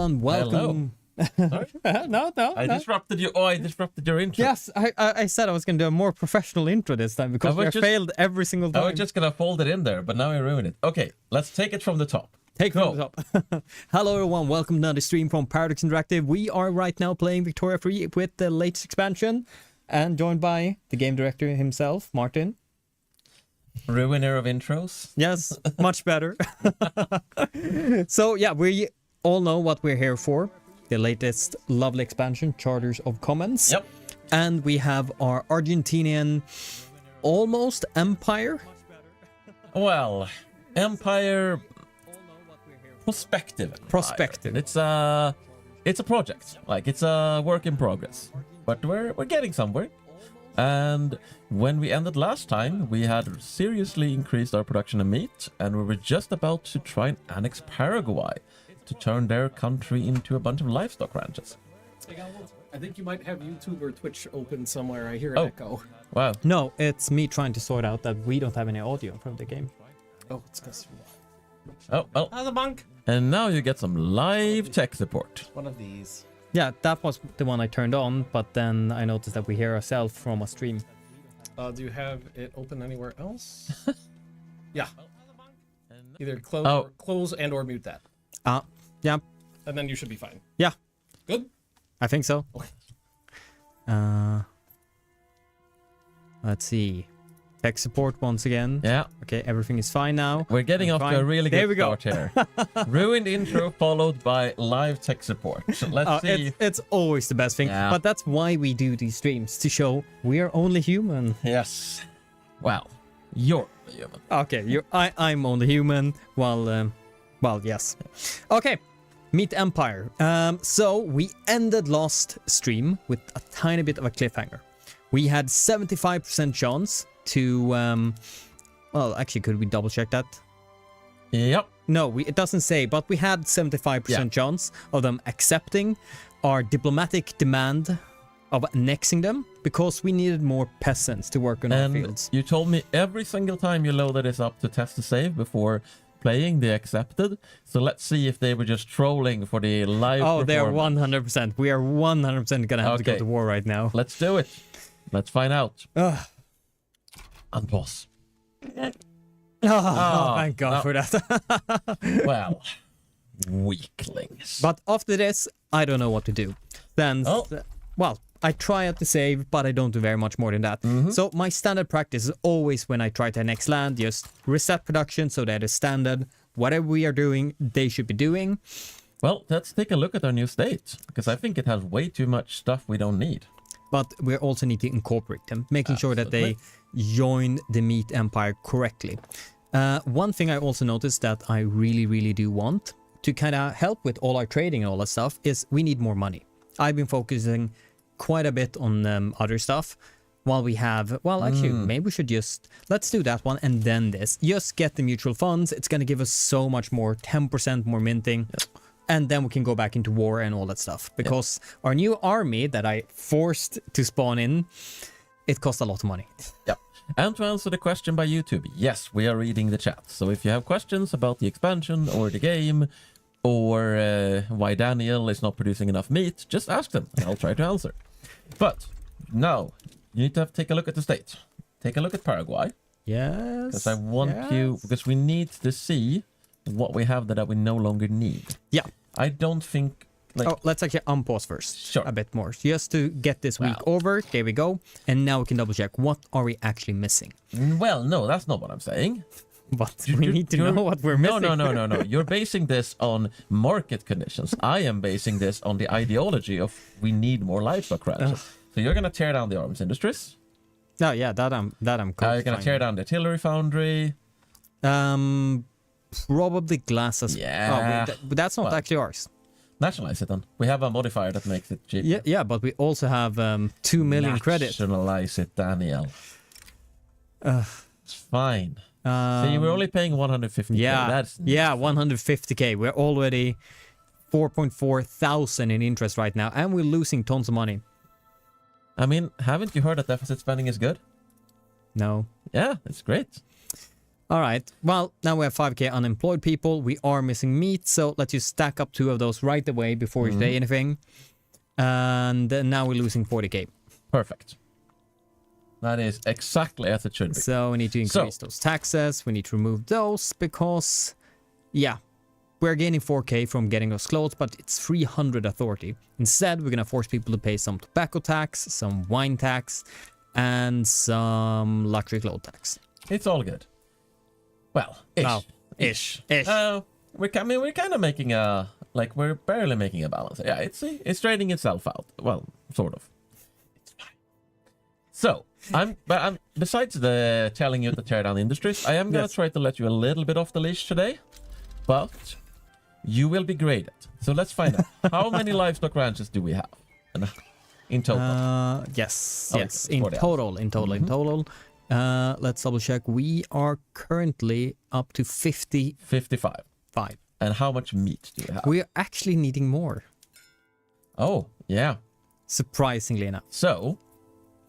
everyone. Welcome. Sorry? No. I disrupted you. Oh, I disrupted your intro. Yes, I said I was going to do a more professional intro this time because we failed every single time. I was just going to fold it in there, but now I ruined it. Okay, let's take it from the top. Take it from the top. Hello, everyone. Welcome to another stream from Paradox Interactive. We are right now playing Victoria 3 with the latest expansion and joined by the game director himself, Martin. Ruiner of intros. Yes, much better. So, yeah, we all know what we're here for. The latest lovely expansion, Charters of Commons. Yep. And we have our Argentinian almost empire. Well, empire prospective. Prospective. It's a project. Like, it's a work in progress. But we're getting somewhere. And when we ended last time, we had seriously increased our production of meat, and we were just about to try and annex Paraguay to turn their country into a bunch of livestock ranches. I think you might have YouTube or Twitch open somewhere. I hear an echo. Wow. No, it's me trying to sort out that we don't have any audio from the game. Oh, it's because... Oh, well. How's the bunk? And now you get some live tech support. One of these. Yeah, that was the one I turned on, but then I noticed that we hear ourselves from a stream. Do you have it open anywhere else? Yeah. Either close and or mute that. Yeah. And then you should be fine. Yeah. Good? I think so. Okay. Let's see. Tech support once again. Yeah. Okay, everything is fine now. We're getting off to a really good start here. Ruined intro followed by live tech support. So let's see. It's always the best thing. Yeah. But that's why we do these streams, to show we are only human. Yes. Well, you're a human. Okay, I'm only human. Well, yes. Okay, meet Empire. So we ended last stream with a tiny bit of a cliffhanger. We had 75% chance to, well, actually, could we double check that? Yep. No, it doesn't say, but we had 75% chance of them accepting our diplomatic demand of annexing them because we needed more peasants to work on our fields. You told me every single time you loaded this up to test the save before playing, they accepted. So let's see if they were just trolling for the live performance. They're 100%. We are 100% gonna have to go to war right now. Let's do it. Let's find out. Unpause. Thank God for that. Well, weaklings. But after this, I don't know what to do. Then, well, I try out to save, but I don't do very much more than that. So my standard practice is always when I try to annex land, just reset production so that is standard. Whatever we are doing, they should be doing. Well, let's take a look at our new state, because I think it has way too much stuff we don't need. But we also need to incorporate them, making sure that they join the meat empire correctly. One thing I also noticed that I really do want to kind of help with all our trading and all that stuff is we need more money. I've been focusing quite a bit on other stuff while we have, well, actually, maybe we should just, let's do that one and then this. Just get the mutual funds. It's going to give us so much more, 10% more minting. And then we can go back into war and all that stuff. Because our new army that I forced to spawn in, it cost a lot of money. Yep. And to answer the question by YouTube, yes, we are reading the chat. So if you have questions about the expansion or the game, or why Daniel is not producing enough meat, just ask them and I'll try to answer. But now, you need to take a look at the state. Take a look at Paraguay. Yes. Because I want you, because we need to see what we have that we no longer need. Yeah. I don't think... let's actually unpause first. Sure. A bit more. Just to get this week over. There we go. And now we can double check. What are we actually missing? Well, no, that's not what I'm saying. But we need to know what we're missing. No. You're basing this on market conditions. I am basing this on the ideology of we need more livestock ranches. So you're going to tear down the arms industries. No, yeah, that I'm cool. You're going to tear down the artillery foundry. Probably glass as yeah. But that's not actually ours. Nationalize it then. We have a modifier that makes it cheap. Yeah, but we also have 2 million credit. Nationalize it, Daniel. It's fine. See, we're only paying 150k. Yeah, 150k. We're already 4.4 thousand in interest right now, and we're losing tons of money. I mean, haven't you heard that deficit spending is good? No. Yeah, it's great. All right. Well, now we have 5k unemployed people. We are missing meat, so let's just stack up 2 of those right away before you say anything. And now we're losing 40k. Perfect. That is exactly as it should be. So we need to increase those taxes. We need to remove those because, yeah, we're gaining 4k from getting those clothes, but it's 300 authority. Instead, we're going to force people to pay some tobacco tax, some wine tax, and some luxury clothes tax. It's all good. Well, ish. No, ish. We're kind of making we're barely making a balance. Yeah, it's straightening itself out. Well, sort of. It's fine. So, I'm besides the telling you to tear down industries, I am gonna try to let you a little bit off the leash today, but you will be graded. So let's find out how many livestock ranches do we have in total? Yes. In total. Let's double check. We are currently up to 55. And how much meat do we have? We are actually needing more. Oh, yeah. Surprisingly enough. So,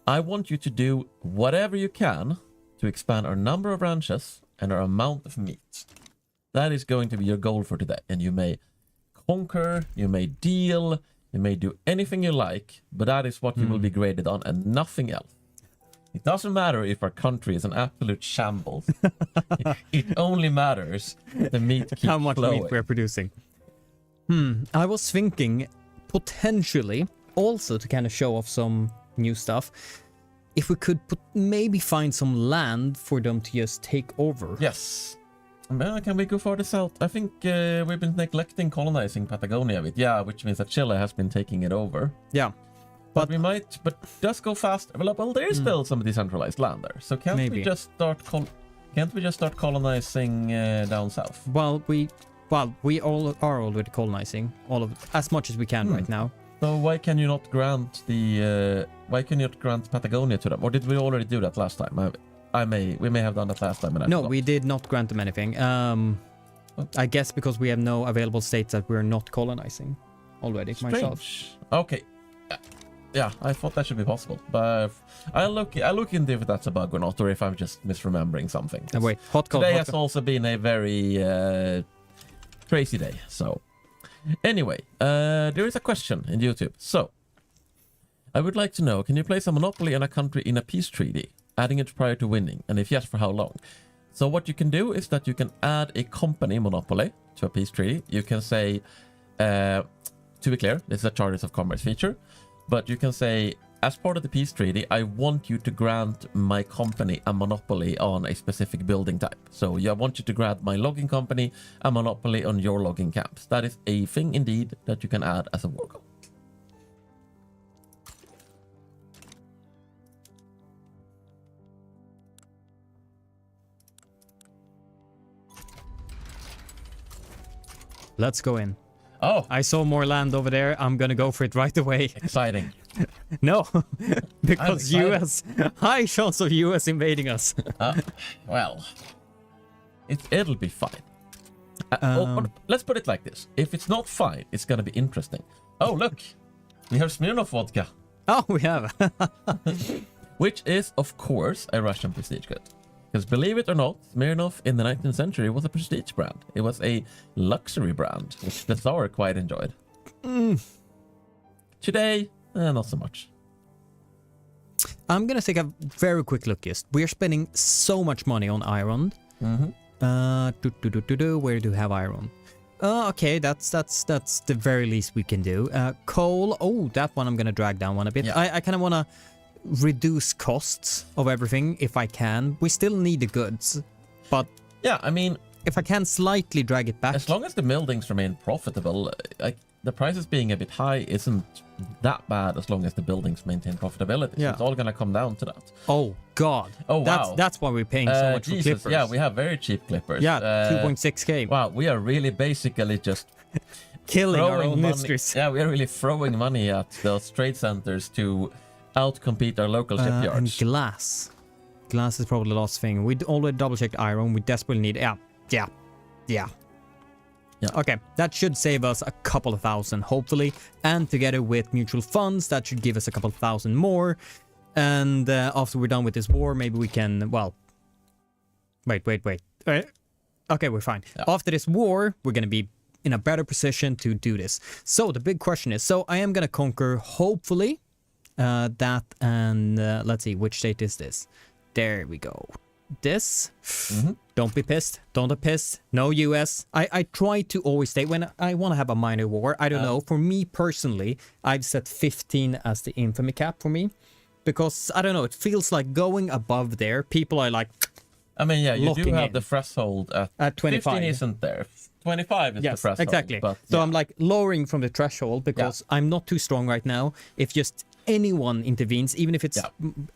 I want you to do whatever you can to expand our number of ranches and our amount of meat. That is going to be your goal for today. And you may conquer, you may deal, you may do anything you like, but that is what you will be graded on and nothing else. It doesn't matter if our country is an absolute shambles. It only matters the meat keeps how much flowing. meat we're producing. I was thinking potentially also to kind of show off some new stuff. If we could maybe find some land for them to just take over. Yes. Can we go further south? I think we've been neglecting colonizing Patagonia a bit. Yeah, which means that Chile has been taking it over. Yeah. But we might, just go fast. Well, there is still some decentralized land there. So can't we just start colonizing down south? Well, we all are already colonizing all of as much as we can right now. So why can you not grant Patagonia to them? Or did we already do that last time? We may have done that last time. No, we did not grant them anything. I guess because we have no available states that we're not colonizing already. Strange. Myself. Okay. Yeah, I thought that should be possible, but I'll look into if that's a bug or not, or if I'm just misremembering something. Wait, today has also been a very crazy day. So, anyway, there is a question in YouTube. So, I would like to know: can you place a monopoly on a country in a peace treaty, adding it prior to winning, and if yes, for how long? So, what you can do is that you can add a company monopoly to a peace treaty. You can say, to be clear, this is a Charters of Commerce feature. But you can say, as part of the peace treaty, I want you to grant my company a monopoly on a specific building type. So I want you to grant my logging company a monopoly on your logging camps. That is a thing indeed that you can add as a war goal. Let's go in. Oh, I saw more land over there. I'm gonna go for it right away. exciting. No, because US, high chance of US invading us. Well, it'll be fine. Let's put it like this. If it's not fine, it's gonna be interesting. Oh, look. We have Smirnoff vodka. Oh, we have. Which is, of course, a Russian prestige good. Because believe it or not, Smirnoff in the 19th century was a prestige brand. It was a luxury brand, which the Tsar quite enjoyed. Today, not so much. I'm gonna take a very quick look. Yes, we're spending so much money on iron. Where do we have iron? Okay, that's the very least we can do. Coal. Oh, that one I'm gonna drag down one a bit. Yeah. I kind of wanna reduce costs of everything if I can. We still need the goods, but yeah, I mean, if I can slightly drag it back, as long as the buildings remain profitable, like the prices being a bit high isn't that bad as long as the buildings maintain profitability. Yeah. So it's all gonna come down to that. Oh God! Oh wow! That's why we're paying so much for clippers. Yeah, we have very cheap clippers. Yeah, 2.6k. Wow, we are really basically just killing our own money. industries. Yeah, we are really throwing money at those trade centers to outcompete our local shipyards. And glass. Glass is probably the last thing. We already double-checked iron. We desperately need... Yeah. Okay, that should save us a couple of thousand, hopefully. And together with mutual funds, that should give us a couple of thousand more. And after we're done with this war, maybe we can... Well... Wait. Right? Okay, we're fine. Yeah. After this war, we're gonna be in a better position to do this. So the big question is, so I am gonna conquer, hopefully, that, and let's see, which state is this? There we go. This. Don't be pissed. Don't be pissed. No US. I try to always stay when I want to have a minor war. I don't know. For me personally, I've set 15 as the infamy cap for me. Because, I don't know, it feels like going above there, people are like... I mean, yeah, you do locking have in. the threshold at 25. 15 isn't there. 25 is the Yes, threshold. exactly. But, so yeah. I'm like lowering from the threshold because I'm not too strong right now. If just anyone intervenes, even if it's...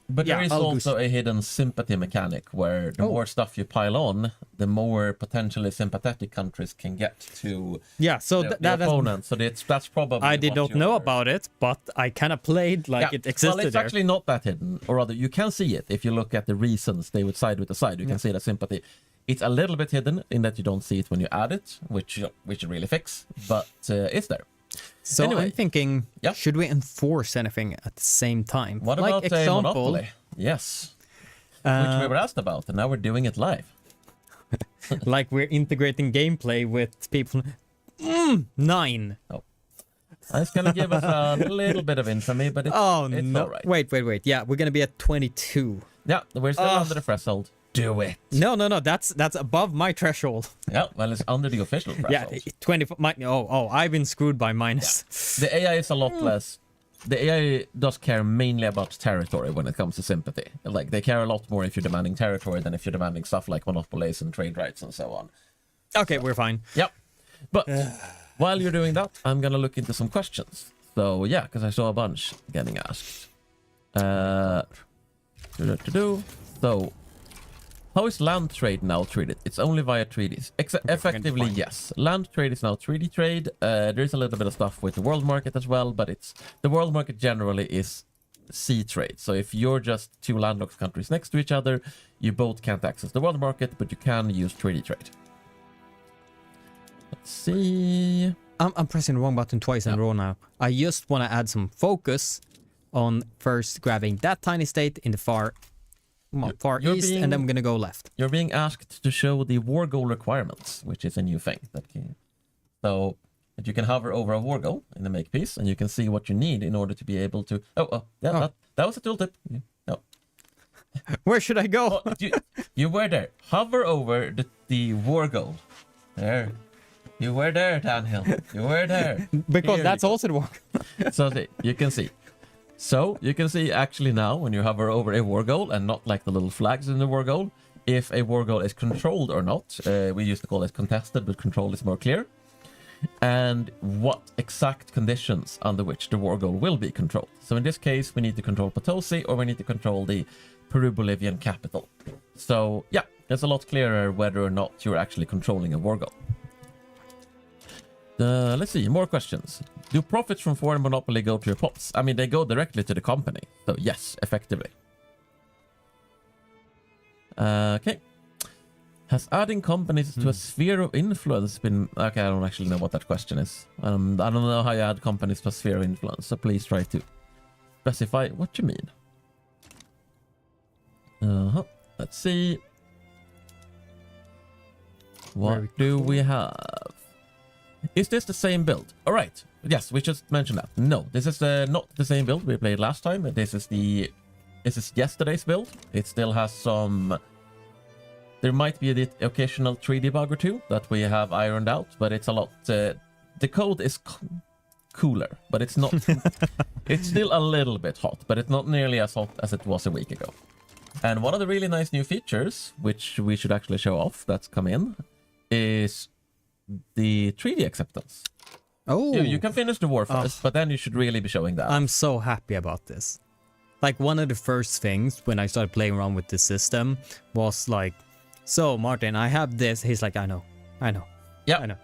But there is I'll also a hidden sympathy mechanic where the more stuff you pile on, the more potentially sympathetic countries can get to so the opponent. So that's probably I did what not know you're- about it, but I kind of played like it existed Well, it's there. actually not that hidden, or rather, you can see it if you look at the reasons they would side with the side. You can see the sympathy. It's a little bit hidden in that you don't see it when you add it, which we should really fix, but it's there. So Anyway, I'm thinking, should we enforce anything at the same time? What like about a monopoly? Yes, which we were asked about, and now we're doing it live. like we're integrating gameplay with people. 9. Oh. It's gonna give us a little bit of infamy, but it's, it's no! all right. Wait. Yeah, we're gonna be at 22. Yeah, we're still under the threshold. Do it. No. That's above my threshold. Yeah, well, it's under the official threshold. Yeah, 20. I've been screwed by minus. The AI is a lot less. The AI does care mainly about territory when it comes to sympathy. Like, they care a lot more if you're demanding territory than if you're demanding stuff like monopolies and trade rights and so on. Okay, we're fine. Yep. But while you're doing that, I'm gonna look into some questions. So yeah, because I saw a bunch getting asked. So, how is land trade now treated? It's only via treaties. Effectively, yes. Land trade is now treaty trade. There's a little bit of stuff with the world market as well, but the world market generally is sea trade. So if you're just two landlocked countries next to each other, you both can't access the world market, but you can use treaty trade. Let's see. I'm pressing the wrong button twice in a row now. I just want to add some focus on first grabbing that tiny state in the far east, and then I'm gonna go left. You're being asked to show the war goal requirements, which is a new thing. So that you can hover over a war goal in the make piece, and you can see what you need in order to be able to. That was a tooltip. No. Where should I go? You were there. Hover over the war goal. There. You were there, Daniel. You were there. Because Here that's also the war. So you can see. So you can see actually now when you hover over a war goal and not like the little flags in the war goal, if a war goal is controlled or not. We used to call it contested, but controlled is more clear. And what exact conditions under which the war goal will be controlled. So in this case, we need to control Potosi or we need to control the Peru-Bolivian capital. So yeah, it's a lot clearer whether or not you're actually controlling a war goal. Let's see, more questions. Do profits from foreign monopoly go to your pots? I mean, they go directly to the company. So yes, effectively. Okay. Has adding companies to a sphere of influence been... Okay, I don't actually know what that question is. I don't know how you add companies to a sphere of influence, so please try to specify what you mean. Let's see. What do we have? Is this the same build? All right. Yes, we just mentioned that. No, this is not the same build we played last time. This is yesterday's build. It still has some... There might be the occasional 3D bug or two that we have ironed out, but it's a lot... the code is cooler, but it's not... It's still a little bit hot, but it's not nearly as hot as it was a week ago. And one of the really nice new features, which we should actually show off, that's come in, is the 3D acceptance. Oh, You can finish the war first, but then you should really be showing that. I'm so happy about this. Like, one of the first things when I started playing around with the system was like, so Martin, I have this. He's like, I know. Yep. I know.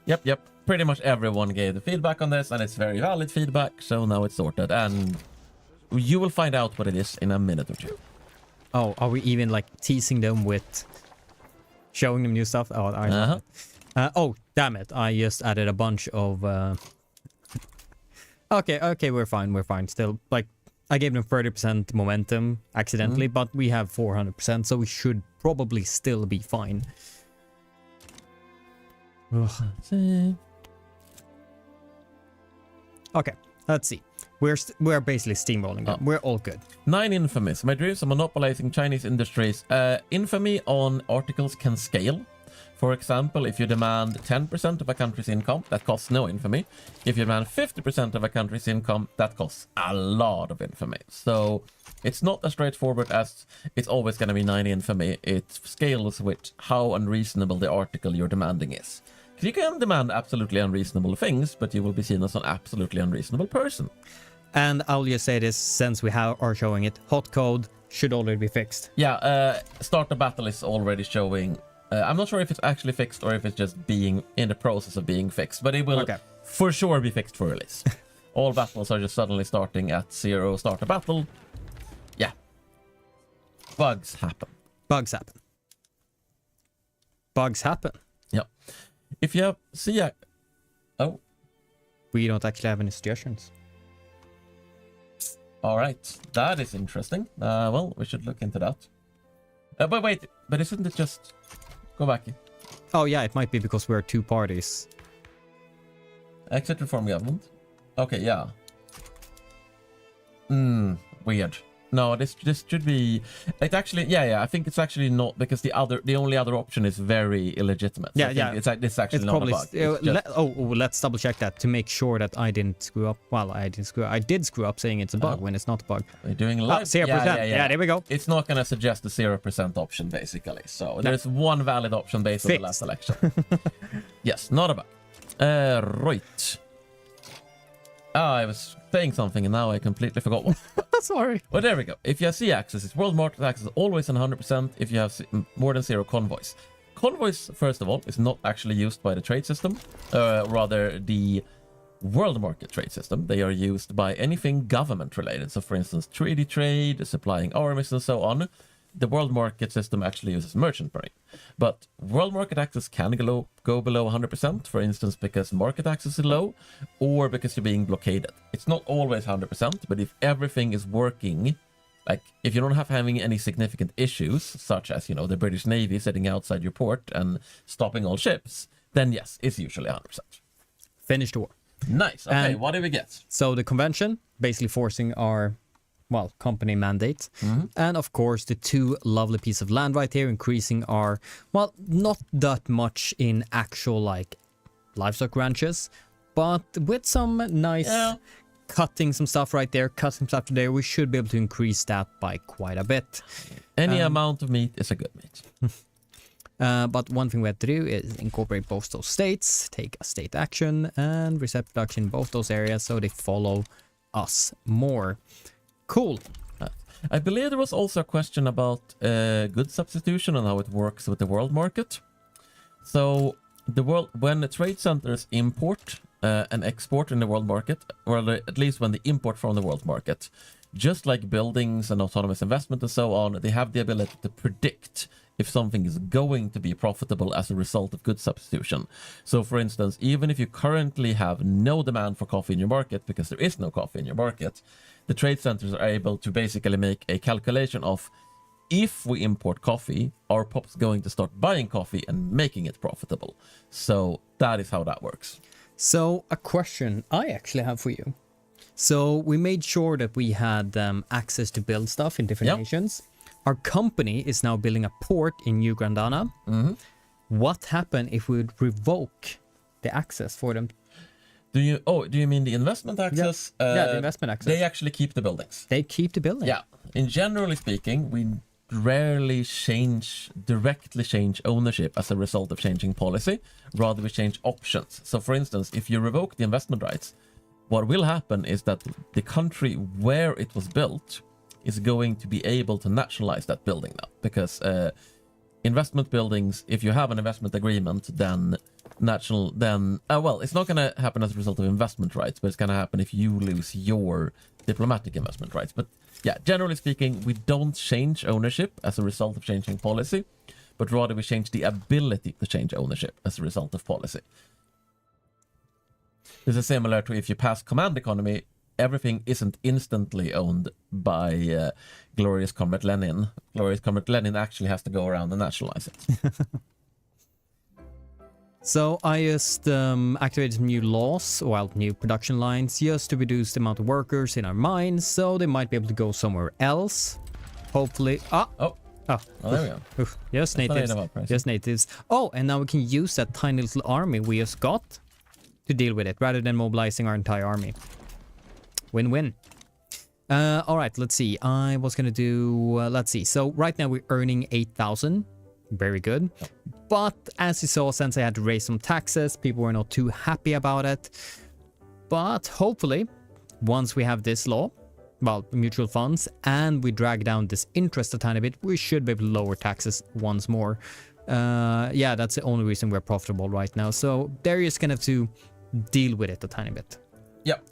Yep. Pretty much everyone gave the feedback on this, and it's very valid feedback, so now it's sorted. And you will find out what it is in a minute or two. Oh, are we even like teasing them with showing them new stuff? Oh, I know. Oh, damn it. I just added a bunch of... Okay, we're fine. Still, like, I gave them 30% momentum accidentally, but we have 400%, so we should probably still be fine. Okay, let's see. We're basically steamrolling them. We're all good. 9 infamies. My dreams of monopolizing Chinese industries. Infamy on articles can scale. For example, if you demand 10% of a country's income, that costs no infamy. If you demand 50% of a country's income, that costs a lot of infamy. So it's not as straightforward as it's always going to be 9 infamy. It scales with how unreasonable the article you're demanding is. Because you can demand absolutely unreasonable things, but you will be seen as an absolutely unreasonable person. And I'll just say this, since we are showing it, hot code should already be fixed. Yeah, start the battle is already showing. I'm not sure if it's actually fixed or if it's just being in the process of being fixed, but it will for sure be fixed for release. All battles are just suddenly starting at 0, start a battle. Yeah. Bugs happen. Bugs happen. Bugs happen. Yeah. If you have... Oh. We don't actually have any suggestions. All right. That is interesting. Well, we should look into that. But wait, but isn't it just... Go back. Oh yeah, it might be because we're 2 parties. Exit reform government. Okay, yeah. Weird. No, this should be. It actually, yeah. I think it's actually not, because the only other option is very illegitimate. So yeah. It's actually it's not probably, a bug. let's double check that to make sure that I didn't screw up. Well, I did screw up saying it's a bug when it's not a bug. We're doing live. 0%. Yeah, there we go. It's not going to suggest the 0% option basically. So there's one valid option based on the last election. Yes, not a bug. Right. I was saying something and now I completely forgot what. Sorry. Well, there we go. If you have C access, it's world market access always 100%. If you have more than 0 convoys. Convoys, first of all, is not actually used by the trade system. Rather, the world market trade system. They are used by anything government related. So, for instance, treaty trade, supplying armies and so on. The world market system actually uses merchant money. But world market access can go below 100%, for instance, because market access is low, or because you're being blockaded. It's not always 100%, but if everything is working, like if you don't having any significant issues, such as, you know, the British Navy sitting outside your port and stopping all ships, then yes, it's usually 100%. Finish the war. Nice. Okay, and what do we get? So the convention, basically forcing our... well, company mandate. And of course, the 2 lovely pieces of land right here, increasing our, well, not that much in actual, like, livestock ranches, but with some nice cutting some stuff right there, cutting stuff there, we should be able to increase that by quite a bit. Any amount of meat is a good meat. But one thing we have to do is incorporate both those states, take a state action, and reset production in both those areas so they follow us more. Cool. I believe there was also a question about goods substitution and how it works with the world market. So when the trade centers import and export in the world market, or at least when they import from the world market, just like buildings and autonomous investment and so on, they have the ability to predict if something is going to be profitable as a result of goods substitution. So for instance, even if you currently have no demand for coffee in your market because there is no coffee in your market, the trade centers are able to basically make a calculation of, if we import coffee, are POPs going to start buying coffee and making it profitable? So that is how that works. So a question I actually have for you. So we made sure that we had access to build stuff in different nations. Our company is now building a port in New Grandana. What happened if we would revoke the access for them? Do you mean the investment access? Yeah, the investment access. They actually keep the buildings. They keep the building. Yeah. In generally speaking, we rarely directly change ownership as a result of changing policy. Rather, we change options. So for instance, if you revoke the investment rights, what will happen is that the country where it was built is going to be able to nationalize that building now, because investment buildings, if you have an investment agreement, then well, it's not going to happen as a result of investment rights, but it's going to happen if you lose your diplomatic investment rights. But yeah, generally speaking, we don't change ownership as a result of changing policy, but rather we change the ability to change ownership as a result of policy. This is similar to if you pass command economy, everything isn't instantly owned by Glorious Comrade Lenin. Glorious Comrade Lenin actually has to go around and nationalize it. So I just activated some new laws, well, new production lines, just to reduce the amount of workers in our mines, so they might be able to go somewhere else. Hopefully. Oh, there we go. Oof. Just natives. Just natives. Oh, and now we can use that tiny little army we just got to deal with it, rather than mobilizing our entire army. Win-win. All right, let's see. I was gonna do. Let's see. So right now we're earning 8,000. Very good. But as you saw, since I had to raise some taxes, people were not too happy about it. But hopefully, once we have this law, well, mutual funds, and we drag down this interest a tiny bit, we should be able to lower taxes once more. Yeah, that's the only reason we're profitable right now. So they're just gonna have to deal with it a tiny bit. Yep.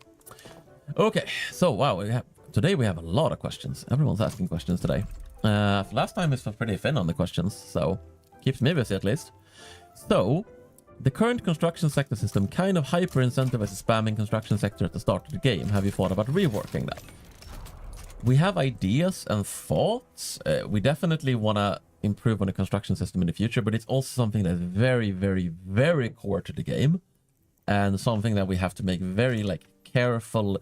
Okay, so wow, today we have a lot of questions. Everyone's asking questions today. Last time it was pretty thin on the questions, so keeps me busy at least. So, the current construction sector system kind of hyper-incentivizes spamming construction sector at the start of the game. Have you thought about reworking that? We have ideas and thoughts. We definitely want to improve on the construction system in the future, but it's also something that's very, very, very core to the game, and something that we have to make very careful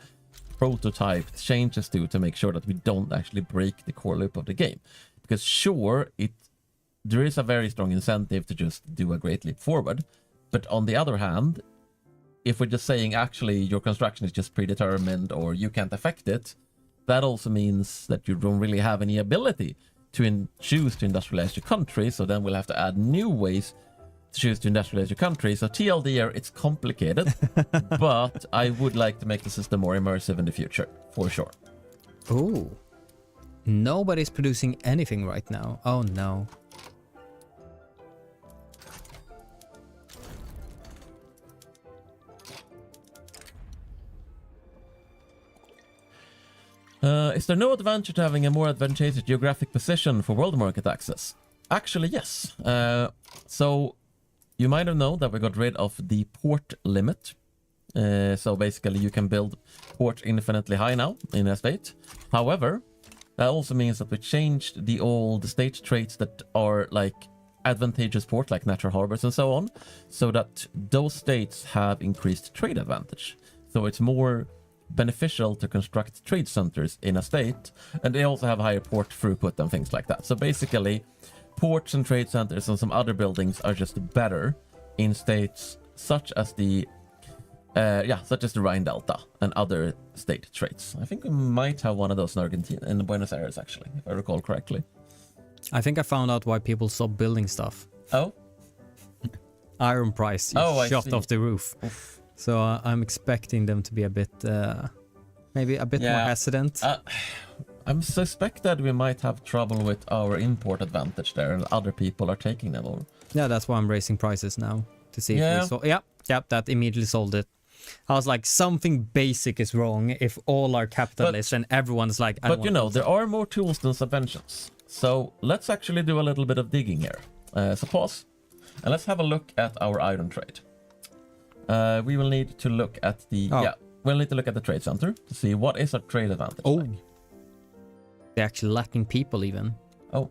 prototype changes to make sure that we don't actually break the core loop of the game. Because sure, there is a very strong incentive to just do a great leap forward, but on the other hand, if we're just saying actually your construction is just predetermined or you can't affect it, that also means that you don't really have any ability to choose to industrialize your country, so then we'll have to add new ways to choose to industrialize your country. So TLDR, it's complicated, but I would like to make the system more immersive in the future, for sure. Oh, nobody's producing anything right now. Oh no. Is there no advantage to having a more advantageous geographic position for world market access? Actually, yes. So you might have known that we got rid of the port limit. So basically you can build ports infinitely high now in a state. However, that also means that we changed the old state traits that are advantageous port, like natural harbors and so on, so that those states have increased trade advantage. So it's more beneficial to construct trade centers in a state, and they also have higher port throughput and things like that. So basically, ports and trade centers and some other buildings are just better in states such as the Rhine Delta and other state traits. I think we might have one of those in Argentina, in Buenos Aires, actually, if I recall correctly. I think I found out why people stopped building stuff. Oh? Iron price shot off the roof. Oof. So I'm expecting them to be a bit, maybe a bit more hesitant. I'm suspected we might have trouble with our import advantage there, and other people are taking them over. Yeah, that's why I'm raising prices now to see if we that immediately solved it. I was like, something basic is wrong if all are capitalists and everyone's like... But you know, there are more tools than subventions. So let's actually do a little bit of digging here. So pause, and let's have a look at our iron trade. We will need to look at the... we'll need to look at the trade center to see what is our trade advantage. Oh, they're actually lacking people even. Oh,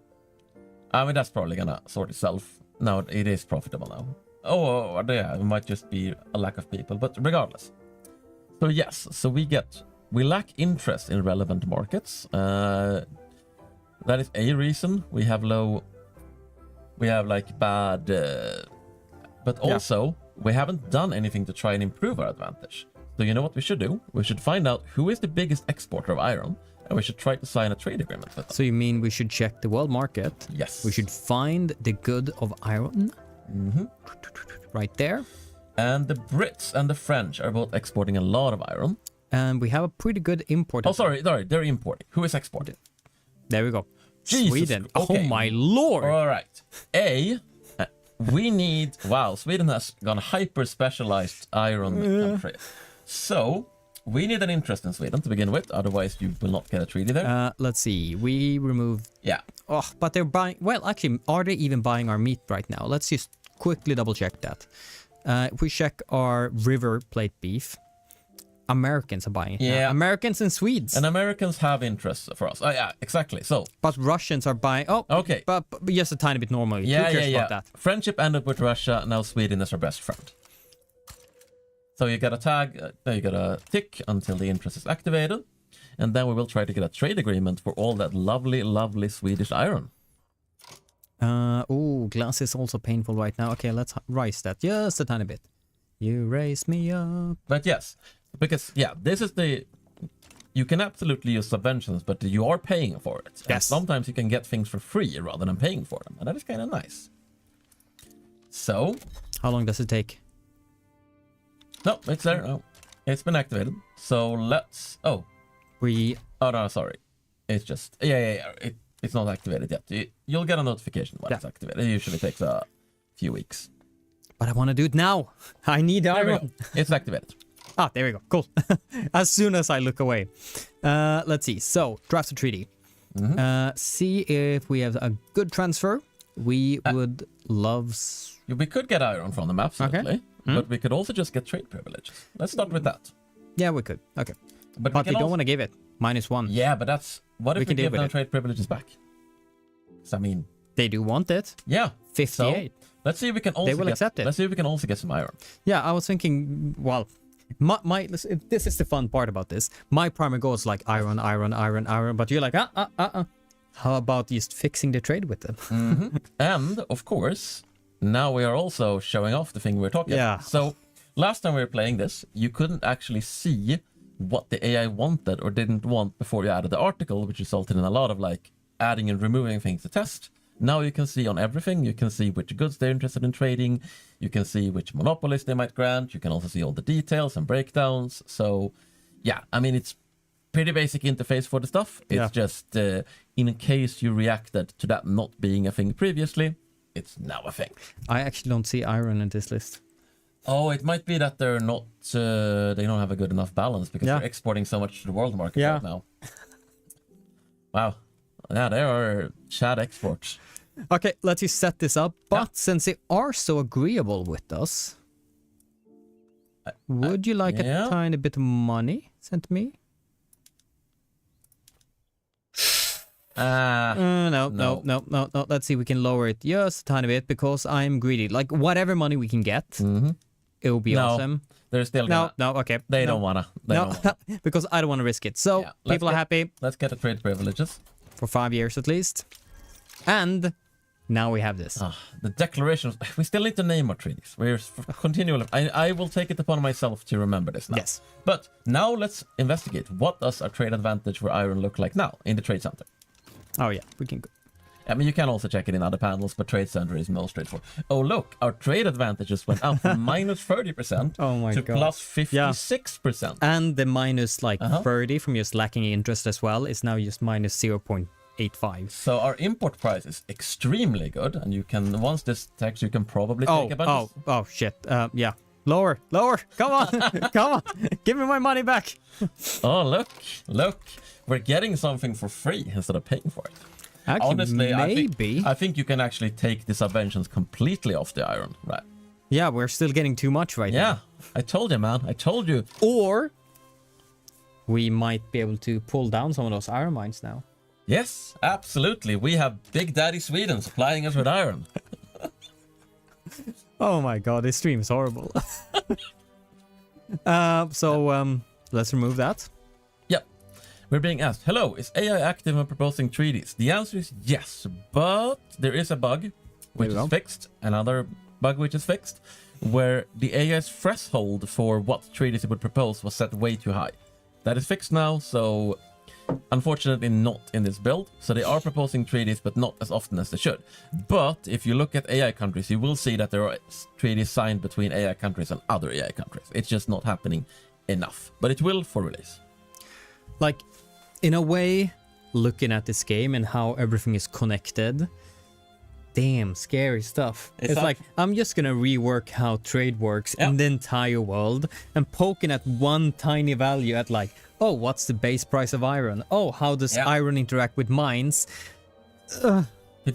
I mean, that's probably gonna sort itself. No, it is profitable now. Oh, yeah, it might just be a lack of people, but regardless. So yes, so we lack interest in relevant markets. That is a reason we have bad, but also we haven't done anything to try and improve our advantage. So you know what we should do? We should find out who is the biggest exporter of iron, and we should try to sign a trade agreement with them. So you mean we should check the world market? Yes. We should find the good of iron. Mm-hmm. Right there. And the Brits and the French are both exporting a lot of iron. And we have a pretty good import. Oh, sorry, they're importing. Who is exporting? There we go. Jesus. Sweden. Okay. Oh my lord. All right. We need... Wow, Sweden has gone hyper-specialized iron country. So, we need an interest in Sweden to begin with. Otherwise, you will not get a treaty there. Let's see. We remove... Yeah. Oh, but they're buying... Well, actually, are they even buying our meat right now? Let's just quickly double check that. If we check our river plate beef, Americans are buying it. Yeah. Now. Americans and Swedes. And Americans have interests for us. Oh, yeah, exactly. So. But Russians are buying. Oh, okay. But just a tiny bit normally. Yeah, Who cares yeah. about that? Friendship ended with Russia. Now Sweden is our best friend. So you got a tag. You got a tick until the interest is activated, and then we will try to get a trade agreement for all that lovely, lovely Swedish iron. Oh, glass is also painful right now. Okay, let's raise that just a tiny bit. You raise me up. But yes, because this is the. You can absolutely use subventions, but you are paying for it. Yes. And sometimes you can get things for free rather than paying for them, and that is kind of nice. So. How long does it take? No, it's there. Oh, it's been activated. So let's. Oh. Oh no, sorry. It's just. Yeah. It's not activated yet. You'll get a notification when it's activated. It usually takes a few weeks. But I want to do it now. I need iron. It's activated. Ah, there we go. Cool. As soon as I look away. Let's see. So, draft a treaty. See if we have a good transfer. We would love... We could get iron from them, absolutely. Okay. But we could also just get trade privileges. Let's start with that. Yeah, we could. Okay. But we don't want to give it. -1. Yeah, but that's... What if we give them trade privileges back? So, I mean... They do want it. Yeah. 58. So, let's see if we can also they will accept it. Let's see if we can also get some iron. Yeah, I was thinking, well... this is the fun part about this. My primary goal is like iron. But you're like, How about just fixing the trade with them? And, of course, now we are also showing off the thing we're talking about. So, last time we were playing this, you couldn't actually see what the AI wanted or didn't want before you added the article, which resulted in a lot of like adding and removing things to test. Now you can see on everything, you can see which goods they're interested in trading, you can see which monopolies they might grant, you can also see all the details and breakdowns. So, yeah, I mean, it's pretty basic interface for the stuff. It's just in case you reacted to that not being a thing previously, it's now a thing. I actually don't see iron in this list. Oh, it might be that they're not, they don't have a good enough balance because they're exporting so much to the world market right now. Wow. Yeah, they are Chad exports. Okay, let's just set this up. But since they are so agreeable with us, would you like a tiny bit of money sent to me? No. Let's see, we can lower it just a tiny bit because I'm greedy. Like, whatever money we can get, it will be awesome. They're still okay. They don't wanna. Because I don't want to risk it. So, people are happy. Let's get the trade privileges. For 5 years at least. And now we have this. The declarations. We still need to name our treaties. We're continually. I will take it upon myself to remember this now. Yes. But now let's investigate. What does our trade advantage for iron look like now in the trade center? Oh yeah, we can go. I mean, you can also check it in other panels, but trade center is most straightforward. Oh look, our trade advantages went up from -30% to plus 56%. And the minus 30 from just lacking interest as well is now just minus 0.85. So our import price is extremely good, and you can, once this tax, you can probably take a bunch. Oh shit. Yeah. Lower. Come on. Come on. Give me my money back. Oh, look. We're getting something for free instead of paying for it. Actually, honestly, maybe. I think you can actually take the subventions completely off the iron, right? Yeah, we're still getting too much right now. Yeah, I told you, man. I told you. Or we might be able to pull down some of those iron mines now. Yes, absolutely. We have Big Daddy Sweden supplying us with iron. Oh my god, this stream is horrible. Let's remove that. We're being asked, hello, is AI active in proposing treaties? The answer is yes, but there is a bug which is fixed, another bug which is fixed, where the AI's threshold for what treaties it would propose was set way too high. That is fixed now, so unfortunately not in this build. So they are proposing treaties, but not as often as they should. But if you look at AI countries, you will see that there are treaties signed between AI countries and other AI countries. It's just not happening enough, but it will for release. Like, in a way, looking at this game and how everything is connected, damn, scary stuff. It's like, I'm just gonna rework how trade works in the entire world and poking at one tiny value at like, oh, what's the base price of iron? Oh, how does iron interact with mines? The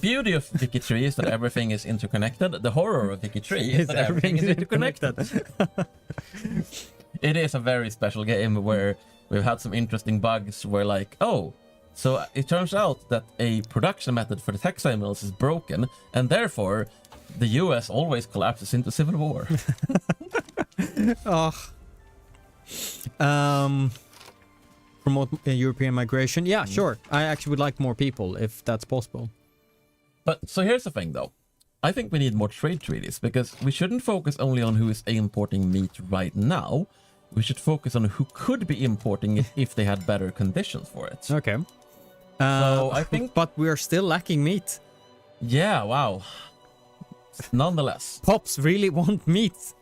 beauty of Wiki 3 is that everything is interconnected. The horror of Wiki 3 is that everything is interconnected. It is a very special game where we've had some interesting bugs where like, oh, so it turns out that a production method for the textile mills is broken, and therefore the US always collapses into civil war. Oh. Promote European migration. Yeah, sure. I actually would like more people if that's possible. But so here's the thing though. I think we need more trade treaties because we shouldn't focus only on who is importing meat right now. We should focus on who could be importing it if they had better conditions for it. Okay. So I think... But we are still lacking meat. Yeah, wow. Nonetheless. Pops really want meat.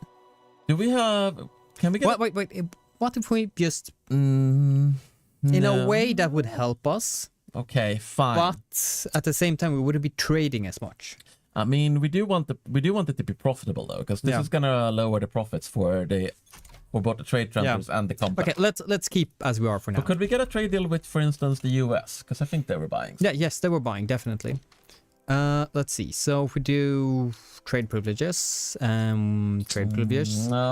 Do we have... Can we get... Wait. What if we just... No. In a way that would help us. Okay, fine. But at the same time, we wouldn't be trading as much. I mean, we do want it to be profitable though, because this is gonna lower the profits for both the trade transfers and the compact. Okay, let's keep as we are for now. But could we get a trade deal with, for instance, the US? Because I think they were buying. Yeah, yes, they were buying, definitely. Let's see. So if we do trade privileges, No,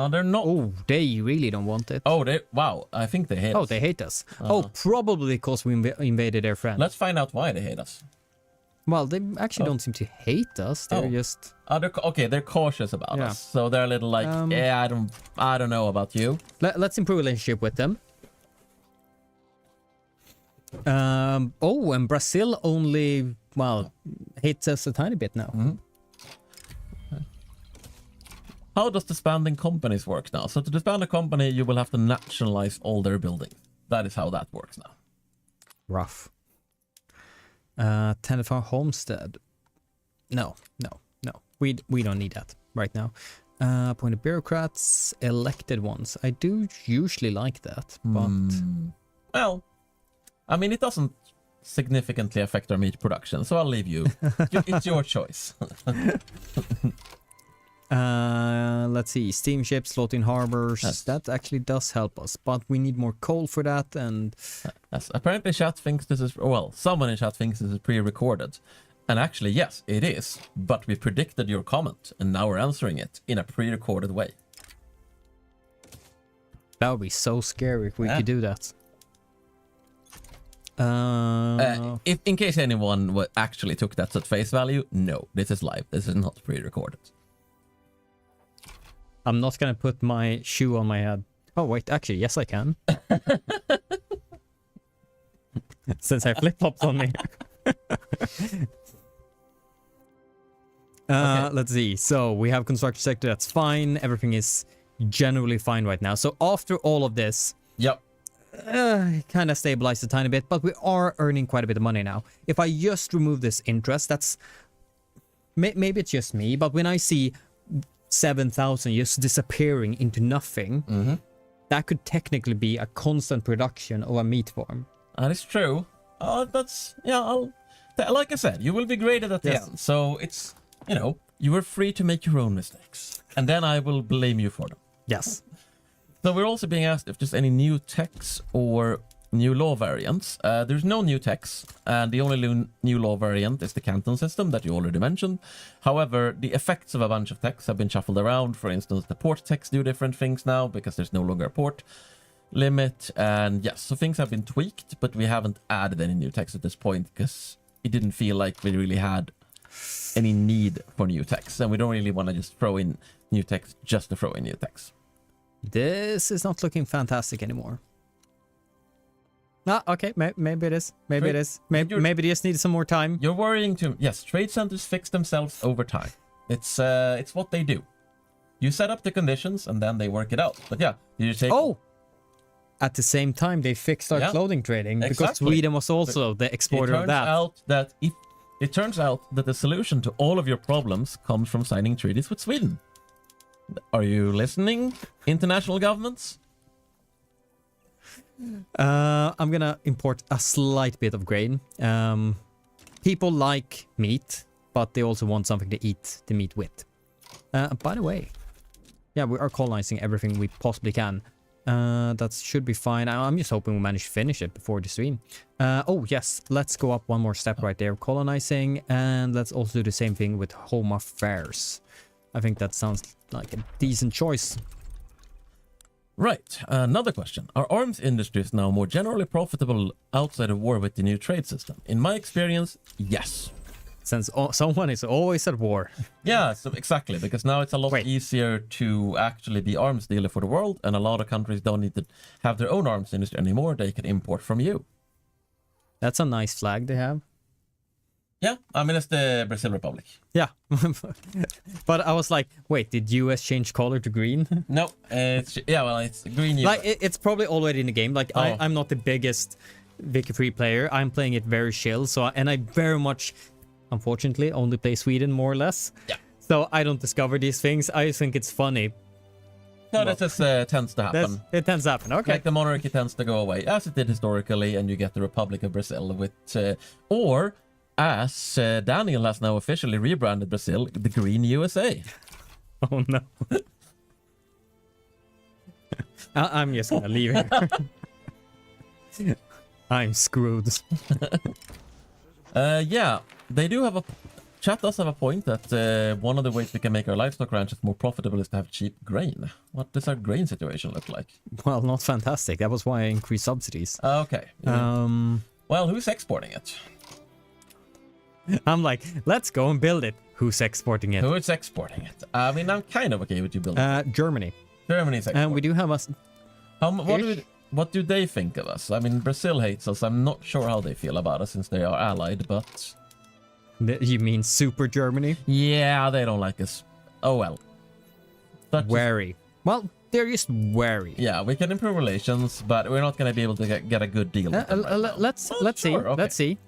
they're not. Oh, they really don't want it. Oh, wow. I think they hate us. Oh, they hate us. Oh, probably because we invaded their friend. Let's find out why they hate us. Well, they actually don't seem to hate us. They're just... they're cautious about us. So they're a little like, I don't know about you. Let's improve relationship with them. Oh, and Brazil only, hates us a tiny bit now. Mm-hmm. How does disbanding companies work now? So to disband a company, you will have to nationalize all their buildings. That is how that works now. Rough. Tenafar Homestead. No. We don't need that right now. Appointed bureaucrats, elected ones. I do usually like that, but... Well, I mean, it doesn't significantly affect our meat production, so I'll leave you. It's your choice. Let's see. Steamships, floating harbors. Yes. That actually does help us, but we need more coal for that, and... Yes, apparently chat thinks this is... Well, someone in chat thinks this is pre-recorded. And actually, yes, it is. But we predicted your comment, and now we're answering it in a pre-recorded way. That would be so scary if we could do that. If in case anyone actually took that at face value, no, this is live. This is not pre-recorded. I'm not gonna put my shoe on my head. Oh wait, actually, yes I can. Since I flip-flops on me. Let's see. So we have construction sector. That's fine. Everything is generally fine right now. So after all of this, yep, kind of stabilized a tiny bit, but we are earning quite a bit of money now. If I just remove this interest, that's maybe it's just me, but when I see 7,000 just disappearing into nothing, that could technically be a constant production of a meat farm. That is true. That's like I said, you will be graded at the end. So it's, you are free to make your own mistakes, and then I will blame you for them. Yes. So we're also being asked if there's any new techs or new law variants. There's no new techs, and the only new law variant is the canton system that you already mentioned. However, the effects of a bunch of techs have been shuffled around. For instance, the port techs do different things now because there's no longer a port limit, and yes, so things have been tweaked, but we haven't added any new techs at this point because it didn't feel like we really had any need for new techs, and we don't really want to just throw in new techs just to throw in new techs. This is not looking fantastic anymore. Okay, maybe it is. Maybe it is. Maybe they just need some more time. You're worrying too. Yes, trade centers fix themselves over time. It's what they do. You set up the conditions and then they work it out. But yeah, you take... Oh! At the same time, they fixed our clothing trading because Sweden was also the exporter of that. It turns out that the solution to all of your problems comes from signing treaties with Sweden. Are you listening, international governments? I'm gonna import a slight bit of grain. People like meat, but they also want something to eat the meat with. By the way, yeah, we are colonizing everything we possibly can. That should be fine. I'm just hoping we manage to finish it before the stream. Oh yes, let's go up one more step right there. Colonizing, and let's also do the same thing with Home Affairs. I think that sounds like a decent choice. Right, another question. Are arms industries now more generally profitable outside of war with the new trade system? In my experience, yes. Since someone is always at war. Yeah, so exactly, because now it's a lot easier to actually be arms dealer for the world, and a lot of countries don't need to have their own arms industry anymore. They can import from you. That's a nice flag they have. Yeah, I mean, it's the Brazil Republic. Yeah. But I was like, wait, did US change color to green? No, it's green. Like, it's probably already in the game. Like, I'm not the biggest Wiki Free player. I'm playing it very chill. And I very much, unfortunately, only play Sweden, more or less. Yeah. So I don't discover these things. I think it's funny. No, that just tends to happen. It tends to happen, okay. Like the monarchy tends to go away, as it did historically, and you get the Republic of Brazil with... as Daniel has now officially rebranded Brazil, the Green USA. Oh no. I'm just gonna leave here. I'm screwed. Yeah, they do have a... Chat does have a point that one of the ways we can make our livestock ranches more profitable is to have cheap grain. What does our grain situation look like? Well, not fantastic. That was why I increased subsidies. Okay. Well, who's exporting it? I'm like, let's go and build it. Who's exporting it? Who is exporting it? I mean, I'm kind of okay with you building it. Germany. Germany's exporting. And we do have us... What do they think of us? I mean, Brazil hates us. I'm not sure how they feel about us since they are allied, but... You mean Super Germany? Yeah, they don't like us. Oh well. Wary. Well, they're just wary. Yeah, we can improve relations, but we're not going to be able to get a good deal. Let's see. Okay. Let's see.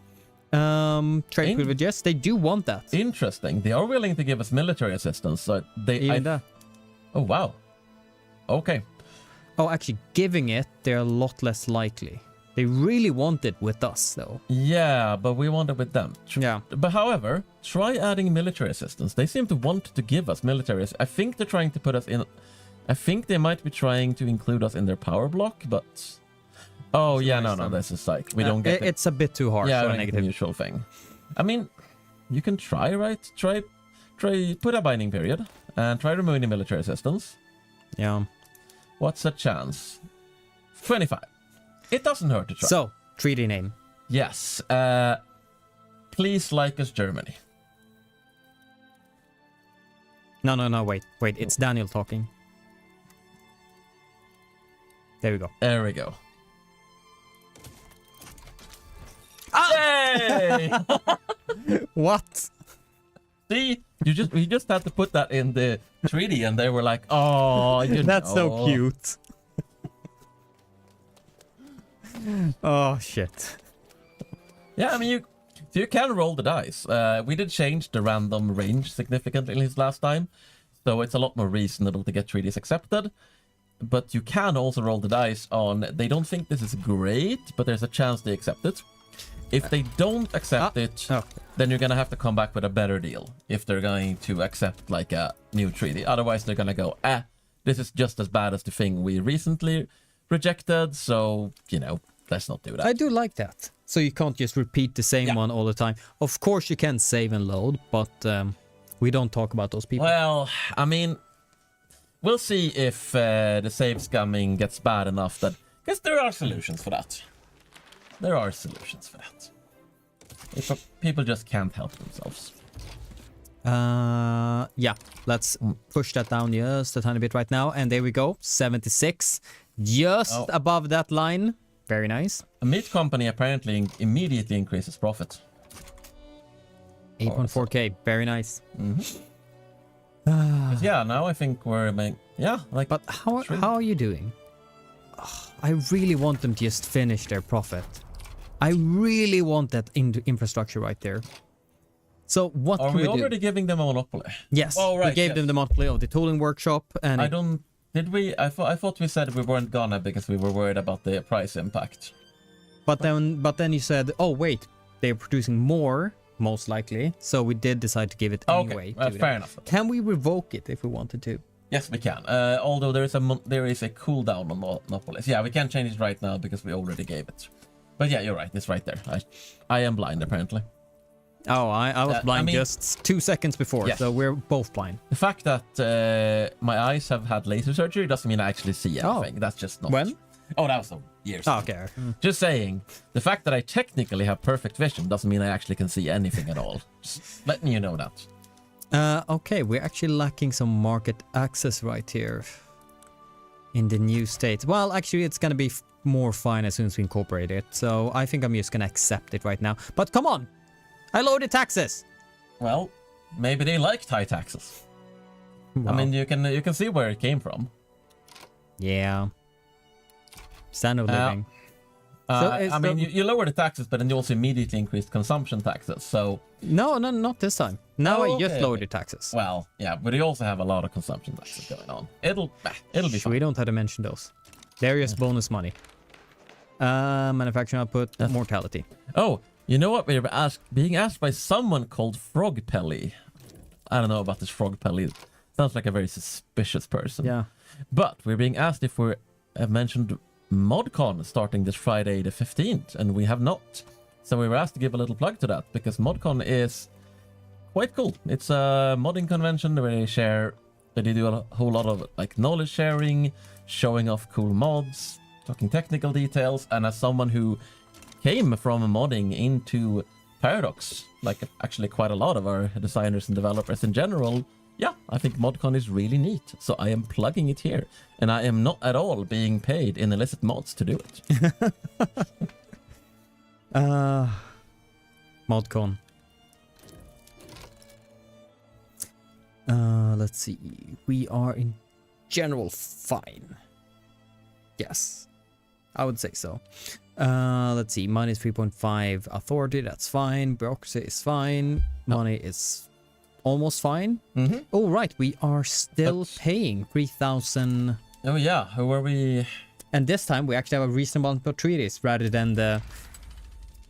Trade privileges. They do want that. Interesting. They are willing to give us military assistance. So oh wow. Okay. Oh, actually, giving it, they're a lot less likely. They really want it with us, though. Yeah, but we want it with them. Yeah. But however, try adding military assistance. They seem to want to give us military. I think they're trying to put us in. I think they might be trying to include us in their power block, but. Oh yeah, no, this is like we don't get. It's a bit too harsh. Yeah, for a negative usual thing. I mean, you can try, right? Try, put a binding period and try removing the military assistance. Yeah. What's the chance? 25. It doesn't hurt to try. So, treaty name. Yes. Please like us, Germany. No, wait. It's Daniel talking. There we go. There we go. Yay! What? See, you just had to put that in the treaty, and they were like, "Oh, that's so cute." Oh shit. Yeah, I mean, you can roll the dice. We did change the random range significantly this last time, so it's a lot more reasonable to get treaties accepted. But you can also roll the dice on they don't think this is great, but there's a chance they accept it. If they don't accept it, then you're gonna have to come back with a better deal if they're going to accept like a new treaty. Otherwise, they're gonna go, this is just as bad as the thing we recently rejected, so, let's not do that. I do like that. So you can't just repeat the same one all the time. Of course you can save and load, but we don't talk about those people. Well, I mean, we'll see if the save scumming gets bad enough that... Because there are solutions for that. There are solutions for that. If people just can't help themselves. Yeah, let's push that down just a tiny bit right now. And there we go, 76. Just above that line. Very nice. A meat company apparently immediately increases profit. 8.4k, very nice. Yeah, now I think we're making... Yeah, like... But how are you doing? Oh, I really want them to just finish their profit. I really want that infrastructure right there. So what can we do? Are we already giving them a monopoly? Yes, we gave them the monopoly of the tooling workshop. And I don't... Did we? I thought we said we weren't gonna because we were worried about the price impact. But then you said, oh wait, they're producing more, most likely. So we did decide to give it anyway. Okay, fair enough. Can we revoke it if we wanted to? Yes, we can. Although there is a cooldown on monopolies. Yeah, we can't change it right now because we already gave it. But yeah, you're right. It's right there. I am blind apparently. Oh, I was blind I mean, just 2 seconds before, yes. so we're both blind. The fact that my eyes have had laser surgery doesn't mean I actually see anything. That's just not. When? Oh, that was some years Oh, ago. okay. Just saying, the fact that I technically have perfect vision doesn't mean I actually can see anything at all. Just letting you know that. Okay, we're actually lacking some market access right here in the new state. Well, actually, it's gonna be more fine as soon as we incorporate it. So I think I'm just gonna accept it right now. But come on, I loaded taxes. Well, maybe they liked high taxes. Wow. I mean, you can see where it came from. Yeah. Standard of living. I mean, you lower the taxes, but then you also immediately increased consumption taxes. So No, not this time. Now I just lowered the taxes. well, yeah, but you also have a lot of consumption taxes going on. It'll be fine. We don't have to mention those. They're just bonus money. Manufacturing output, mortality. Oh, you know what? We're being asked by someone called Frogpelly. I don't know about this Frogpelly. Sounds like a very suspicious person. Yeah. But we're being asked if we have mentioned ModCon starting this Friday the 15th, and we have not. So we were asked to give a little plug to that, because ModCon is quite cool. It's a modding convention where they do a whole lot of like knowledge sharing, showing off cool mods, talking technical details, and as someone who came from modding into Paradox, like actually quite a lot of our designers and developers in general, yeah, I think ModCon is really neat. So I am plugging it here, and I am not at all being paid in illicit mods to do it. ModCon. Let's see. We are in general fine. Yes, I would say so. Let's see. Money is 3.5. Authority, that's fine. Bureaucracy is fine. Money is almost fine. Oh, right. We are still paying 3,000. Oh, yeah. Who are we? And this time we actually have a reasonable amount of treaties rather than the...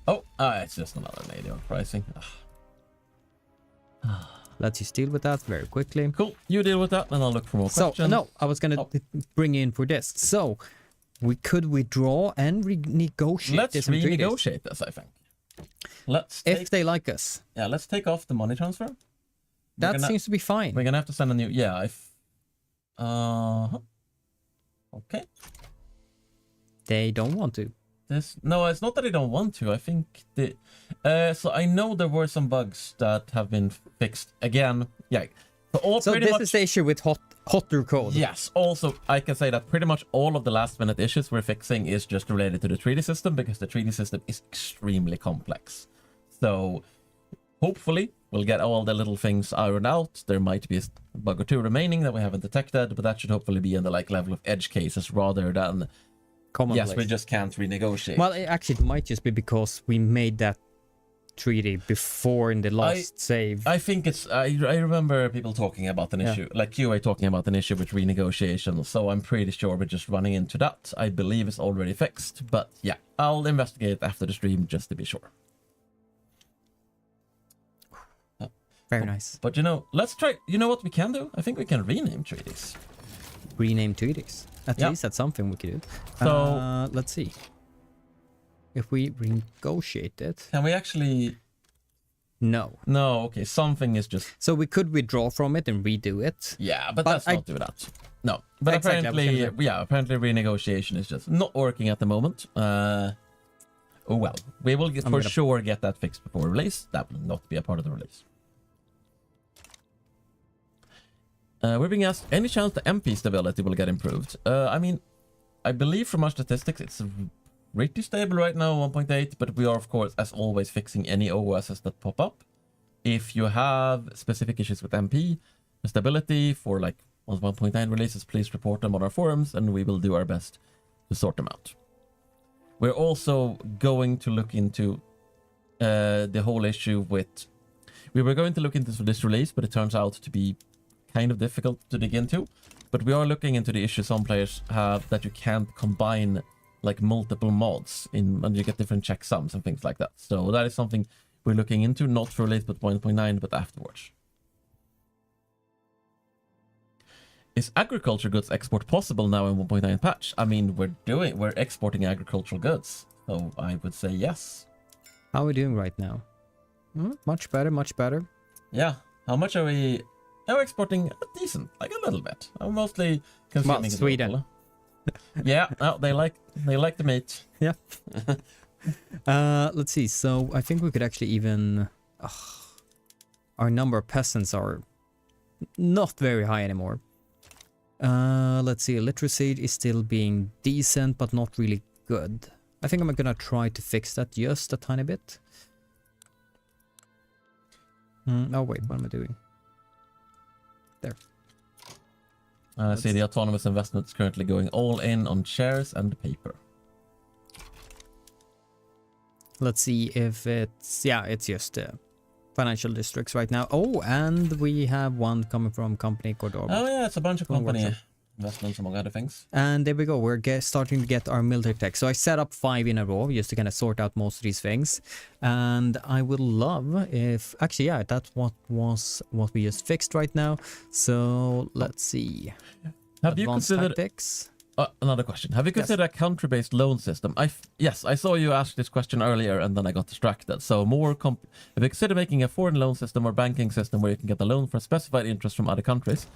Oh, it's just another lady on pricing. Let's just deal with that very quickly. Cool. You deal with that, and I'll look for more questions. So, no, I was going to bring in for this. So, we could withdraw and renegotiate Let's this. Let's renegotiate this, I think. If they like us. Yeah, let's take off the money transfer. That seems to be fine. We're going to have to send a new... Yeah, okay. They don't want to. No, it's not that they don't want to. I think so I know there were some bugs that have been fixed again. Yeah. So this is the issue with hotter code. Yes. Also, I can say that pretty much all of the last minute issues we're fixing is just related to the treaty system, because the treaty system is extremely complex. So hopefully we'll get all the little things ironed out. There might be a bug or two remaining that we haven't detected, but that should hopefully be in the level of edge cases rather than commonplace. Yes, we just can't renegotiate. Well, it might just be because we made that treaty before in the last save. I think it's... I remember people talking about an issue, like QA talking about an issue with renegotiation, so I'm pretty sure we're just running into that. I believe it's already fixed, but yeah, I'll investigate after the stream just to be sure. Very nice. But let's try... You know what we can do? I think we can rename treaties. Rename treaties. At least that's something we could do. So let's see. If we renegotiate it. Can we actually... No. No, okay. Something is just... So we could withdraw from it and redo it. Yeah, but let's not do that. No. But apparently renegotiation is just not working at the moment. Oh well. We will for sure get that fixed before release. That will not be a part of the release. We're being asked, any chance the MP stability will get improved? I mean, I believe from our statistics it's pretty stable right now, 1.8, but we are, of course, as always, fixing any OSs that pop up. If you have specific issues with MP stability for 1.9 releases, please report them on our forums, and we will do our best to sort them out. We're also going to look into the whole issue with... We were going to look into this release, but it turns out to be kind of difficult to dig into, but we are looking into the issue some players have that you can't combine multiple mods and you get different checksums and things like that. So that is something we're looking into, not for release but 1.9, but afterwards. Is agriculture goods export possible now in 1.9 patch? I mean, we're exporting agricultural goods, so I would say yes. How are we doing right now? Much better, much better. Yeah. How much are we? We're exporting decent, like a little bit. I'm mostly consuming it Sweden. local. Yeah, no, they like the meat. Yeah. Let's see. So I think we could actually even. Our number of peasants are not very high anymore. Let's see. Literacy is still being decent, but not really good. I think I'm gonna try to fix that just a tiny bit. Oh wait, what am I doing? There. I see the autonomous investment is currently going all in on shares and paper. Let's see if it's... Yeah, it's just financial districts right now. Oh, and we have one coming from company called Orbit. Oh yeah, it's a bunch of company investments among other things. And there we go. We're starting to get our military tech. So I set up 5 in a row just to kind of sort out most of these things. And I would love if... Actually, yeah, that's what we just fixed right now. So let's see. Have you considered... Tactics. Another question. Have you considered a country-based loan system? Yes, I saw you ask this question earlier and then I got distracted. So have you considered making a foreign loan system or banking system where you can get a loan for a specified interest from other countries?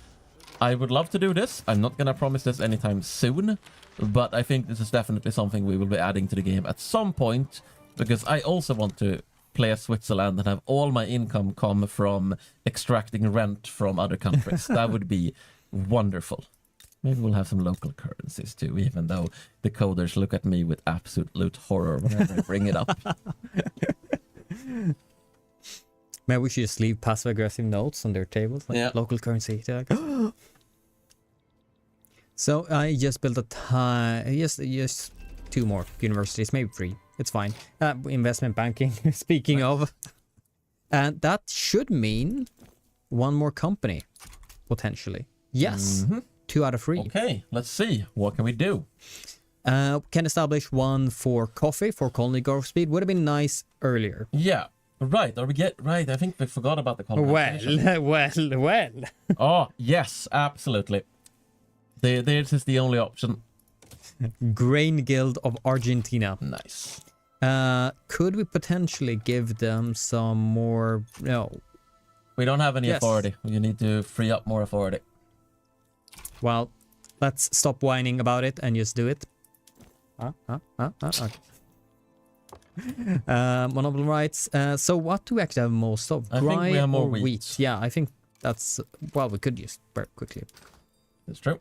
I would love to do this. I'm not going to promise this anytime soon, but I think this is definitely something we will be adding to the game at some point, because I also want to play as Switzerland and have all my income come from extracting rent from other countries. That would be wonderful. Maybe we'll have some local currencies too, even though the coders look at me with absolute horror whenever I bring it up. Maybe we should just leave passive-aggressive notes on their tables, like yeah. Local currency. Like, so I just built just 2 more universities, maybe 3. It's fine. Investment banking, speaking of. And that should mean 1 more company, potentially. Yes. 2 out of 3. Okay, let's see. What can we do? Can establish 1 for coffee, for colony growth speed. Would have been nice earlier. Yeah, right. Right, I think we forgot about the colonization. Well. Oh, yes, absolutely. This is the only option. Grain Guild of Argentina. Nice. Could we potentially give them some more... No. We don't have any authority. You need to free up more authority. Well, let's stop whining about it and just do it. Okay. Monopoly rights. So what do we actually have most of? I think we have more wheat. Yeah, I think that's... Well, we could just very quickly. That's true.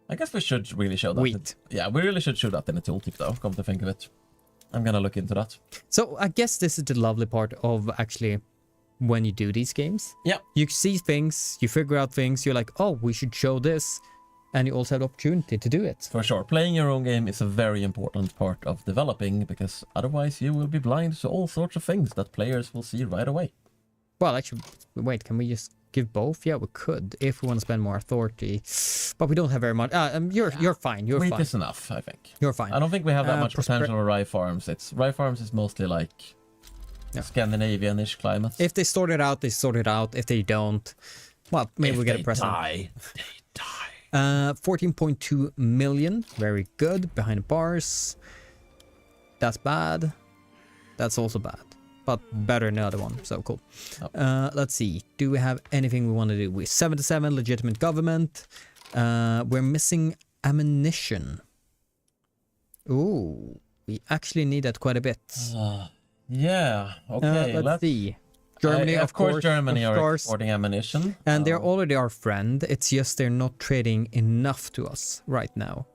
I guess we should really show that. Wheat. Yeah, we really should show that in the tooltip though, come to think of it. I'm gonna look into that. So I guess this is the lovely part of actually... when you do these games. Yeah. You see things, you figure out things, you're like, oh, we should show this. And you also have the opportunity to do it. For sure. Playing your own game is a very important part of developing, because otherwise you will be blind to all sorts of things that players will see right away. Well, actually, wait, can we just give both? Yeah, we could, if we want to spend more authority. But we don't have very much. You're fine, you're Wheat fine. is enough, I think. You're fine. I don't think we have that much potential with rye farms. Rye farms is mostly like... Scandinavian-ish climate. If they sort it out, they sort it out. If they don't, well, maybe we get a present. They die. 14.2 million. Very good. Behind the bars. That's bad. That's also bad. But better than the other one. So cool. Oh. Let's see. Do we have anything we want to do? We're 77, legitimate government. We're missing ammunition. Ooh. We actually need that quite a bit. Yeah, okay. Let's see. Germany, of course, Germany are exporting ammunition. And they're already our friend. It's just they're not trading enough to us right now.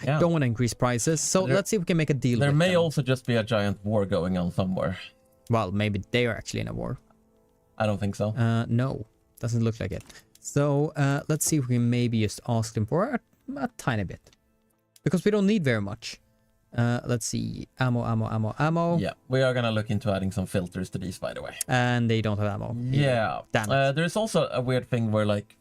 I don't want to increase prices, so let's see if we can make a deal with them. There may also just be a giant war going on somewhere. Well, maybe they are actually in a war. I don't think so. No, doesn't look like it. So let's see if we can maybe just ask them for a tiny bit. Because we don't need very much. Let's see. Ammo. Yeah, we are gonna look into adding some filters to these, by the way. And they don't have ammo. Yeah. Damn it. There's also a weird thing where like...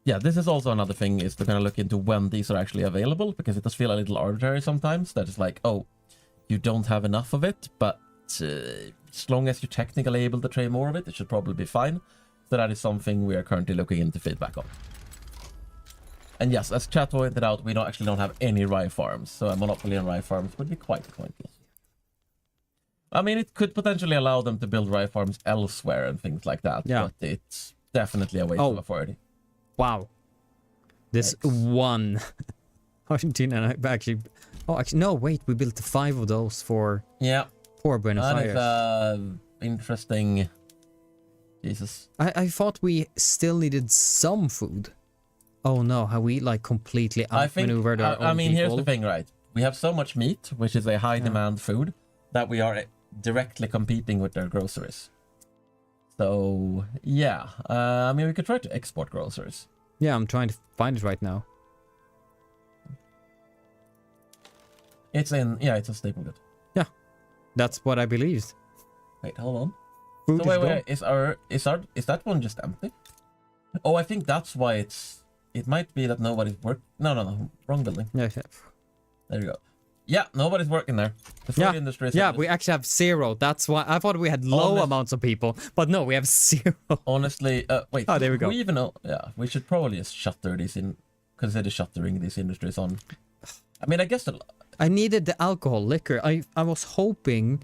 Yeah, this is also another thing, is to kind of look into when these are actually available, because it does feel a little arbitrary sometimes. That is like, oh, you don't have enough of it, but as long as you're technically able to trade more of it, it should probably be fine. So that is something we are currently looking into feedback on. And yes, as chat pointed out, we don't have any rye farms, so a monopoly on rye farms would be quite pointless. I mean, it could potentially allow them to build rye farms elsewhere and things like that, but it's definitely a waste of authority. Wow. This one Argentina and actually... Oh, actually, no, wait, we built 5 of those for poor Buenos Aires. That is interesting. Jesus. I thought we still needed some food. Oh no, have we like completely outmaneuvered our own people? Here's the thing, right? We have so much meat, which is a high demand food, that we are directly competing with their groceries. So, yeah. I mean, we could try to export groceries. Yeah, I'm trying to find it right now. It's a staple good. Yeah, that's what I believed. Wait, hold on. Food so wait, is that one just empty? Oh, I think that's why it might be that nobody's no, wrong building. Yeah. There you go. Yeah, nobody's working there. The food industry is we actually have 0. That's why I thought we had low amounts of people, but no, we have 0. Honestly, wait. Oh, there we go. We even know. Yeah, we should probably just consider shuttering these industries on. I mean, I guess I needed the alcohol, liquor. I was hoping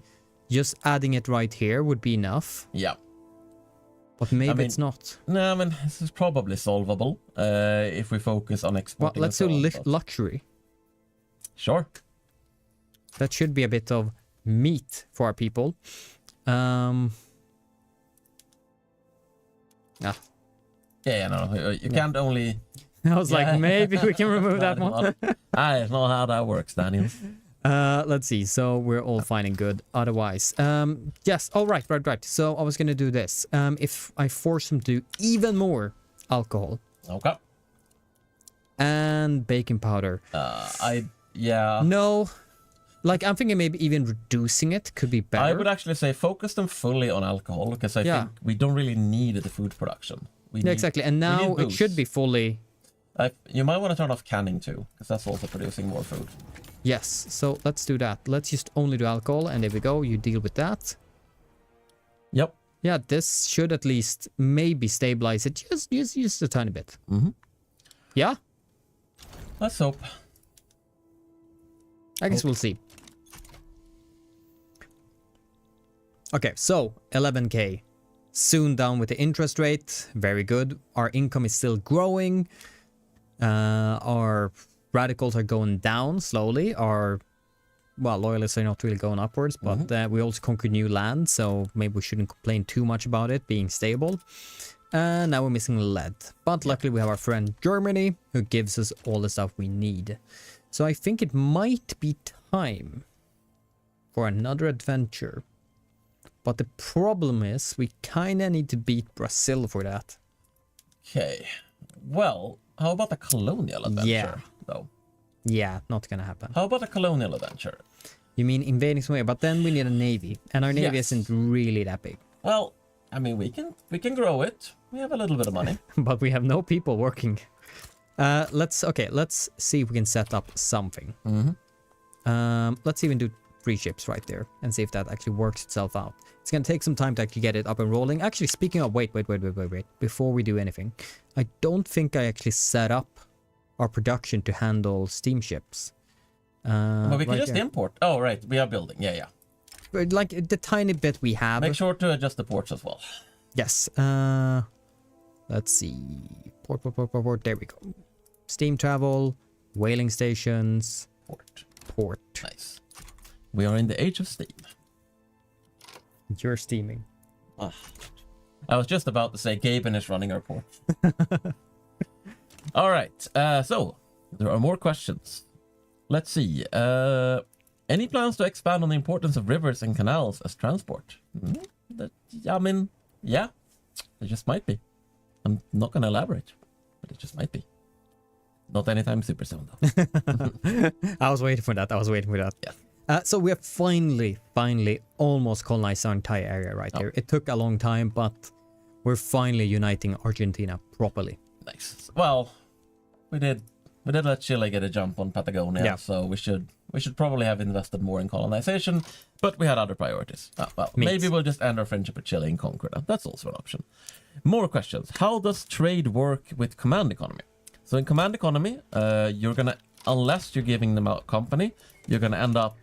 just adding it right here would be enough. Yeah. But maybe it's not. No, I mean, this is probably solvable if we focus on exporting. Well, let's do luxury. Sure. That should be a bit of meat for our people. Yeah, no, you can't only... I was like, maybe we can remove that one. I don't know how that works, Daniel. Let's see. So we're all fine and good. Otherwise, yes. Oh, right. So I was gonna do this. If I force them to do even more alcohol. Okay. And baking powder. No. Like, I'm thinking maybe even reducing it could be better. I would actually say focus them fully on alcohol, because I think we don't really need the food production. Exactly. And now it should be fully... You might want to turn off canning too, because that's also producing more food. Yes, so let's do that. Let's just only do alcohol, and there we go. You deal with that. Yep. Yeah, this should at least maybe stabilize it just a tiny bit. Mm-hmm. Yeah? Let's hope. I guess we'll see. Okay, so 11k. Soon down with the interest rate. Very good. Our income is still growing. Our radicals are going down slowly. Our, loyalists are not really going upwards, but we also conquered new land, so maybe we shouldn't complain too much about it being stable. And now we're missing lead. But luckily we have our friend Germany, who gives us all the stuff we need. So I think it might be time for another adventure. But the problem is we kind of need to beat Brazil for that. Okay. Well, how about a colonial adventure, though? Yeah, not gonna happen. How about a colonial adventure? You mean invading somewhere, but then we need a navy. And our navy isn't really that big. Well, I mean, we can grow it. We have a little bit of money. But we have no people working. Let's see if we can set up something. Let's even do 3 ships right there and see if that actually works itself out. It's gonna take some time to actually get it up and rolling. Actually, speaking of, wait. Before we do anything, I don't think I actually set up our production to handle steamships. But we can just import. Oh, right. We are building. Yeah. But like the tiny bit we have. Make sure to adjust the ports as well. Yes. Let's see. Port. There we go. Steam travel, whaling stations, port. Nice. We are in the age of steam. You're steaming. I was just about to say Gaben is running our port. All right. So there are more questions. Let's see. Any plans to expand on the importance of rivers and canals as transport? I mean, yeah. It just might be. I'm not going to elaborate, but it just might be. Not anytime super soon, though. I was waiting for that. Yeah. So we have finally almost colonized our entire area right here. It took a long time, but we're finally uniting Argentina properly. Nice. Well, we did let Chile get a jump on Patagonia, so we should probably have invested more in colonization, but we had other priorities. Maybe we'll just end our friendship with Chile and conquer them. That's also an option. More questions. How does trade work with command economy? So in command economy, you're gonna, unless you're giving them a company, you're gonna end up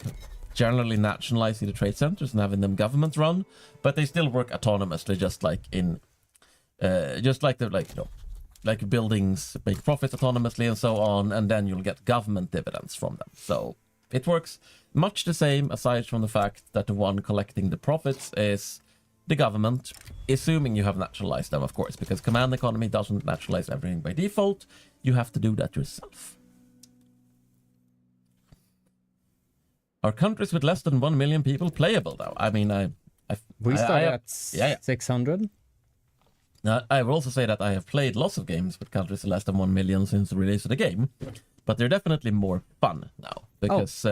generally nationalizing the trade centers and having them government run, but they still work autonomously, just like in, just like the like buildings make profits autonomously and so on, and then you'll get government dividends from them. So it works much the same, aside from the fact that the one collecting the profits is the government, assuming you have naturalized them, of course, because command economy doesn't naturalize everything by default. You have to do that yourself. Are countries with less than 1 million people playable now? I mean, we started at 600. I will also say that I have played lots of games with countries less than 1 million since the release of the game, but they're definitely more fun now because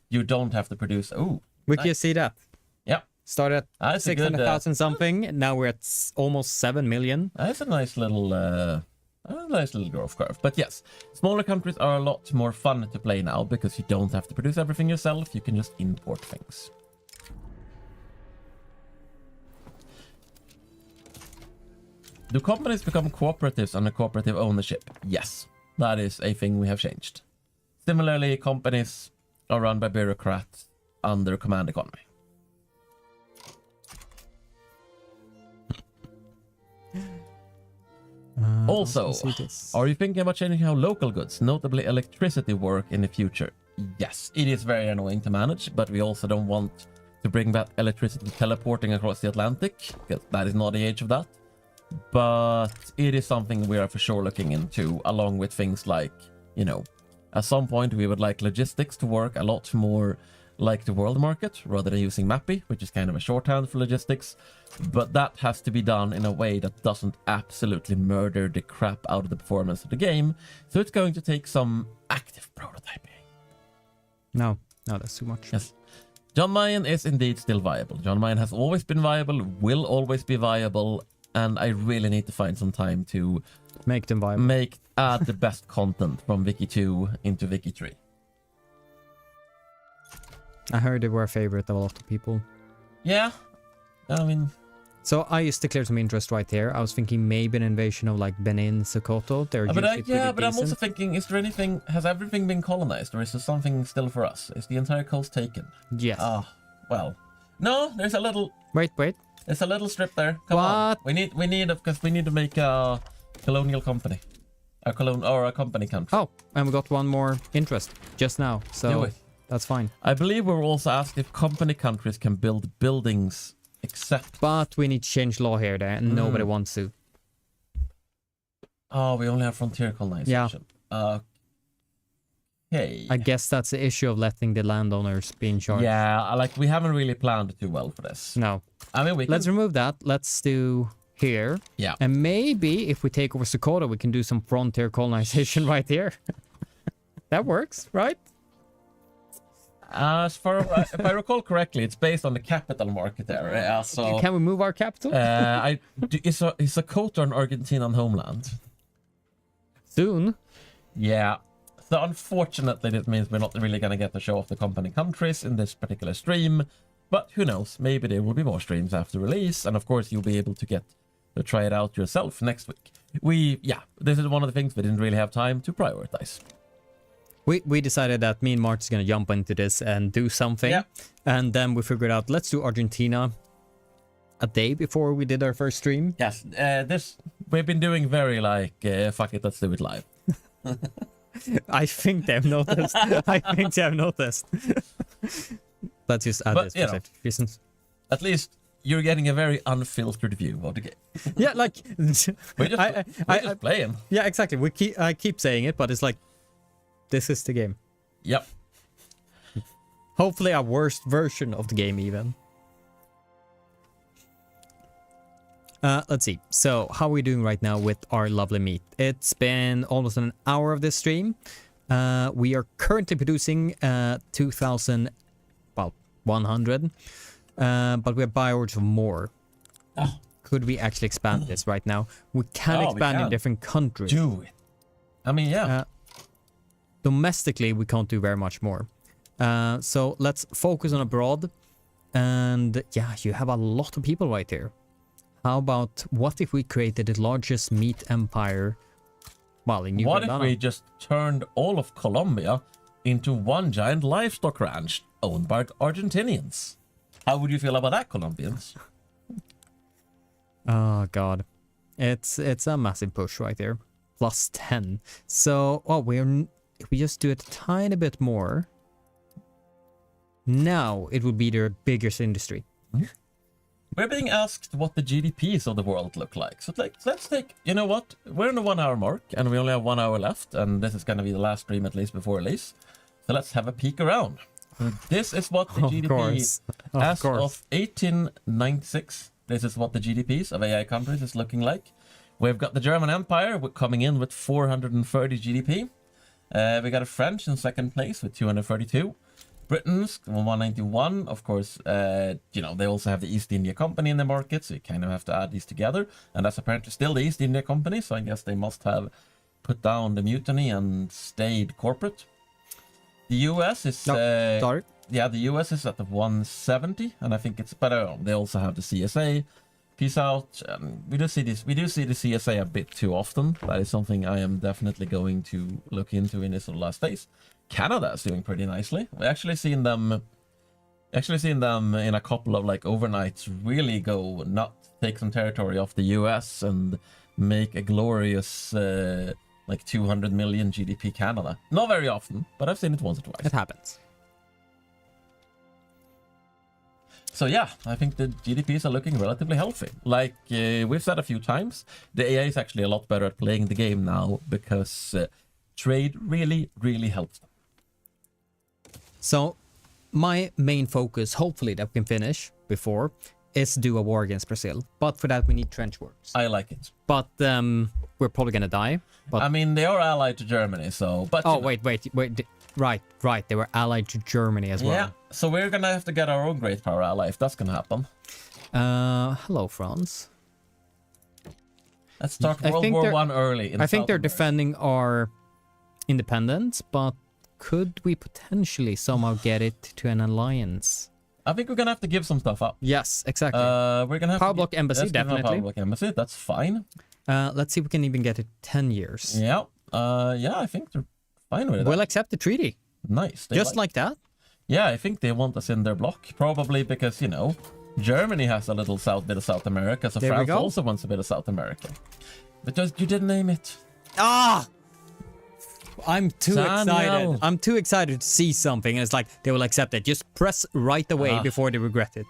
you don't have to produce. Oh, we can see that. Yeah, started at 600,000 something. Now we're at almost 7 million. That's a nice little growth curve. But yes, smaller countries are a lot more fun to play now because you don't have to produce everything yourself. You can just import things. Do companies become cooperatives under cooperative ownership? Yes, that is a thing we have changed. Similarly, companies are run by bureaucrats under command economy. Also, are you thinking about changing how local goods, notably electricity, work in the future? Yes, it is very annoying to manage, but we also don't want to bring that electricity teleporting across the Atlantic, because that is not the age of that. But it is something we are for sure looking into, along with things like, you know, at some point we would like logistics to work a lot more like the world market rather than using Mappy, which is kind of a shorthand for logistics. But that has to be done in a way that doesn't absolutely murder the crap out of the performance of the game. So it's going to take some active prototyping. No, that's too much. Yes. John Mayen is indeed still viable. John Mayen has always been viable, will always be viable, and I really need to find some time to make them viable. Add the best content from Wiki 2 into Wiki 3. I heard they were a favorite of a lot of people. Yeah, I mean... So I just declared some interest right here. I was thinking maybe an invasion of like Benin, Sokoto. They're but I'm also thinking, is there anything... Has everything been colonized, or is there something still for us? Is the entire coast taken? Yes. Well... No, there's a little... Wait. There's a little strip there. Come on. We need because we need to make a colonial company. A company country. Oh, and we got one more interest just now. So that's fine. I believe we were also asked if company countries can build buildings except... But we need to change law here there, and nobody wants to. Oh, we only have frontier colonization. Yeah. Okay. I guess that's the issue of letting the landowners be in charge. Yeah, like we haven't really planned too well for this. No. I mean, let's remove that. Let's do here. Yeah. And maybe if we take over Sokoto, we can do some frontier colonization right here. That works, right? As far if I recall correctly, it's based on the capital market area. So can we move our capital? Is Sokoto an Argentinian homeland? Soon. Yeah. So unfortunately, this means we're not really going to get to show off the company countries in this particular stream. But who knows? Maybe there will be more streams after release, and of course you'll be able to get to try it out yourself next week. This is one of the things we didn't really have time to prioritize. We decided that me and Mart is going to jump into this and do something. Yeah. And then we figured out, let's do Argentina a day before we did our first stream. Yes, we've been doing very like, fuck it, let's do it live. I think they've noticed. Let's just add this for safety reasons. At least you're getting a very unfiltered view of the game. Yeah, like... we're just playing. Yeah, exactly. I keep saying it, but it's like, this is the game. Yep. Hopefully a worse version of the game even. Let's see. So how are we doing right now with our lovely meat? It's been almost an hour of this stream. We are currently producing 2,100. But we have buy orders for more. Oh. Could we actually expand this right now? We can expand in different countries. Do it. I mean, yeah. Domestically, we can't do very much more. So let's focus on abroad. And yeah, you have a lot of people right here. How about, what if we created the largest meat empire Well, in New What if Granada. we just turned all of Colombia into one giant livestock ranch owned by Argentinians? How would you feel about that, Colombians? Oh god, it's a massive push right there. Plus 10. So, if we just do it a tiny bit more, now it would be their biggest industry. We're being asked what the GDPs of the world look like. So let's take, you know what? We're in the 1 hour mark and we only have 1 hour left. And this is going to be the last stream at least before release. So let's have a peek around. This is what the GDP as of 1896. This is what the GDPs of AI countries is looking like. We've got the German Empire coming in with 430 GDP. We got a French in second place with 232. Britain's 191. Of course, they also have the East India Company in the market, so you kind of have to add these together. And that's apparently still the East India Company, so I guess they must have put down the mutiny and stayed corporate. The US is... sorry. Yeah, the US is at the 170, and I think it's better. They also have the CSA. Peace out. We do see the CSA a bit too often. That is something I am definitely going to look into in this last phase. Canada is doing pretty nicely. We actually seen them in a couple of overnights really take some territory off the US and make a glorious 200 million GDP Canada. Not very often, but I've seen it once or twice. It happens. So yeah, I think the GDPs are looking relatively healthy. Like we've said a few times, the AI is actually a lot better at playing the game now because trade really, really helps them. So my main focus, hopefully that we can finish before, is to do a war against Brazil. But for that we need trench works. I like it. But we're probably gonna die. But I mean, they are allied to Germany, so... But wait. Right. They were allied to Germany as well. Yeah, so we're gonna have to get our own great power ally if that's gonna happen. Hello, France. Let's start World War I early. I think they're defending our independence, but could we potentially somehow get it to an alliance? I think we're gonna have to give some stuff up. Yes, exactly. We're gonna have Power Block Embassy, definitely. Power Block Embassy, that's fine. Let's see if we can even get it 10 years. Yeah. I think they're fine with it. We'll accept the treaty. Nice. Just like that? Yeah, I think they want us in their block. Probably because, Germany has a little bit of South America, so France also wants a bit of South America. But you didn't name it. I'm too excited. I'm too excited to see something, and it's like they will accept it. Just press right away before they regret it.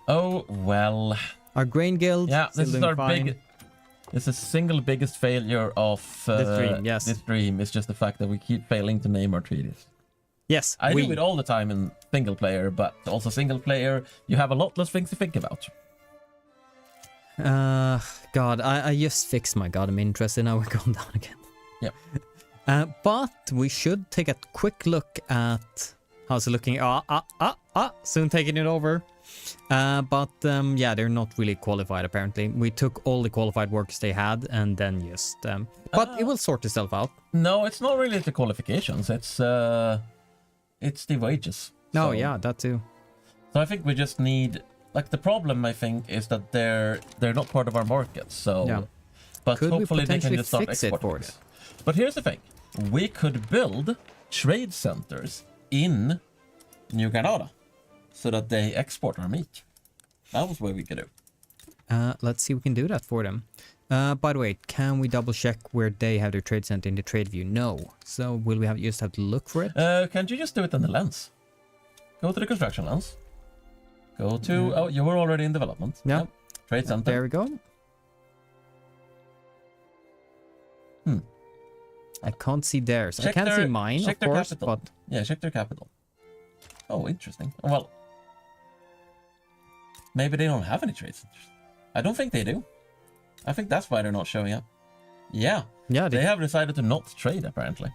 Oh, well. Our grain guild. Yeah, this is our fine. It's the single biggest failure of this dream. Yes, this dream is just the fact that we keep failing to name our treaties. Yes, I do it all the time in single player, but also single player, you have a lot less things to think about. God, I just fixed my god, I'm interested. Now we're going down again. Yeah. But we should take a quick look at how's it looking. Soon taking it over. Yeah, they're not really qualified apparently. We took all the qualified workers they had and then just but it will sort itself out. No, it's not really the qualifications, it's the wages. No, yeah, that too. So I think we just need, the problem I think is that they're not part of our market, so yeah. But could hopefully they can just start fix it exporting for this. But here's the thing, we could build trade centers in New Granada so that they export our meat. That was what we could do. Let's see if we can do that for them. By the way, can we double check where they have their trade center in the trade view? No. So will we just have to look for it? Can't you just do it in the lens? Go to the construction lens. Go to... Oh, you were already in development. Yeah. Yep. Trade center. There we go. I can't see theirs. I can't see mine, of course, capital. but... Yeah, check their capital. Oh, interesting. Well, maybe they don't have any trade centers. I don't think they do. I think that's why they're not showing up. Yeah. Yeah, they have decided to not trade, apparently.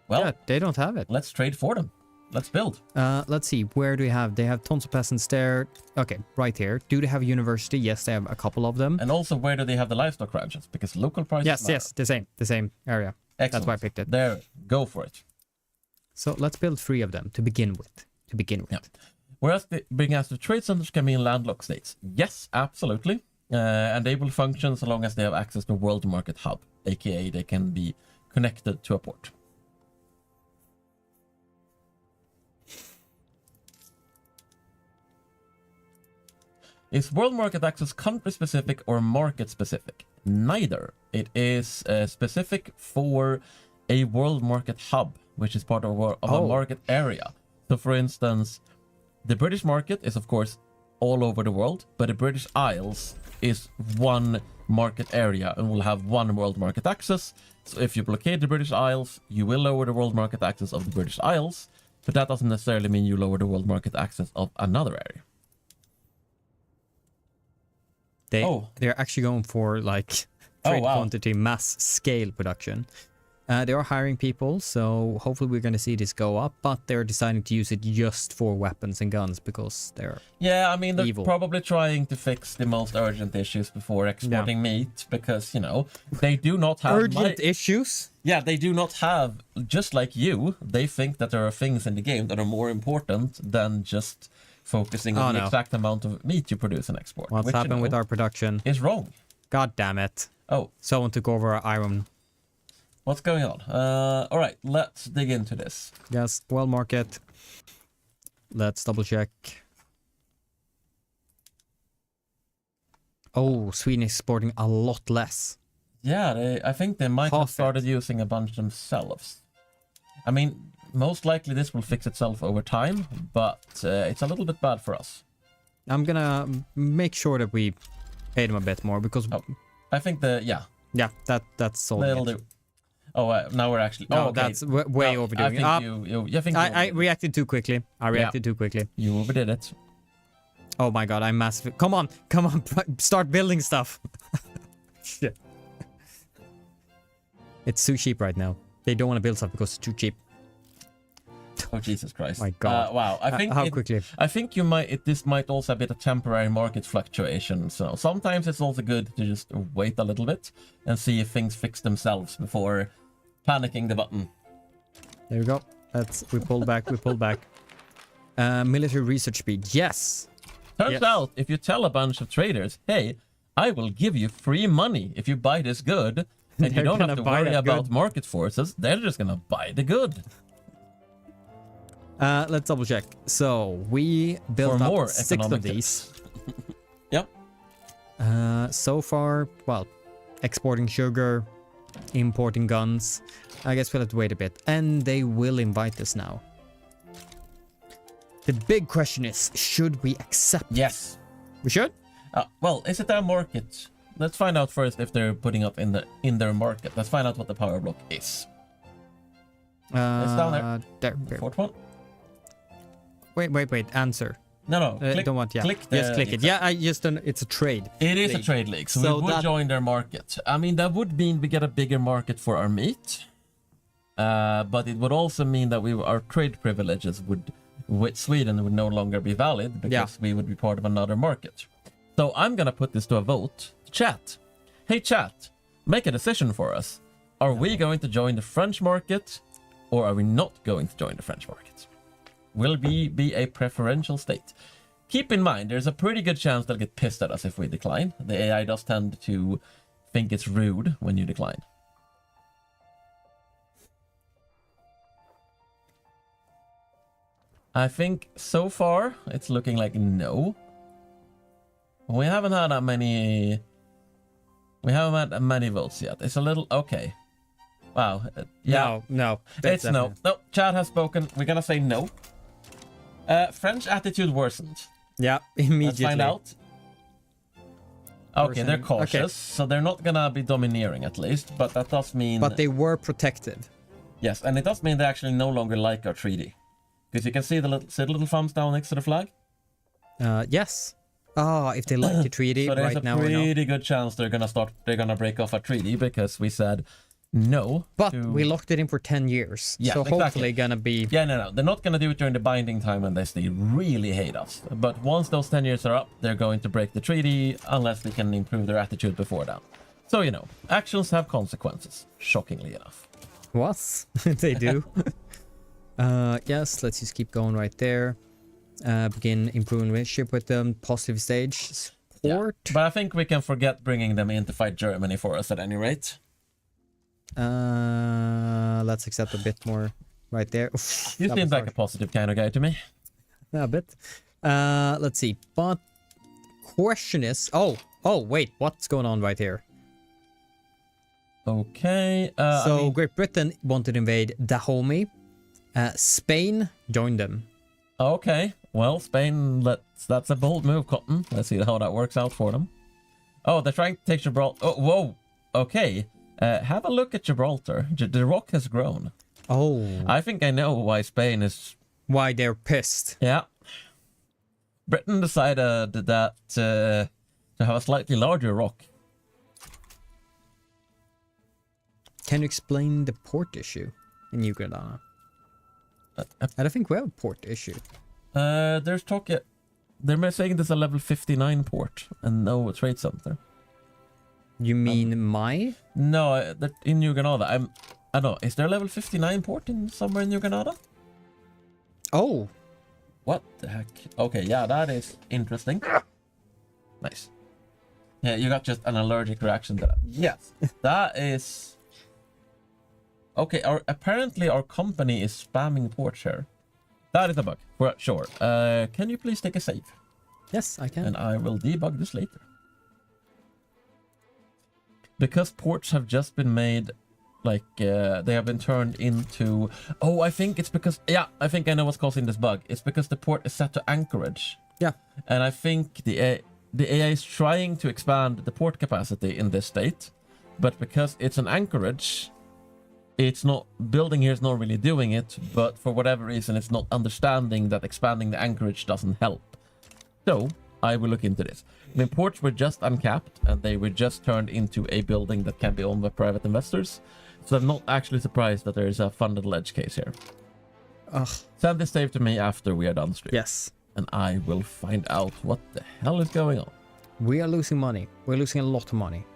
Well, yeah, they don't have it. Let's trade for them. Let's build. Let's see. Where do we have? They have tons of peasants there. Okay, right here. Do they have a university? Yes, they have a couple of them. And also, where do they have the livestock ranches? Because local prices matter. Yes, the same area. Excellent. That's why I picked it. There, go for it. So let's build 3 of them to begin with. Yeah. Whereas being asked if trade centers can be in landlocked states. Yes, absolutely. And they will function so long as they have access to World Market Hub, aka they can be connected to a port. Is World Market Access country-specific or market-specific? Neither. It is specific for a World Market Hub, which is part of a market area. So, for instance, the British market is, of course, all over the world, but the British Isles is one market area and will have one World Market Access. So if you blockade the British Isles, you will lower the World Market Access of the British Isles, but that doesn't necessarily mean you lower the World Market Access of another area. They're actually going for like trade quantity, mass scale production. They are hiring people, so hopefully we're going to see this go up, but they're deciding to use it just for weapons and guns because they're I mean, they're evil. probably trying to fix the most urgent issues before exporting meat because, you know, they do not have... Urgent issues? Yeah, they do not have, just like you, they think that there are things in the game that are more important than just focusing on the exact amount of meat you produce and export. What's happened with our production? Is wrong. God damn it. Oh. Someone took over our iron. What's going on? All right, let's dig into this. Yes, world market. Let's double check. Oh, Sweden is exporting a lot less. Yeah, I think they might have started using a bunch themselves. I mean, most likely this will fix itself over time, but it's a little bit bad for us. I'm gonna make sure that we pay them a bit more because... I think Yeah, that's all. That'll do. Oh, now we're actually... No, that's way overdoing it. I reacted too quickly. Too quickly. You overdid it. Oh my god, I'm massive. Come on, start building stuff. Shit. It's too cheap right now. They don't want to build stuff because it's too cheap. Oh Jesus Christ! My God! Wow, I think how quickly? I think this might also be a temporary market fluctuation. So sometimes it's also good to just wait a little bit and see if things fix themselves before panicking the button. There we go. We pulled back. Military research speed. Yes. Turns out, if you tell a bunch of traders, "Hey, I will give you free money if you buy this good," and you don't have to worry about market forces, they're just gonna buy the good. Let's double check. So we built up 6 of these. Yep. So far, well, exporting sugar, importing guns. I guess we'll have to wait a bit. And they will invite us now. The big question is, should we accept? Yes. We should? Well, is it their market? Let's find out first if they're putting up in their market. Let's find out what the power block is. It's down there. There. Fourth one. Wait. Answer. No. Don't want. Yeah. Just click it. Yeah, I just don't. It's a trade. It is a trade league, so we would join their market. I mean, that would mean we get a bigger market for our meat, but it would also mean that our trade privileges with Sweden would no longer be valid because we would be part of another market. So I'm gonna put this to a vote. Chat. Hey chat, make a decision for us. Are we going to join the French market, or are we not going to join the French market? Will we be a preferential state? Keep in mind, there's a pretty good chance they'll get pissed at us if we decline. The AI does tend to think it's rude when you decline. I think so far it's looking like no. We haven't had that many. We haven't had many votes yet. It's a little okay. Wow. Yeah. No. It's no. No. Chad has spoken. We're gonna say no. French attitude worsened. Yeah, immediately. Let's find out. Okay, they're cautious, so they're not gonna be domineering at least, but that does mean... But they were protected. Yes, and it does mean they actually no longer like our treaty. Because you can see the little thumbs down next to the flag? Yes. If they like the treaty so right now. So there's a pretty good chance they're gonna break off a treaty because we said no. But we locked it in for 10 years. Yeah, so exactly. Hopefully gonna be... Yeah, no. They're not gonna do it during the binding time unless they really hate us. But once those 10 years are up, they're going to break the treaty unless they can improve their attitude before that. So, actions have consequences, shockingly enough. What? They do. Yes, let's just keep going right there. Begin improving relationship with them. Positive stage. port. Yeah. But I think we can forget bringing them in to fight Germany for us at any rate. Let's accept a bit more right there. Oof, You seem like a positive kind of guy to me. Yeah, a bit. Let's see. But question is, oh wait, what's going on right here? Okay. So Great Britain wanted to invade Dahomey. Spain joined them. Okay. Well, Spain, that's a bold move, Cotton. Let's see how that works out for them. Oh, they're trying to take Gibraltar. Oh, whoa. Okay. Have a look at Gibraltar. The rock has grown. Oh. I think I know why Spain is... Why they're pissed. Yeah. Britain decided that to have a slightly larger rock. Can you explain the port issue in New Granada? I don't think we have a port issue. There's talk... They're saying there's a level 59 port and no trade center. You mean my? No, in New Granada. I don't know. Is there a level 59 port in somewhere in New Granada? Oh. What the heck? Okay, yeah, that is interesting. Nice. Yeah, you got just an allergic reaction to that. Yes. That is... Okay, apparently our company is spamming ports here. That is a bug, for sure. Can you please take a save? Yes, I can. And I will debug this later. Because ports have just been made, like, they have been turned into... Oh, I think it's because... Yeah, I think I know what's causing this bug. It's because the port is set to anchorage. Yeah. And I think the AI is trying to expand the port capacity in this state. But because it's an anchorage, it's not... Building here is not really doing it. But for whatever reason, it's not understanding that expanding the anchorage doesn't help. So... I will look into this. I mean, ports were just uncapped and they were just turned into a building that can be owned by private investors. So I'm not actually surprised that there is a funded ledge case here. Ugh. Send this save to me after we are done stream. Yes. And I will find out what the hell is going on. We are losing money. We're losing a lot of money.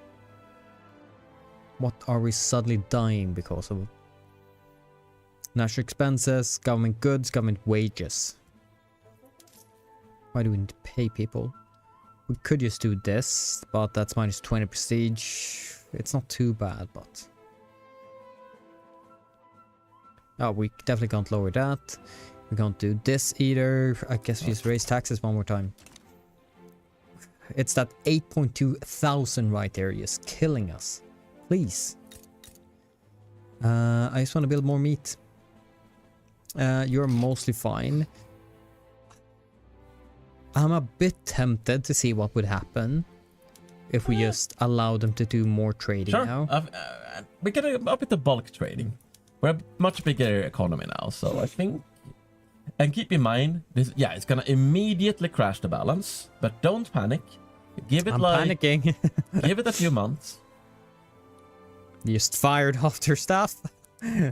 What are we suddenly dying because of? National expenses, government goods, government wages. Why do we need to pay people? We could just do this, but that's minus 20 prestige. It's not too bad, but... Oh, we definitely can't lower that. We can't do this either. I guess we just raise taxes one more time. It's that 8.2 thousand right there just killing us. Please. I just want to build more meat. You're mostly fine. I'm a bit tempted to see what would happen if we just allow them to do more trading now. We get a bit of bulk trading. We're a much bigger economy now, so I think... And keep in mind, this, yeah, it's gonna immediately crash the balance, but don't panic. Give it panicking. Give it a few months. You just fired off their staff.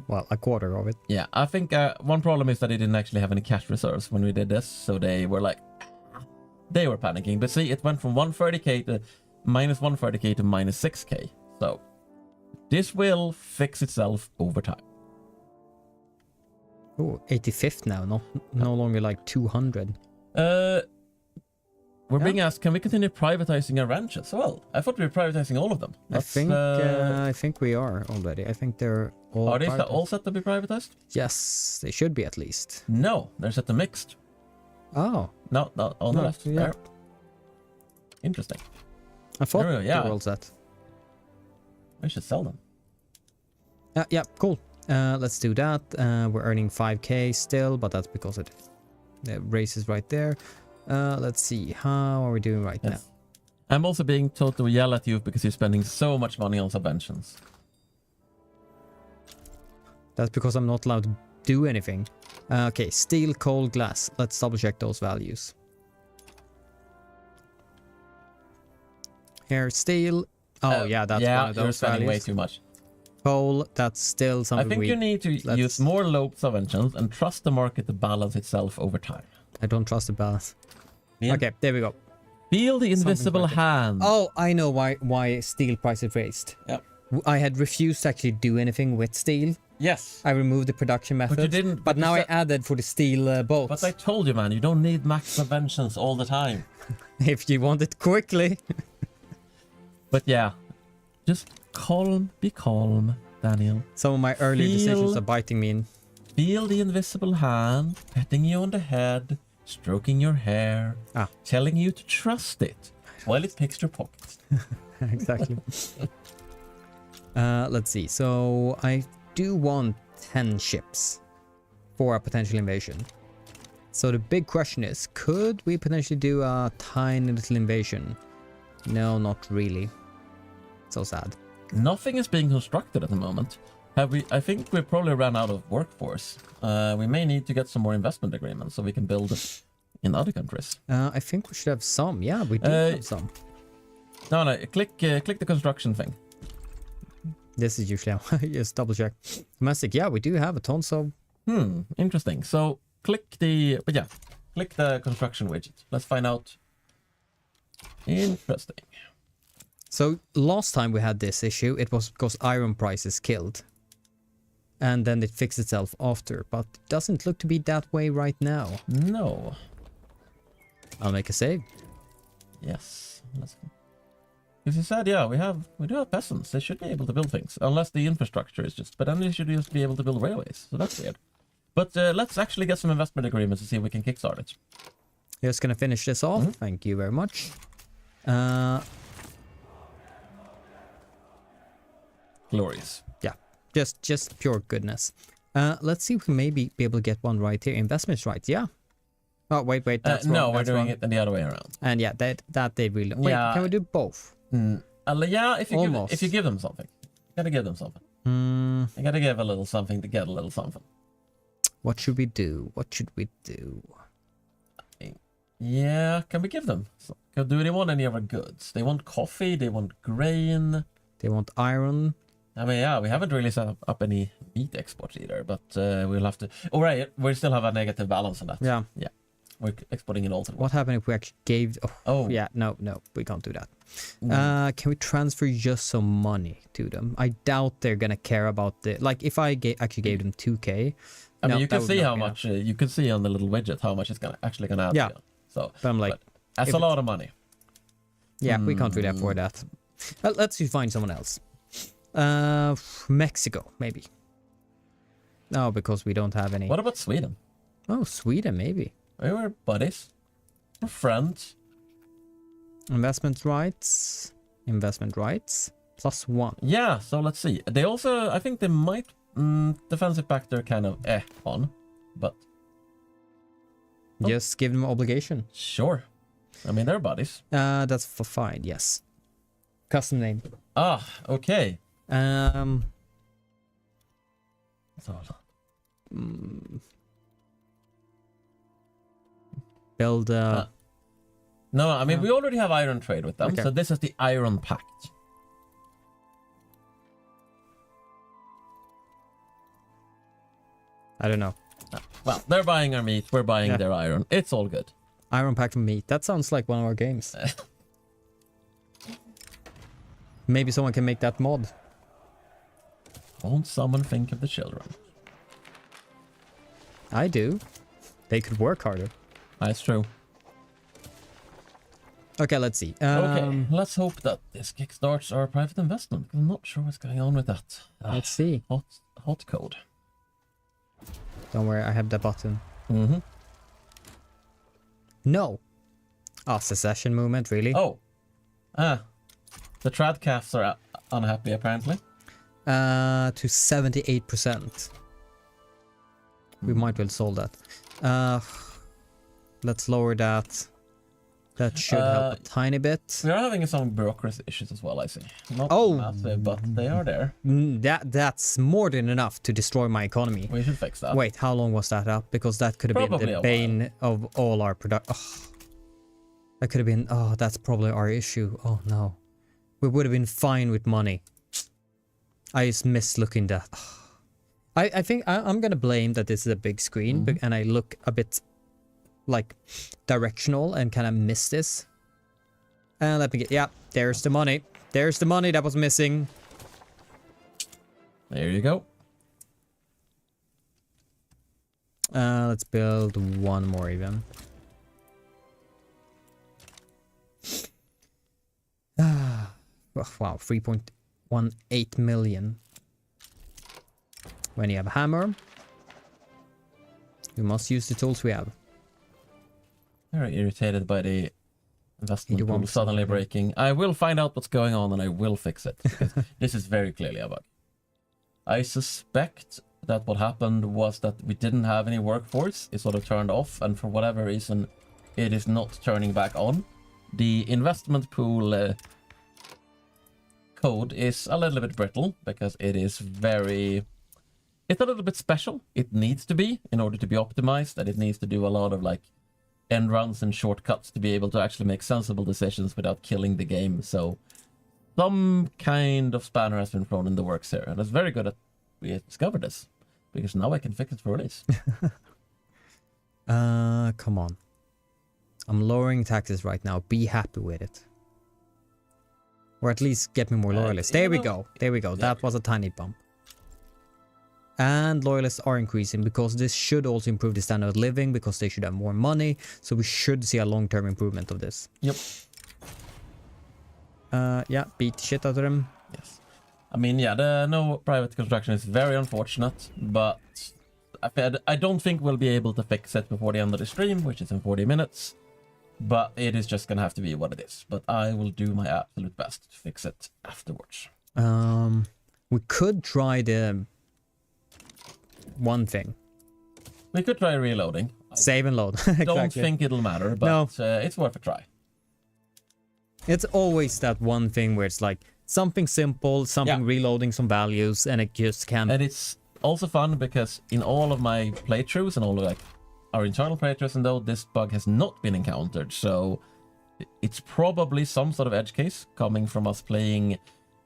Well, a quarter of it. Yeah, I think one problem is that they didn't actually have any cash reserves when we did this, so they were like... They were panicking, but see, it went from 130k to minus 130k to minus 6k. So this will fix itself over time. Oh, 85th now, no longer like 200. We're being asked, can we continue privatizing our ranches? Well, I thought we were privatizing all of them. I think we are already. I think they're all. Are they all set to be privatized? Yes, they should be at least. No, they're set to mixed. Oh. No, on the left. Yeah. There. Interesting. I thought they were all set. We should sell them. Yeah, cool. Let's do that. We're earning 5k still, but that's because it raises right there. Let's see. How are we doing right now? I'm also being told to yell at you because you're spending so much money on subventions. That's because I'm not allowed to do anything. Okay, steel, coal, glass. Let's double check those values. Here, steel. Oh, yeah, that's one of those you're spending values. way too much. Coal, that's still something I think you need to use more low subventions and trust the market to balance itself over time. I don't trust the balance. Yeah. Okay, there we go. Feel the invisible hand. Oh, I know why steel prices raised. Yep. I had refused to actually do anything with steel Yes. I removed the production method. But you didn't. But now I added for the steel boats. But I told you, man, you don't need max conventions all the time. If you want it quickly. But yeah, just calm, be calm, Daniel. Some of my earlier decisions are biting me in. Feel the invisible hand petting you on the head, stroking your hair, telling you to trust it while it picks your pockets. Exactly. Let's see. So I do want 10 ships for a potential invasion. So the big question is, could we potentially do a tiny little invasion? No, not really. So sad. Nothing is being constructed at the moment. I think we probably ran out of workforce. We may need to get some more investment agreements so we can build in other countries. I think we should have some. Yeah, we do have some. No, click the construction thing. This is usually how just double check. Domestic, yeah, we do have a ton, so... Interesting. So click the construction widget. Let's find out. Interesting. So last time we had this issue, it was because iron prices killed. And then it fixed itself after, but it doesn't look to be that way right now. No. I'll make a save. Yes. Because you said, yeah, we do have peasants. They should be able to build things, unless the infrastructure is just. But then they should just be able to build railways. So that's weird. But let's actually get some investment agreements to see if we can kickstart it. Just gonna finish this off. Thank you very much. Glorious. Yeah, just pure goodness. Let's see if we maybe be able to get one right here. Investments right, yeah. Oh wait, that's wrong. No, we're that's doing wrong. it the other way around. And yeah, that they will. Wait, Yeah. can we do both? Yeah, if you give them something, you gotta give them something. You gotta give a little something to get a little something. What should we do? What should we do? Yeah, can we give them? Do they want any of our goods? They want coffee. They want grain. They want iron. I mean, yeah, we haven't really set up any meat exports either, but we'll have to. All right, we still have a negative balance on that. Yeah. We're exporting it all to the What happened if we actually gave... Oh, yeah, no, we can't do that. Can we transfer just some money to them? I doubt they're gonna care about the... Like, if I actually gave them 2k... I mean, you can see how much... you can see on the little widget how much it's actually gonna add to. So, but I'm like... That's a lot of money. Yeah, we can't really afford that. Let's find someone else. Mexico, maybe. No, because we don't have any... What about Sweden? Oh, Sweden, maybe. We're buddies. We're friends. Investment rights. +1. Yeah, so let's see. They also, I think they might defensive pact they're kind of on, but just give them obligation. Sure. I mean, they're buddies. That's fine. Yes. Custom name. Ah, okay. So, build. No, I mean we already have iron trade with them, Okay. so this is the Iron Pact. I don't know. Well, they're buying our meat, we're buying their iron. It's all good. Iron Pact from meat. That sounds like one of our games. Maybe someone can make that mod. Won't someone think of the children? I do. They could work harder. That's true. Okay, let's see. Okay, let's hope that this kickstarts our private investment. I'm not sure what's going on with that. Let's see. Hot code. Don't worry, I have the button. Mm-hmm. No. Oh, secession movement, really? Oh. The Tradcafs are unhappy, apparently. To 78%. We might well solve that. Let's lower that. That should help a tiny bit. We are having some bureaucracy issues as well, I see. Not Oh. massive, but they are there. That's more than enough to destroy my economy. We should fix that. Wait, how long was that up? Because that could have been Probably the a bane of all our production. That could have been... Oh, that's probably our issue. Oh, no. We would have been fine with money. I just miss looking that. I think I'm gonna blame that this is a big screen and I look a bit like directional and kind of miss this. And let me get... Yeah, there's the money. There's the money that was missing. There you go. Let's build one more even. Wow, 3.18 million. When you have a hammer, you must use the tools we have. Very irritated by the investment pool want suddenly something. breaking. I will find out what's going on and I will fix it. Because this is very clearly a bug. I suspect that what happened was that we didn't have any workforce. It sort of turned off, and for whatever reason, it is not turning back on. The investment pool code is a little bit brittle because it is very... It's a little bit special. It needs to be in order to be optimized, and it needs to do a lot of like end runs and shortcuts to be able to actually make sensible decisions without killing the game. So some kind of spanner has been thrown in the works here, and it's very good that we discovered this, because now I can fix it for release. Come on. I'm lowering taxes right now. Be happy with it. Or at least get me more loyalists. There we go. There we go. That was a tiny bump. And loyalists are increasing because this should also improve the standard of living, because they should have more money. So we should see a long-term improvement of this. Yep. Yeah, beat the shit out of them. Yes. I mean, yeah, the no private construction is very unfortunate, but I don't think we'll be able to fix it before the end of the stream, which is in 40 minutes. But it is just gonna have to be what it is. But I will do my absolute best to fix it afterwards. We could try the one thing. We could try reloading. Save and load. Exactly. Don't think it'll matter, but No. It's worth a try. It's always that one thing where it's like something simple, something reloading some values, and it just can. And it's also fun because in all of my playthroughs and all of like our internal playthroughs, and though this bug has not been encountered, so it's probably some sort of edge case coming from us playing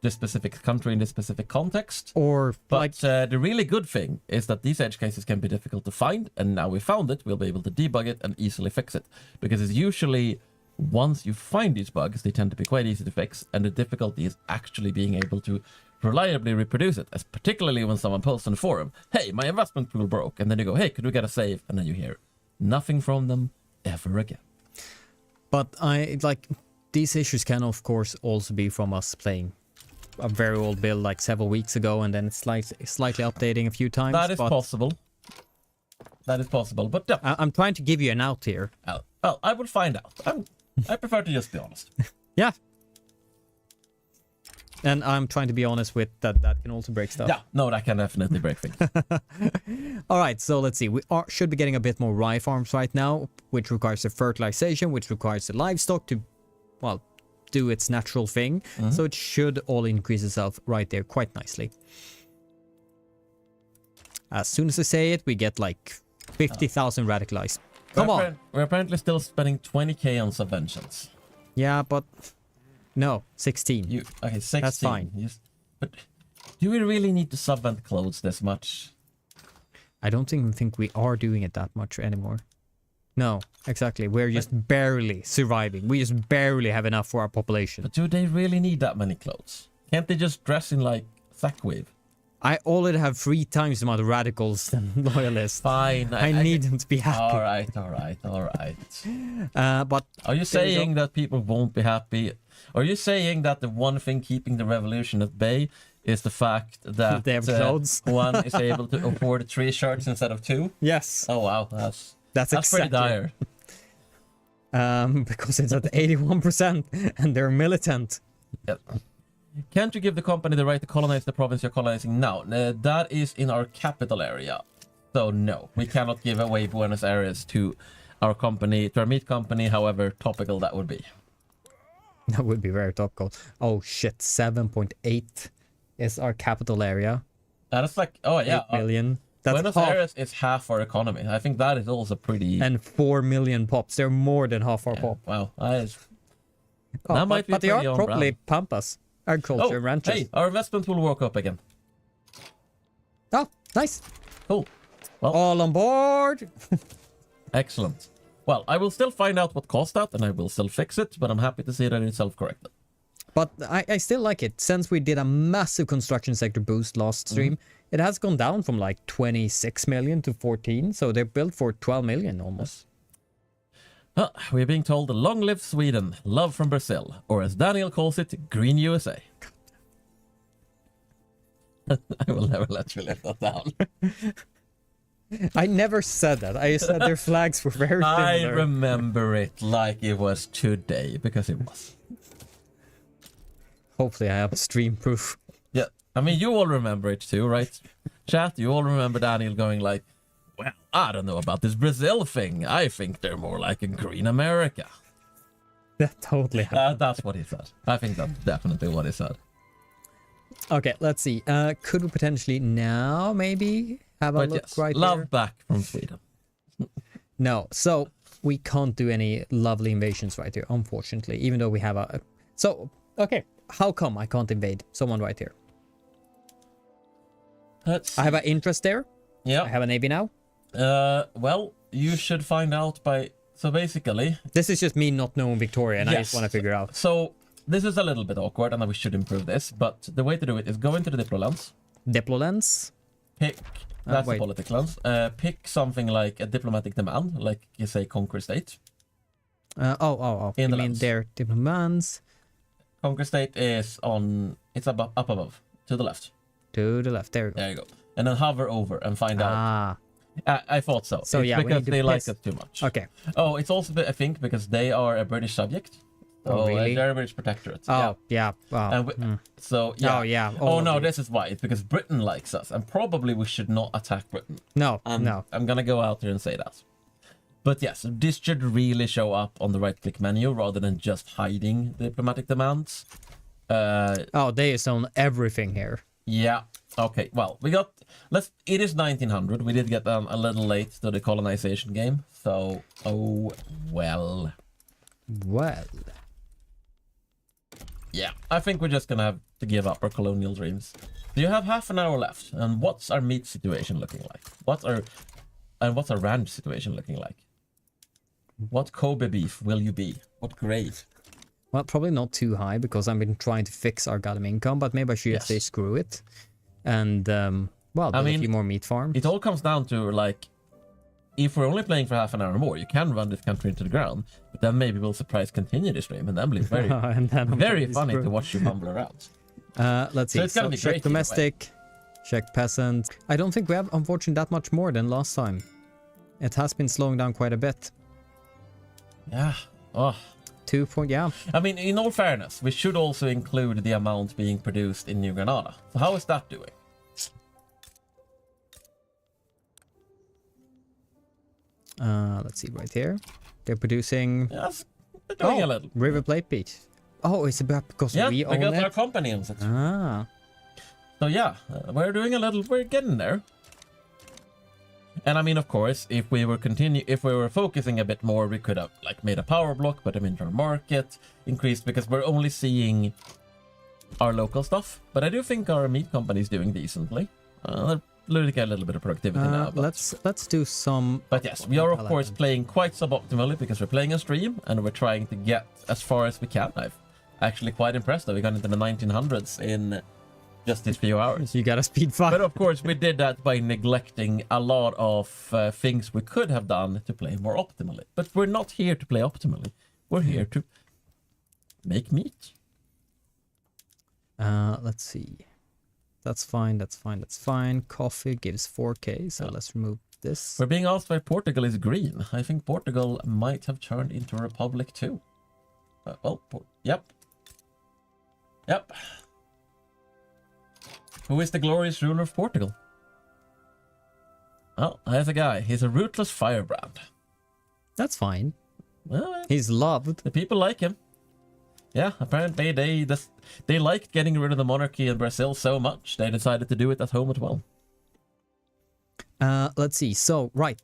this specific country in this specific context. Or But like the really good thing is that these edge cases can be difficult to find, and now we found it, we'll be able to debug it and easily fix it. Because it's usually, once you find these bugs, they tend to be quite easy to fix, and the difficulty is actually being able to reliably reproduce it, as particularly when someone posts on the forum, hey, my investment pool broke, and then you go, hey, could we get a save? And then you hear nothing from them ever again. But these issues can of course also be from us playing a very old build like several weeks ago, and then it's slightly updating a few times. That is possible. That is possible, but yeah. I'm trying to give you an out here. Well, I will find out. I prefer to just be honest. Yeah. And I'm trying to be honest with that can also break stuff. Yeah, no, that can definitely break things. All right, so let's see. We should be getting a bit more rye farms right now, which requires the fertilization, which requires the livestock to, well, do its natural thing. So it should all increase itself right there quite nicely. As soon as I say it, we get like 50,000 radicalized. Come on. We're apparently still spending 20k on subventions. Yeah, but no, 16. Okay, 16. That's fine. But do we really need to subvent clothes this much? I don't even think we are doing it that much anymore. No, exactly. We're just barely surviving. We just barely have enough for our population. But do they really need that many clothes? Can't they just dress in like sack wave? I already have 3 times the amount of radicals than loyalists. Fine. I need them to be happy. All right. But are you saying that people won't be happy? Are you saying that the one thing keeping the revolution at bay is the fact that they have clothes? One is able to afford 3 shirts instead of 2? Yes. Oh wow, that's exactly. pretty dire. Because it's at 81% and they're militant. Yep. Can't you give the company the right to colonize the province you're colonizing now? That is in our capital area. So no, we cannot give away Buenos Aires to our company, to our meat company, however topical that would be. That would be very topical. Oh shit, 7.8 is our capital area. That's like, oh yeah. 8 million. That's Buenos half. Aires is half our economy. I think that is also pretty... And 4 million pops. They're more than half our pop. Wow. That might be but they are probably pampas. Agriculture, ranches. Hey, our investment will work up again. Oh, nice. Cool. Well, all on board. Excellent. Well, I will still find out what caused that, and I will still fix it, but I'm happy to see that it's self-corrected. But I still like it. Since we did a massive construction sector boost last stream, It has gone down from like 26 million to 14, so they're built for 12 million almost. Well, we're being told long live Sweden, love from Brazil, or as Daniel calls it, green USA. I will never let you live that down. I never said that. I said their flags were very similar. I remember it like it was today, because it was. Hopefully I have a stream proof. Yeah, I mean, you all remember it too, right? Chat, you all remember Daniel going like, well, I don't know about this Brazil thing. I think they're more like a green America. That totally happened. That's what he said. I think that's definitely what he said. Okay, let's see. Could we potentially now maybe have a look right love here? back from Sweden. No, so we can't do any lovely invasions right here, unfortunately, even though we have a... So, okay, how come I can't invade someone right here? I have an interest there. Yeah. I have a navy now. Well, you should find out by... So basically... This is just me not knowing Victoria, and yes. I just want to figure out. So, this is a little bit awkward, and we should improve this, but the way to do it is go into the Diplo lens. Diplo lens? Pick... That's the politics lens. Pick something like a diplomatic demand, like you say conquer state. Oh. In you the mean lens. their demands? Conquer state is on... It's up above. To the left. To the left. There you go. There you go. And then hover over and find out. I thought so. So it's yeah, because they like it too much. Okay. Oh, it's also, I think, because they are a British subject. Oh, really? They're a British protectorate. Oh, yeah. And so, yeah. Oh, yeah. Oh, no, this is why. It's because Britain likes us. And probably we should not attack Britain. No. I'm going to go out there and say that. But yes, this should really show up on the right-click menu rather than just hiding diplomatic demands. They is on everything here. Yeah. Okay, well, we got... It is 1900. We did get a little late to the colonization game. So, oh, well. Well. Yeah, I think we're just gonna have to give up our colonial dreams. Do you have half an hour left? And what's our meat situation looking like? What's our ranch situation looking like? What Kobe beef will you be? What grade? Well, probably not too high because I've been trying to fix our goddamn income, but maybe I should say screw it. And, well, build a few more meat farms. It all comes down to, like, if we're only playing for half an hour more, you can run this country into the ground, but then maybe we'll surprise continue the stream, and then it'll be very funny to watch you fumble around. Let's see. So it's gonna be check great domestic, check peasant. I don't think we have, unfortunately, that much more than last time. It has been slowing down quite a bit. Yeah. Oh. 2 point, yeah. I mean, in all fairness, we should also include the amount being produced in New Granada. So how is that doing? Let's see right here. They're producing... Yes, they're doing a little. River Plate Beach. Oh, it's about because we own because it? our company owns it. Ah. So yeah, we're doing a little, we're getting there. And I mean, of course, if we were focusing a bit more, we could have like made a power block, put them into our market, increased, because we're only seeing our local stuff. But I do think our meat company is doing decently. Get a little bit of productivity now. But let's do some. But yes, we are of course playing quite suboptimally because we're playing a stream and we're trying to get as far as we can. I'm actually quite impressed that we got into the 1900s in just these few hours. You got a speed 5. But of course, we did that by neglecting a lot of things we could have done to play more optimally. But we're not here to play optimally. We're here to make meat. Let's see. That's fine. That's fine. That's fine. Coffee gives 4K. So let's remove this. We're being asked why Portugal is green. I think Portugal might have turned into a republic too. Yep. Who is the glorious ruler of Portugal? Oh, there's a guy. He's a ruthless firebrand. That's fine. Well, he's loved. The people like him. Yeah, apparently they liked getting rid of the monarchy in Brazil so much, they decided to do it at home as well. Let's see. So, right.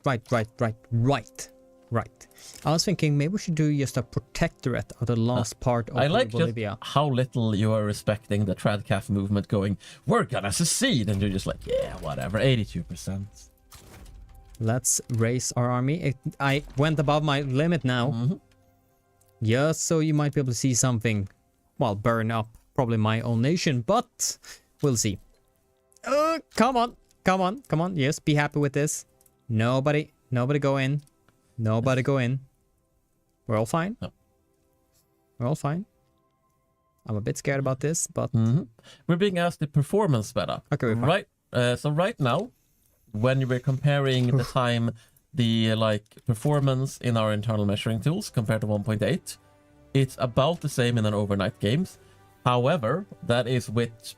I was thinking maybe we should do just a protectorate of the last part of Bolivia. Just how little you are respecting the Tradcaf movement going, we're gonna secede, and you're just like, yeah, whatever, 82%. Let's raise our army. I went above my limit now. Mm-hmm. Just so you might be able to see something, well, burn up probably my own nation, but we'll see. Come on. Come on. Yes, be happy with this. Nobody go in. Nobody go in. We're all fine. No. We're all fine. I'm a bit scared about this, but we're being asked the performance beta. Okay, we're fine. Right. So right now, when you were comparing the time, the performance in our internal measuring tools compared to 1.8, it's about the same in an overnight games. However, that is with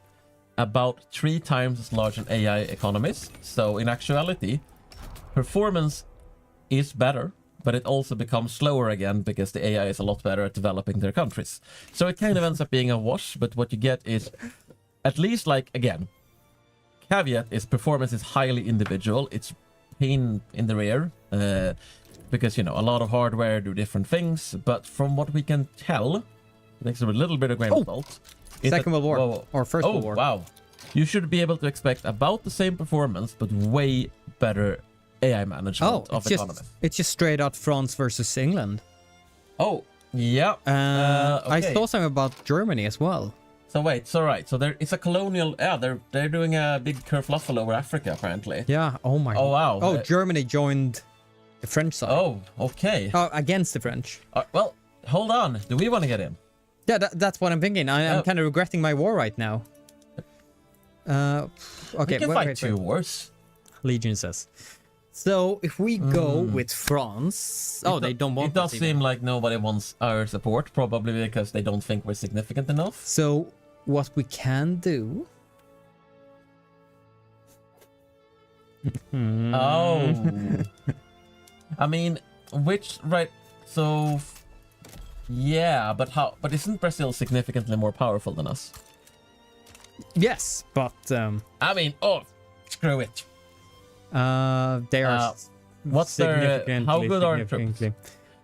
about 3 times as large an AI economies. So in actuality, performance is better, but it also becomes slower again because the AI is a lot better at developing their countries. So it kind of ends up being a wash, but what you get is at least again, caveat is performance is highly individual. It's pain in the rear because, a lot of hardware do different things, but from what we can tell, thanks to a little bit of grain of salt. Second World War or First World War. Oh, wow. You should be able to expect about the same performance, but way better AI management of economies. It's just straight out France versus England. Oh, yeah. Okay. I saw something about Germany as well. So wait, so right, so it's a colonial. Yeah, they're doing a big kerfluffle over Africa apparently. Yeah. Oh my. Oh wow. Oh, Germany joined the French side. Oh, okay. Oh, against the French. Well, hold on. Do we want to get in? Yeah, that's what I'm thinking. I'm kind of regretting my war right now. Okay. We can fight 2 wars. Legion says. So if we go with France, they don't want. It does seem like nobody wants our support, probably because they don't think we're significant enough. So what we can do? Oh, I mean, So, yeah, but how? But isn't Brazil significantly more powerful than us? Yes, but I mean, screw it. They are. What's their? How good are troops?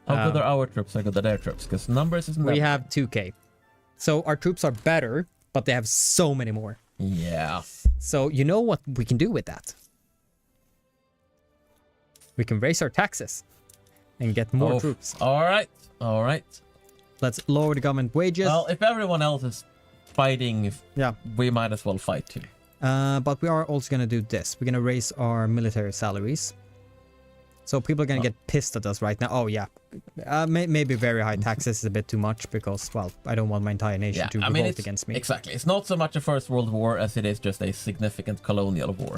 How good are our troops? How good are their troops? Because numbers isn't. We have 2K, so our troops are better, but they have so many more. Yeah. So you know what we can do with that? We can raise our taxes and get more troops. All right. Let's lower the government wages. Well, if everyone else is fighting, we might as well fight too. But we are also going to do this. We're going to raise our military salaries. So people are going to get pissed at us right now. Oh, yeah. Maybe very high taxes is a bit too much because, well, I don't want my entire nation to revolt against me. Exactly. It's not so much a First World War as it is just a significant colonial war.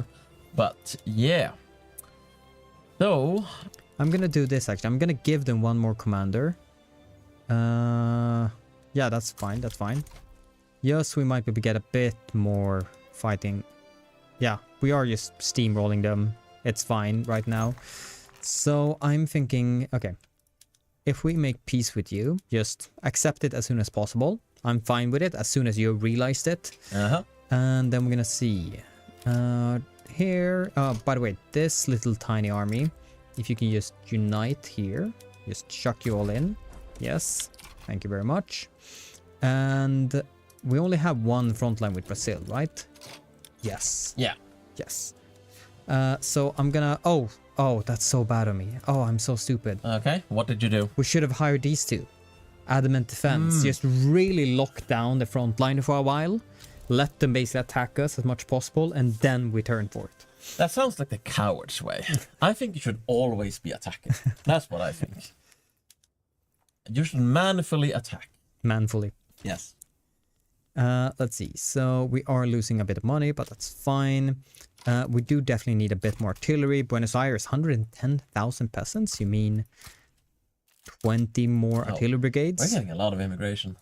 But, yeah. So... I'm going to do this, actually. I'm going to give them one more commander. Yeah, that's fine. Yes, we might be able to get a bit more fighting. Yeah, we are just steamrolling them. It's fine right now. So I'm thinking, okay, if we make peace with you, just accept it as soon as possible. I'm fine with it as soon as you realized it. And then we're gonna see here. By the way, this little tiny army, if you can just unite here, just chuck you all in. Yes, thank you very much. And we only have one front line with Brazil, right? Yes. Yeah. Yes. So I'm gonna... Oh, that's so bad of me. Oh, I'm so stupid. Okay, what did you do? We should have hired these two. Adamant defense. Just really lock down the front line for a while. Let them basically attack us as much as possible, and then we turn for it. That sounds like the coward's way. I think you should always be attacking. That's what I think. You should manfully attack. Manfully. Yes. Let's see. So we are losing a bit of money, but that's fine. We do definitely need a bit more artillery. Buenos Aires, 110,000 peasants? You mean 20 more artillery brigades? We're getting a lot of immigration.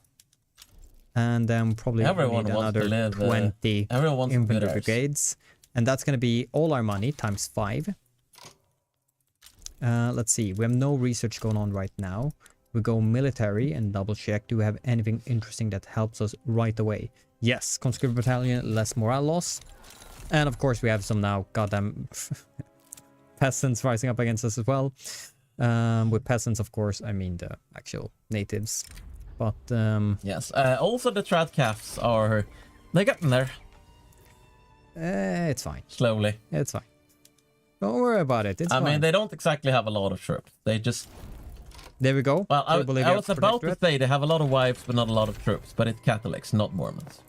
And then probably everyone need wants another to live, 20 infantry brigades. And that's going to be all our money times 5. Let's see. We have no research going on right now. We go military and double check. Do we have anything interesting that helps us right away? Yes, conscript battalion, less morale loss. And of course we have some now goddamn peasants rising up against us as well. With peasants, of course, I mean the actual natives. But yes, also the trad calves are... They're getting there. It's fine. Slowly. It's fine. Don't worry about it. It's I fine. mean, they don't exactly have a lot of troops. They just... There we go. Well, I was about to say they have a lot of wives, but not a lot of troops. But it's Catholics, not Mormons.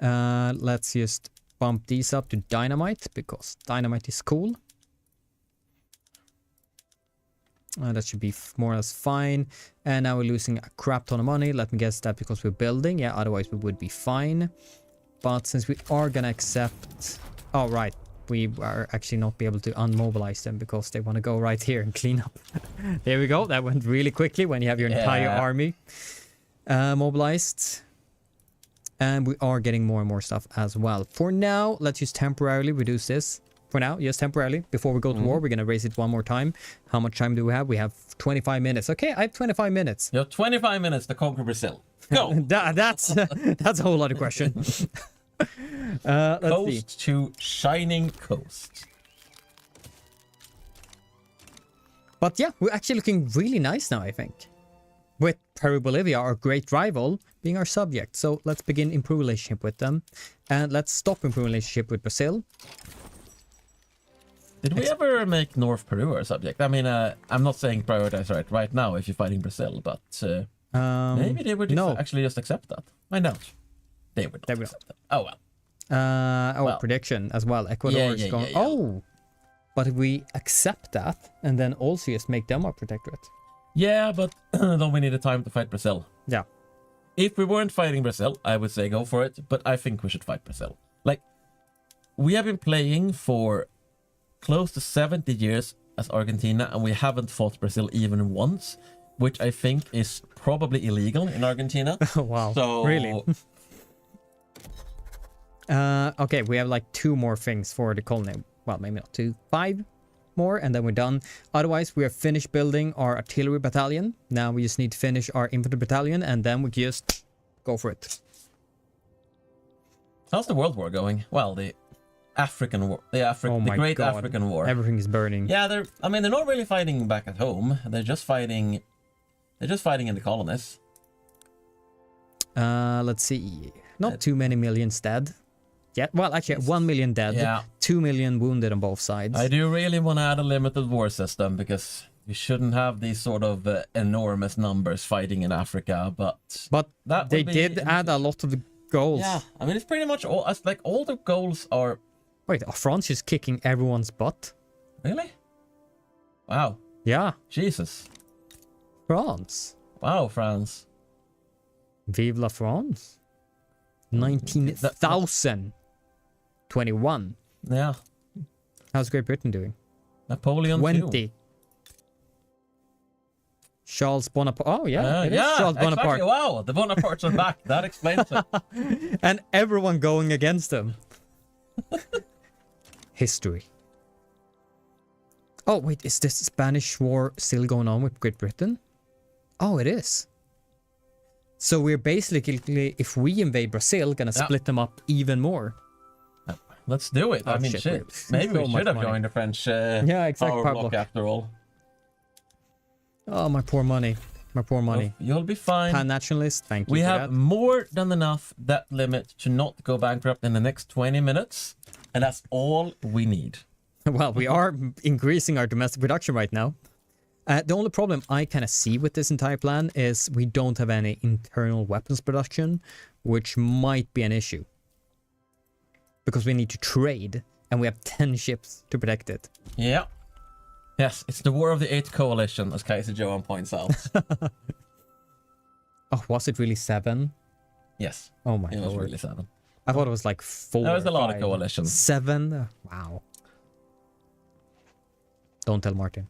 Let's just bump these up to dynamite because dynamite is cool. That should be more or less fine. And now we're losing a crap ton of money. Let me guess that because we're building. Yeah, otherwise we would be fine. But since we are gonna accept... Oh, right. We are actually not be able to unmobilize them because they want to go right here and clean up. There we go. That went really quickly when you have your entire army mobilized. And we are getting more and more stuff as well. For now, let's just temporarily reduce this. For now, yes, temporarily. Before we go to war, we're going to raise it one more time. How much time do we have? We have 25 minutes. Okay, I have 25 minutes. You have 25 minutes to conquer Brazil. Go! That's a whole other question. Coast to shining coast. But yeah, we're actually looking really nice now, I think. With Peru, Bolivia, our great rival, being our subject. So let's begin improve relationship with them. And let's stop improve relationship with Brazil. Did we ever make North Peru our subject? I mean, I'm not saying prioritize right now if you're fighting Brazil, but maybe they would actually just accept that. Why not? They would not accept that. Oh, well. Prediction as well. Ecuador is going... Oh! But if we accept that, and then also just make them our protectorate. Yeah, but don't we need a time to fight Brazil? Yeah. If we weren't fighting Brazil, I would say go for it, but I think we should fight Brazil. Like, we have been playing for close to 70 years as Argentina, and we haven't fought Brazil even once, which I think is probably illegal in Argentina. Wow. So... Really? Okay, we have like 2 more things for the colony. Well, maybe not 2, 5 more, and then we're done. Otherwise, we have finished building our artillery battalion. Now we just need to finish our infantry battalion, and then we just go for it. How's the World War going? Well, the African War, the Great African War. Everything is burning. Yeah, they're not really fighting back at home. They're just fighting in the colonies. Let's see. Not too many millions dead. Yeah, well, actually, 1 million dead, 2 million wounded on both sides. I do really want to add a limited war system because you shouldn't have these sort of enormous numbers fighting in Africa, but they did add a lot of the goals. Yeah, I mean, it's pretty much all, like, all the goals are... Wait, are France is kicking everyone's butt? Really? Wow. Yeah. Jesus. France. Wow, France. Vive la France. 19,021. Yeah. How's Great Britain doing? Napoleon 20. Too. Charles Bonaparte. Oh, yeah. Charles Bonaparte. Exactly. Wow, the Bonapartes are back. That explains it. And everyone going against them. History. Oh, wait. Is this Spanish War still going on with Great Britain? Oh, it is. So we're basically, if we invade Brazil, gonna split them up even more. Let's do it. I mean, shit. Maybe we should have joined the French power block after all. Oh, my poor money. My poor money. You'll be fine. Pan-nationalist, thank you. We have more than enough debt limit to not go bankrupt in the next 20 minutes. And that's all we need. Well, we are increasing our domestic production right now. The only problem I kind of see with this entire plan is we don't have any internal weapons production, which might be an issue. Because we need to trade, and we have 10 ships to protect it. Yeah. Yes, it's the War of the Eighth Coalition, as Kaiser Johan points out. Oh, was it really 7? Yes. Oh my god. It was really 7. I thought it was like 4. There was a lot of coalitions. 7? Wow. Don't tell Martin.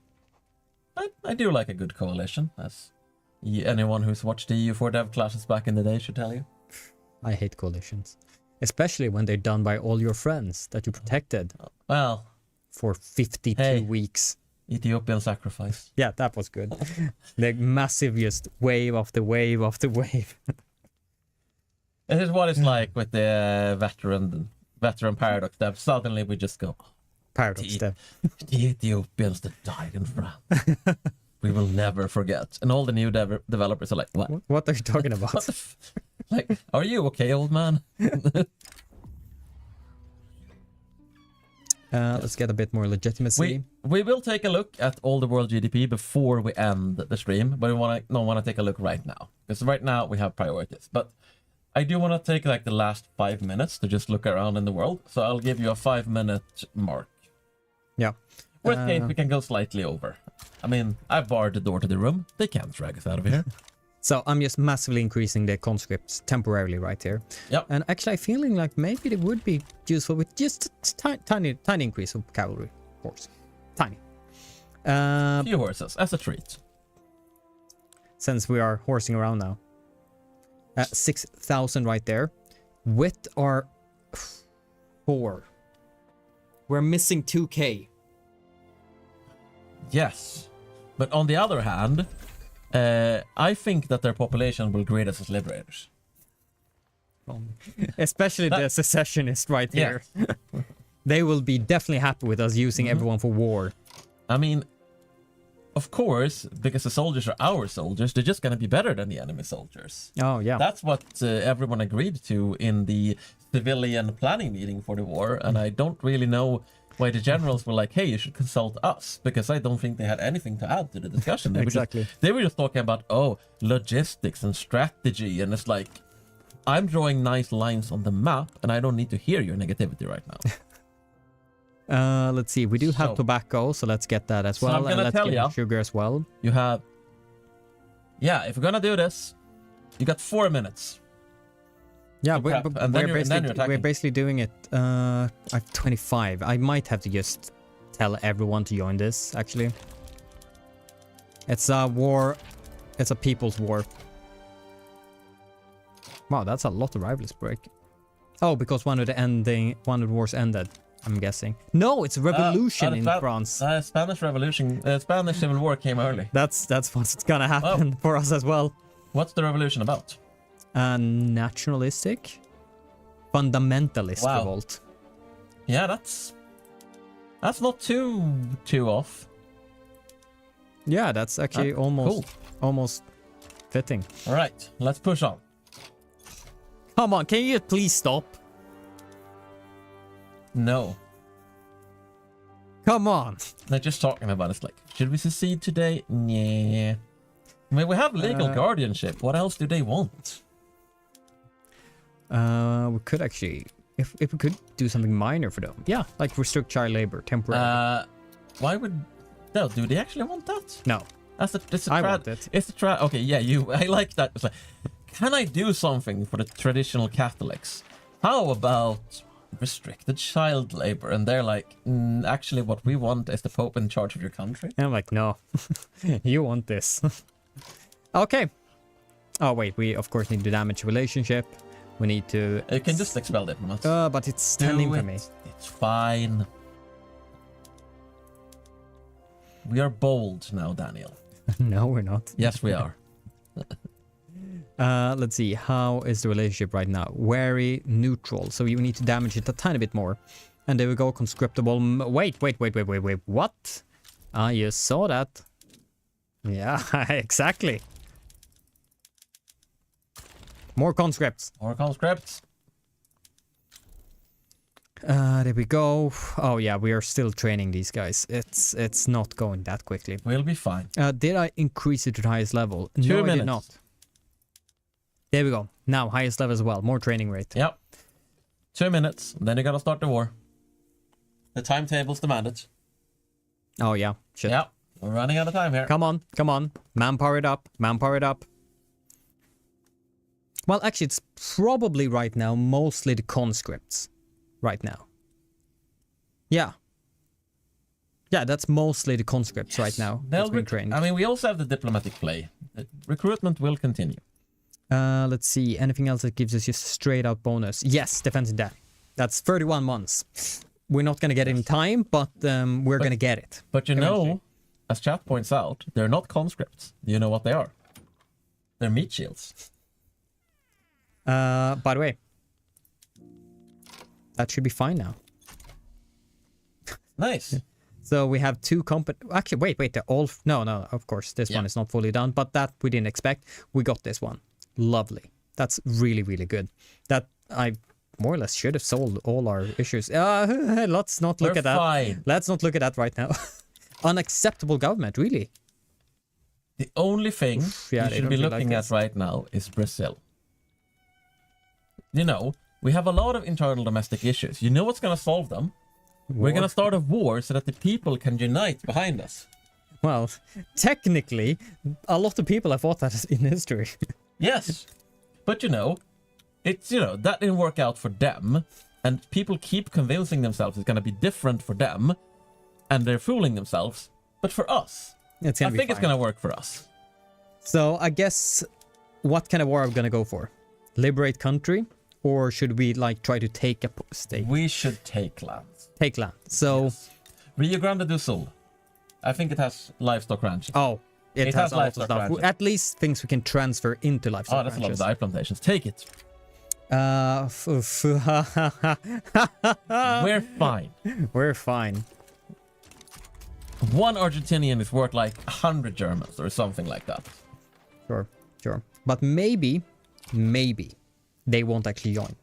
I do like a good coalition, as anyone who's watched the EU4 dev classes back in the day should tell you. I hate coalitions. Especially when they're done by all your friends that you protected. Well. For 52 weeks. Ethiopian sacrifice. Yeah, that was good. The massive just wave after wave after wave. This is what it's like with the veteran paradox dev. Suddenly we just go... Paradox dev. The Ethiopians that died in France. We will never forget. And all the new developers are like, what? What are you talking about? Like, are you okay, old man? Let's get a bit more legitimacy. We will take a look at all the world GDP before we end the stream, but we want to take a look right now. Because right now we have priorities. But I do want to take like the last 5 minutes to just look around in the world. So I'll give you a 5-minute mark. Yeah. Worst case, we can go slightly over. I mean, I've barred the door to the room. They can't drag us out of here. So I'm just massively increasing the conscripts temporarily right here. Yep. And actually, I'm feeling like maybe it would be useful with just a tiny increase of cavalry force. Tiny. Few horses, as a treat. Since we are horsing around now. 6,000 right there. With our 4. We're missing 2k. Yes. But on the other hand, I think that their population will greet us as liberators. Especially the secessionists right here. They will be definitely happy with us using everyone for war. I mean, of course, because the soldiers are our soldiers, they're just going to be better than the enemy soldiers. Oh, yeah. That's what everyone agreed to in the civilian planning meeting for the war, and I don't really know why the generals were like, hey, you should consult us, because I don't think they had anything to add to the discussion. They were just talking about, logistics and strategy, and it's like, I'm drawing nice lines on the map, and I don't need to hear your negativity right now. Let's see, we do have tobacco, so let's get that as well. I'm gonna let's tell get you, sugar as well. You have, if we're gonna do this, you got 4 minutes. Yeah, we're basically doing it at 25. I might have to just tell everyone to join this, actually. It's a war. It's a people's war. Wow, that's a lot of rivals break. Oh, because one of the wars ended, I'm guessing. No, it's a revolution in France. Spanish Revolution, Spanish Civil War came early. That's what's gonna happen for us as well. What's the revolution about? Nationalistic, fundamentalist revolt. Yeah, that's not too off. Yeah, that's actually almost fitting. All right, let's push on. Come on, can you please stop? No. Come on. They're just talking about it's like, should we secede today? Yeah. I mean, we have legal guardianship. What else do they want? We could actually, if we could do something minor for them. Yeah, like restrict child labor temporarily. Why would... No, do they actually want that? No. I want it. It's a okay, yeah, I like that. It's like, can I do something for the traditional Catholics? How about restricted child labor? And they're like, actually, what we want is the Pope in charge of your country. And I'm like, no, you want this. Okay. Oh, wait, we of course need to damage relationship. We need to... You can just expel diplomats. But it's standing for me. It's fine. We are bold now, Daniel. No, we're not. Yes, we are. Let's see. How is the relationship right now? Wary, neutral. So you need to damage it a tiny bit more. And there we go. Conscriptable. Wait. What? You saw that. Yeah, exactly. More conscripts. More conscripts. There we go. Oh yeah, we are still training these guys. It's not going that quickly. We'll be fine. Did I increase it to the highest level? 2 minutes. I did not. There we go. Now highest level as well. More training rate. Yep. 2 minutes. Then you gotta start the war. The timetable's demanded. Oh yeah. Shit. Yep. We're running out of time here. Come on. Manpower it up. Well, actually, it's probably right now mostly the conscripts. Right now. Yeah, that's mostly the conscripts right now. They'll be trained. I mean, we also have the diplomatic play. Recruitment will continue. Let's see. Anything else that gives us just straight out bonus? Yes, defense and death. That's 31 months. We're not going to get it in time, but we're going to get it. But you know, as chat points out, they're not conscripts. You know what they are? They're meat shields. By the way, that should be fine now. Nice. So we have 2 Actually, wait. They're all... No, of course. This one is not fully done, but that we didn't expect. We got this one. Lovely. That's really, really good. That I more or less should have solved all our issues. Let's not look at that. Fine. Let's not look at that right now. Unacceptable government, really. The only thing you should be looking at right now is Brazil. you know, we have a lot of internal domestic issues. You know what's going to solve them? We're going to start a war so that the people can unite behind us. Well, technically, a lot of people have fought that in history. Yes, but you know, it's, you know, that didn't work out for them, and people keep convincing themselves it's going to be different for them, and they're fooling themselves. But for us, I think it's going to work for us. So I guess, what kind of war are we going to go for? Liberate country? Or should we like try to take a state? We should take land. Take land. So yes. Rio Grande do Sul. I think it has livestock ranches. Oh, it has a lot of livestock stuff. ranches. At least things we can transfer into livestock. Oh, that's ranches. A lot of dye plantations. Take it. We're fine. We're fine. One Argentinian is worth like 100 Germans or something like that. Sure, sure. But maybe they won't actually join.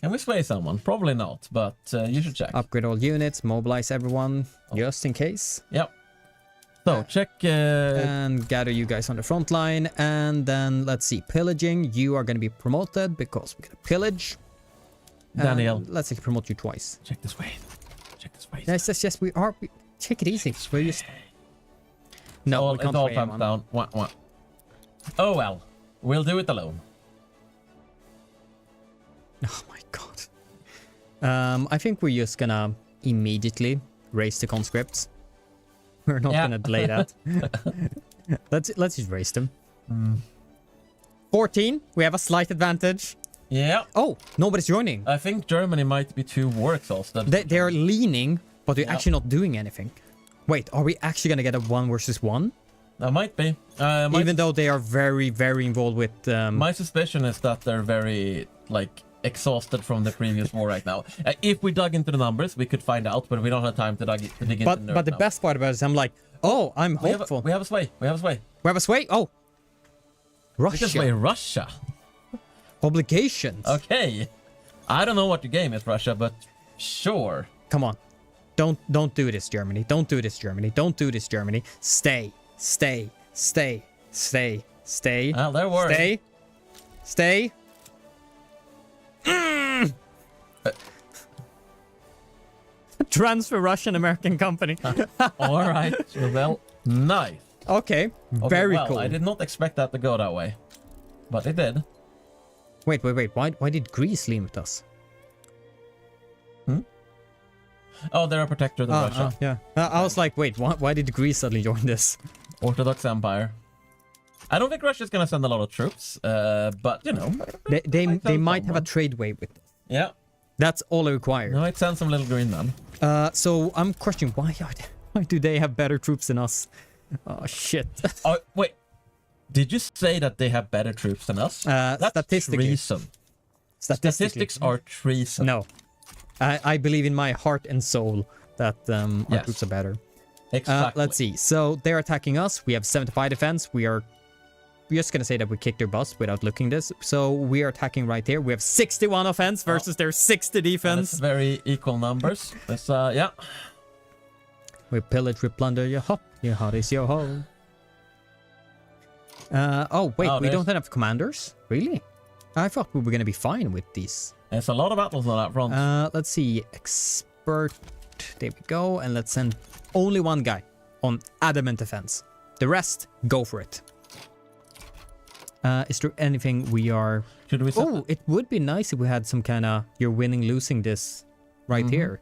Can we sway someone? Probably not, but you should check. Upgrade all units, mobilize everyone, just in case. Yep. So, check... and gather you guys on the front line, and then, let's see, pillaging. You are going to be promoted, because we're going to pillage. Daniel. Let's promote you twice. Check this way. Check this way. Yes, we are. Take it easy. We're just... No, we can't it all sway comes anyone. down. Wah. Oh well. We'll do it alone. Oh my god. I think we're just gonna immediately raise the conscripts. We're not gonna delay that. let's just raise them. 14. We have a slight advantage. Yeah. Oh, nobody's joining. I think Germany might be too war exhausted. They're leaning, but they're actually not doing anything. Wait, are we actually gonna get a 1 versus 1? That might be. Even though they are very, very involved with... My suspicion is that they're very, like, exhausted from the previous war right now. If we dug into the numbers, we could find out, but we don't have time to dig into the But the best part about it is I'm like, oh, I'm hopeful. We have a sway. We have a sway. Oh! Russia. We can sway Russia. Obligations. Okay. I don't know what your game is, Russia, but sure. Come on. Don't do this, Germany. Don't do this, Germany. Don't do this, Germany. Stay. Well, they're worried. Stay. Transfer Russian American company. All right. Well, nice. Okay. Very well, cool. I did not expect that to go that way, but it did. Wait. Why did Greece leave with us? Oh, they're a protector of Russia. Yeah. I was like, wait, why did Greece suddenly join this? Orthodox Empire. I don't think Russia's gonna send a lot of troops, but you know, they might have a trade way with them. Yeah, that's all I require. No, I'd send some little green men. So I'm questioning why do they have better troops than us? Oh shit. Oh wait, did you say that they have better troops than us? That's treason. Statistics are treason. No, I believe in my heart and soul that our troops are better. Exactly. Let's see. So they're attacking us. We have 75 defense. We're just gonna say that we kicked their butts without looking this. So we are attacking right here. We have 61 offense versus their 60 defense. That's very equal numbers. That's yeah. We pillage, we plunder. Your hop, your heart is your home. Oh wait, we don't have commanders. Really? I thought we were gonna be fine with these. There's a lot of battles on that front. Let's see. Expert. There we go. And let's send only one guy on adamant defense. The rest, go for it. Is there anything we are... Should we... Oh, it would be nice if we had some kind of... You're winning, losing this right here.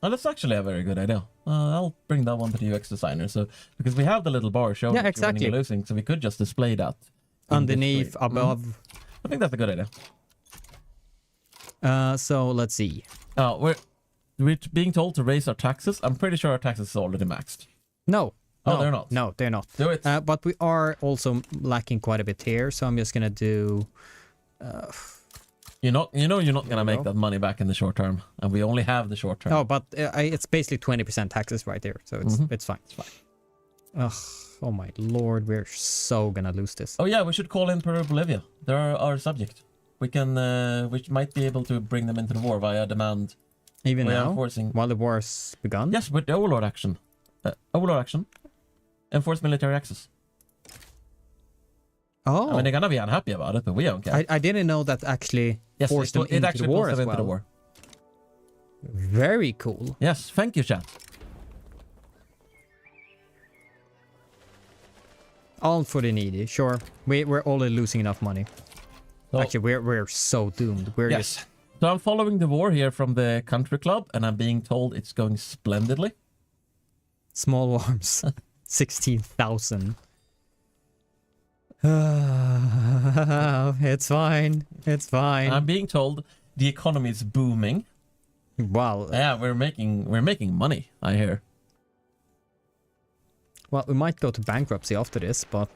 Oh, that's actually a very good idea. I'll bring that one to the UX designer. So because we have the little bar showing exactly. you're winning and losing, so we could just display that. Underneath, above. I think that's a good idea. So let's see. Oh, we're being told to raise our taxes. I'm pretty sure our taxes is already maxed. No. Oh, they're not. No, they're not. Do it. But we are also lacking quite a bit here, so I'm just gonna do... you're not gonna make that money back in the short term, and we only have the short term. No, but it's basically 20% taxes right there, so it's fine. It's fine. Ugh, oh my lord, we're so gonna lose this. Oh yeah, we should call in Peru, Bolivia. They're our subject. We can, we might be able to bring them into the war via demand. Even now, enforcing... while the war's begun. Yes, with the overlord action. Overlord action. Enforce military access. Oh. I mean, they're gonna be unhappy about it, but we don't care. I didn't know that actually forced them into the war as well. Very cool. Yes, thank you, chat. All for the needy, sure. We're already losing enough money. So, actually, we're so doomed. We're just... So I'm following the war here from the country club, and I'm being told it's going splendidly. Small arms. 16,000. It's fine. It's fine. I'm being told the economy is booming. Well, yeah, we're making money, I hear. Well, we might go to bankruptcy after this, but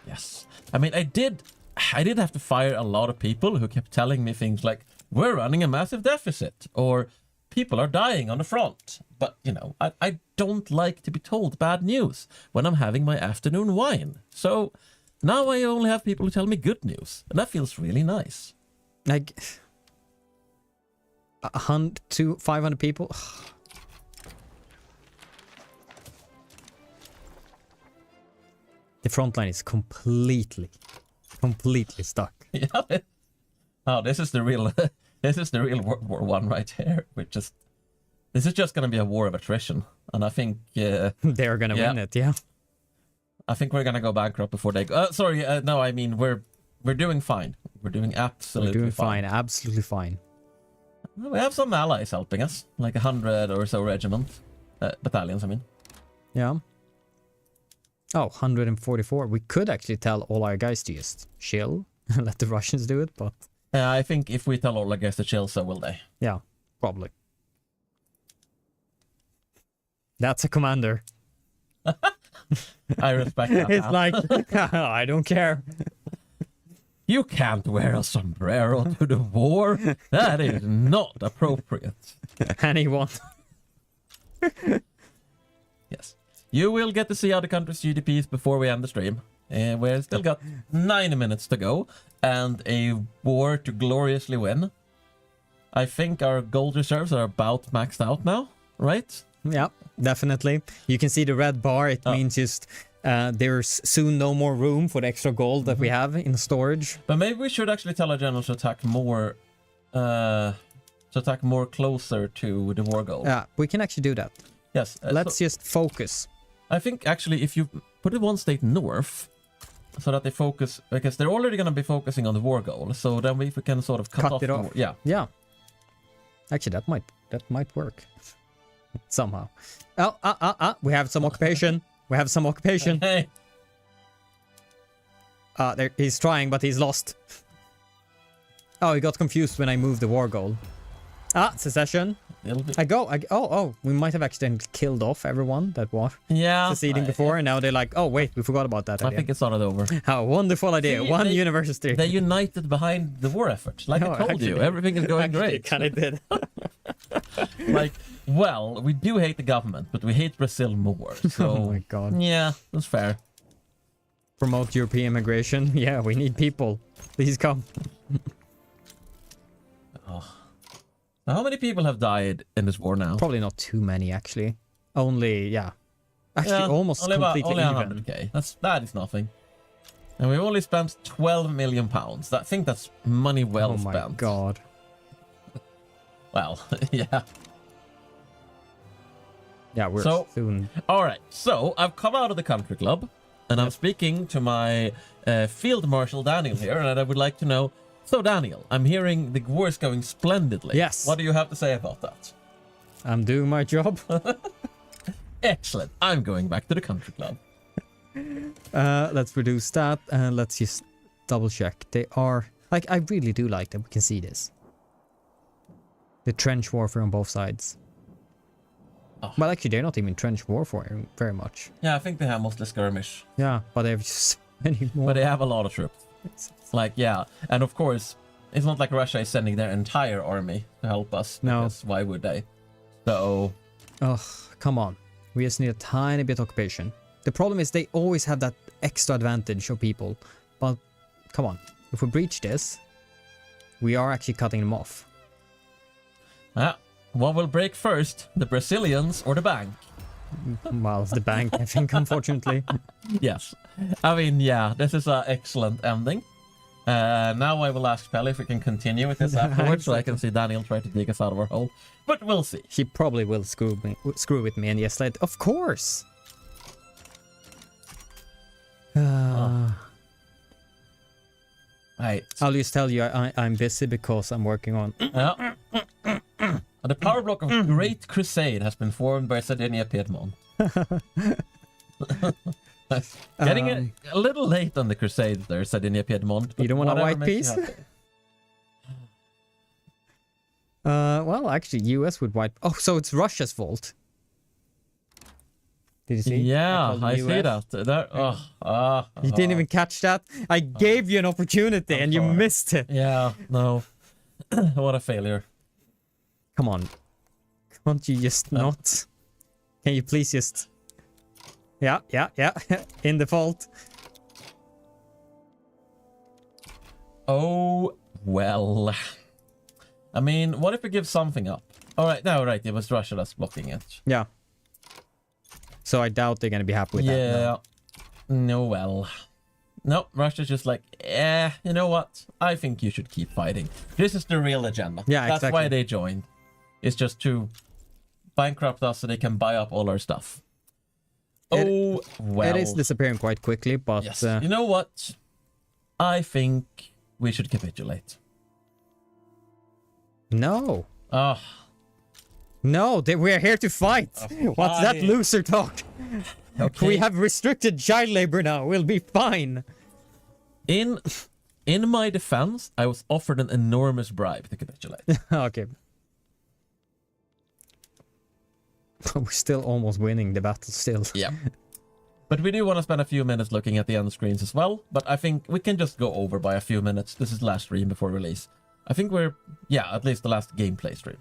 yes. I mean, I did have to fire a lot of people who kept telling me things like, we're running a massive deficit, or people are dying on the front. But, you know, I don't like to be told bad news when I'm having my afternoon wine. So now I only have people who tell me good news, and that feels really nice. Like 100 to 500 people. The front line is completely stuck. Yeah. Oh, this is the real World War One right here. This is just gonna be a war of attrition, and I think they're gonna win it. Yeah. I think we're gonna go bankrupt before they go. Sorry, no, I mean we're doing fine. We're doing absolutely fine. Absolutely fine. We have some allies helping us, like 100 or so battalions. I mean. Yeah. Oh, 144. We could actually tell all our guys to just chill and let the Russians do it, but... Yeah, I think if we tell all our guys to chill, so will they. Yeah, probably. That's a commander. I respect that. It's like, I don't care. You can't wear a sombrero to the war. That is not appropriate. Anyone. Yes. You will get to see other countries' GDPs before we end the stream. We've still got 9 minutes to go and a war to gloriously win. I think our gold reserves are about maxed out now, right? Yeah, definitely. You can see the red bar. It means just there's soon no more room for the extra gold that we have in storage. But maybe we should actually tell our generals to attack more closer to the war goal. Yeah, we can actually do that. Yes. Let's just focus. I think actually if you put it one state north, so that they focus, because they're already going to be focusing on the war goal, so then we can sort of cut it off. Yeah. Yeah. Actually, that might work somehow. Oh, we have some occupation. We have some occupation. Hey. There, he's trying, but he's lost. Oh, he got confused when I moved the war goal. Secession. We might have accidentally killed off everyone that was seceding before, and now they're like, oh wait, we forgot about that idea. I think it's not over. How wonderful idea. One university. They united behind the war effort. Like I told you, everything is going great. Kind of did. Like, well, we do hate the government, but we hate Brazil more. So, oh my god. Yeah, that's fair. Promote European immigration. Yeah, we need people. Please come. How many people have died in this war now? Probably not too many, actually. Actually, almost completely only even. 100k. That is nothing. And we've only spent 12 million pounds. I think that's money well spent. Oh my god. Well, yeah. Yeah, we're soon. Alright, so I've come out of the country club, and I'm speaking to my Field Marshal Daniel here, and I would like to know, so Daniel, I'm hearing the war is going splendidly. Yes. What do you have to say about that? I'm doing my job. Excellent. I'm going back to the country club. Let's reduce that, and let's just double check. They are, like, I really do like that we can see this. The trench warfare on both sides. Oh. Well, actually, they're not even trench warfare very much. Yeah, I think they have mostly skirmish. Yeah, but they have just many more. But they have a lot of troops. Like, yeah. And of course, it's not like Russia is sending their entire army to help us. No. Because why would they? So... Ugh, come on. We just need a tiny bit of occupation. The problem is they always have that extra advantage of people. But, come on. If we breach this, we are actually cutting them off. What will break first? The Brazilians or the bank? Well, the bank, I think, unfortunately. Yes. I mean, yeah, this is an excellent ending. Now I will ask Pelle if we can continue with this afterwards, so I can see Daniel try to dig us out of our hole. But we'll see. He probably will screw with me, and yes, of course. Right. I'll just tell you I'm busy because I'm working on. The power block of Great Crusade has been formed by Sardinia Piedmont. Getting a little late on the Crusades there, Sardinia Piedmont. You don't want a white piece? Well, actually, US would white. Oh, so it's Russia's fault. Did you see? Yeah, I see that. You didn't even catch that? I gave you an opportunity and you missed it. Yeah, no. What a failure. Come on. Can't you just not? Can you please just... Yeah. In default. Oh, well. I mean, what if we give something up? Alright, no, right, it was Russia that's blocking it. Yeah. So I doubt they're gonna be happy with that. Yeah. No, well. No, Russia's just like, you know what? I think you should keep fighting. This is the real agenda. Yeah, That's why they joined. It's just to bankrupt us so they can buy up all our stuff. Well. It is disappearing quite quickly, but... Yes. You know what? I think we should capitulate. No. Oh. No, we're here to fight. What's that loser talk? Okay. We have restricted child labor now. We'll be fine. In my defense, I was offered an enormous bribe to capitulate. Okay. We're still almost winning the battle still. Yeah. But we do want to spend a few minutes looking at the end screens as well. But I think we can just go over by a few minutes. This is last stream before release. I think we're, at least the last gameplay stream.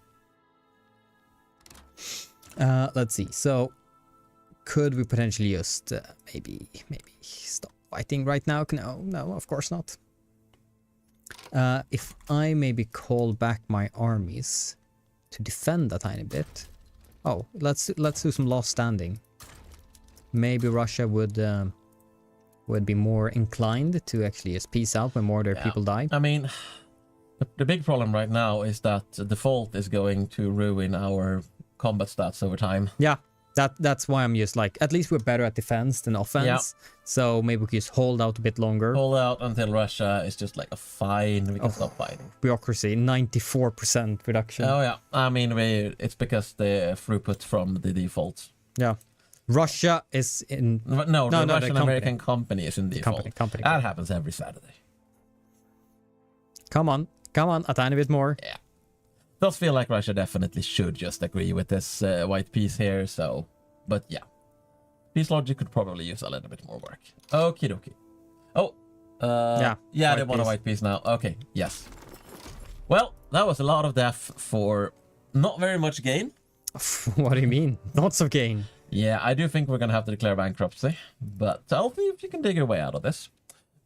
Let's see. So, could we potentially just maybe stop fighting right now? No, of course not. If I maybe call back my armies to defend a tiny bit. Oh, let's do some last standing. Maybe Russia would be more inclined to actually just peace out when more of their people die. I mean, the big problem right now is that the default is going to ruin our combat stats over time. Yeah, that's why I'm just like, at least we're better at defense than offense. Yeah. So maybe we can just hold out a bit longer. Hold out until Russia is just like, fine, we can stop fighting. Bureaucracy, 94% reduction. Oh yeah, I mean, it's because the throughput from the default. Yeah. Russia is in... No, the Russian-American company is in default. Company. That happens every Saturday. Come on, a tiny bit more. Yeah. Does feel like Russia definitely should just agree with this white piece here, so... But yeah. Peace logic could probably use a little bit more work. Okie dokie. Oh. Yeah, they want a white piece now. Okay, yes. Well, that was a lot of death for not very much gain. What do you mean? Lots of gain. Yeah, I do think we're gonna have to declare bankruptcy, but I'll see if you can dig your way out of this.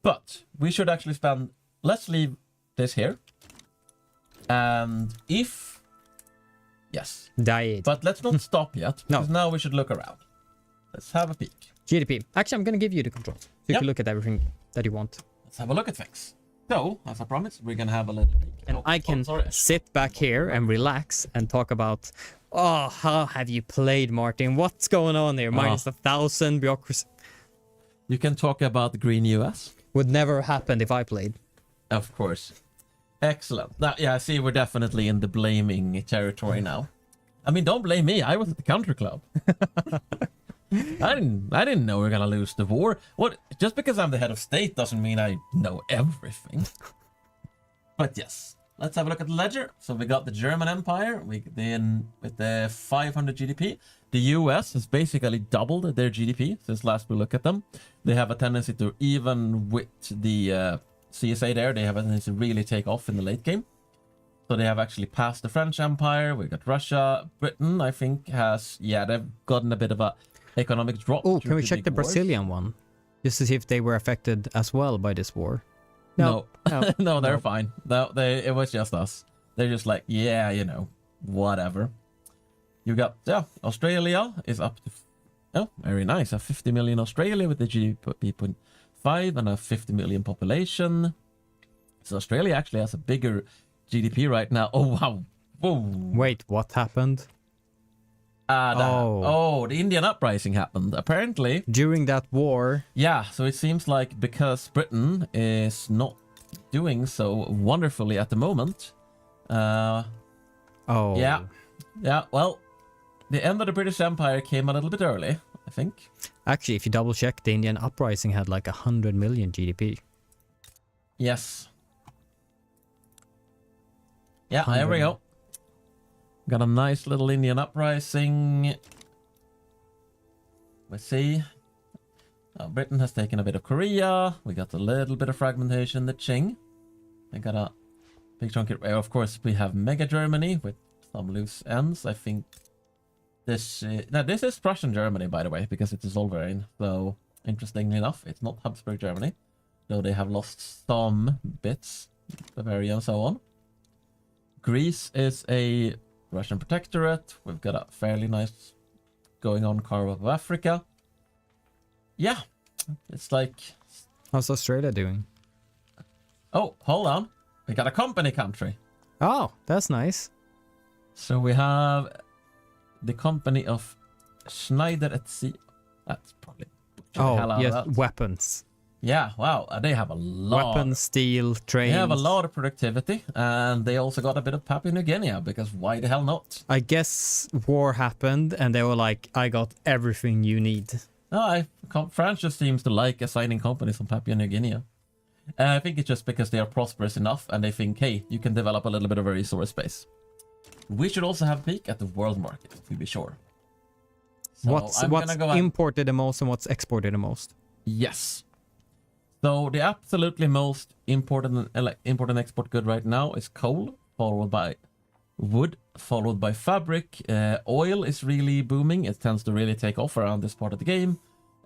But we should actually spend... Let's leave this here. And if... Yes. Died. But let's not stop yet, No. because now we should look around. Let's have a peek. GDP. Actually, I'm gonna give you the controls. So you can look at everything that you want. Let's have a look at things. So, as I promised, we're gonna have a little peek. And I can sit back here and relax and talk about, oh, how have you played, Martin? What's going on here? Minus 1,000 bureaucracy. You can talk about Green US. Would never happen if I played. Of course. Excellent. Now, yeah, I see we're definitely in the blaming territory now. I mean, don't blame me. I was at the country club. I didn't know we were gonna lose the war. What? Just because I'm the head of state doesn't mean I know everything. But yes, let's have a look at the ledger. So we got the German Empire. We then with the 500 GDP. The US has basically doubled their GDP since last we looked at them. They have a tendency to, even with the CSA there, they have a tendency to really take off in the late game. So they have actually passed the French Empire. We got Russia. Britain, I think, has, they've gotten a bit of a economic drop. Oh, can we check the Brazilian one? Just to see if they were affected as well by this war. No, no, they're fine. No, it was just us. They're just like, whatever. You got, Australia is up to Oh, very nice. A 50 million Australia with the GDP 0.5 and a 50 million population. So Australia actually has a bigger GDP right now. Oh, wow. Whoa. Wait, what happened? The Indian uprising happened. Apparently. During that war? Yeah, so it seems like because Britain is not doing so wonderfully at the moment. Yeah. Yeah, well, the end of the British Empire came a little bit early, I think. Actually, if you double check, the Indian uprising had like 100 million GDP. Yes. Yeah, there we go. Got a nice little Indian uprising. Let's see. Britain has taken a bit of Korea. We got a little bit of fragmentation in the Qing. They got a big chunk. Of course, we have Mega Germany with some loose ends. I think this is Prussian Germany, by the way, because it is Zollverein. So, interestingly enough, it's not Habsburg Germany, though they have lost some bits, Bavaria and so on. Greece is a Russian protectorate. We've got a fairly nice going on carve of Africa. Yeah, it's like... How's Australia doing? Oh, hold on. We got a company country. Oh, that's nice. So we have the company of Schneider at Sea. That's probably... Oh, yes, weapons. Yeah, wow, they have a lot. Weapons, steel, trains. They have a lot of productivity, and they also got a bit of Papua New Guinea, because why the hell not? I guess war happened, and they were like, I got everything you need. No, France just seems to like assigning companies from Papua New Guinea. I think it's just because they are prosperous enough, and they think, hey, you can develop a little bit of a resource base. We should also have a peek at the world market, to be sure. So what's imported the most and what's exported the most? Yes. So the absolutely most important import and export good right now is coal, followed by wood, followed by fabric. Oil is really booming. It tends to really take off around this part of the game,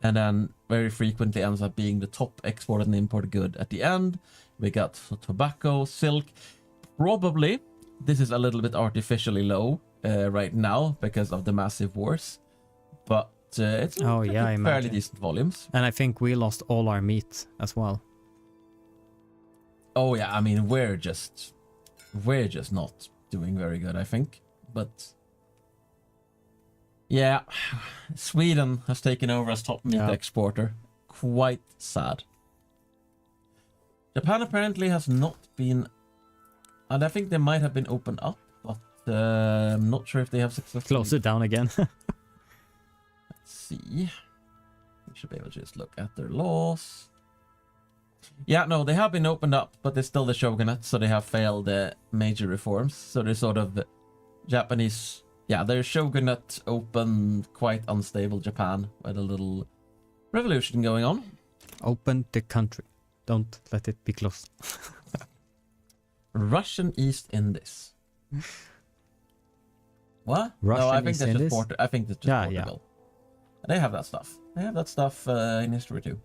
and then very frequently ends up being the top exported and imported good at the end. We got tobacco, silk. Probably this is a little bit artificially low right now because of the massive wars, but it's fairly decent volumes. And I think we lost all our meat as well. Oh yeah, I mean we're just not doing very good, I think. But yeah, Sweden has taken over as top meat exporter. Quite sad. Japan apparently has not been, and I think they might have been opened up, but I'm not sure if they have successfully. Close it down again. See, we should be able to just look at their laws. Yeah, no, they have been opened up, but they're still the shogunate, so they have failed major reforms. So they're sort of Japanese, their shogunate open, quite unstable Japan with a little revolution going on. Open the country, don't let it be closed. Russian East Indies. What? Russian no, I think East that's Indies? just I think that's just Portugal. They have that stuff. They have that stuff in history too.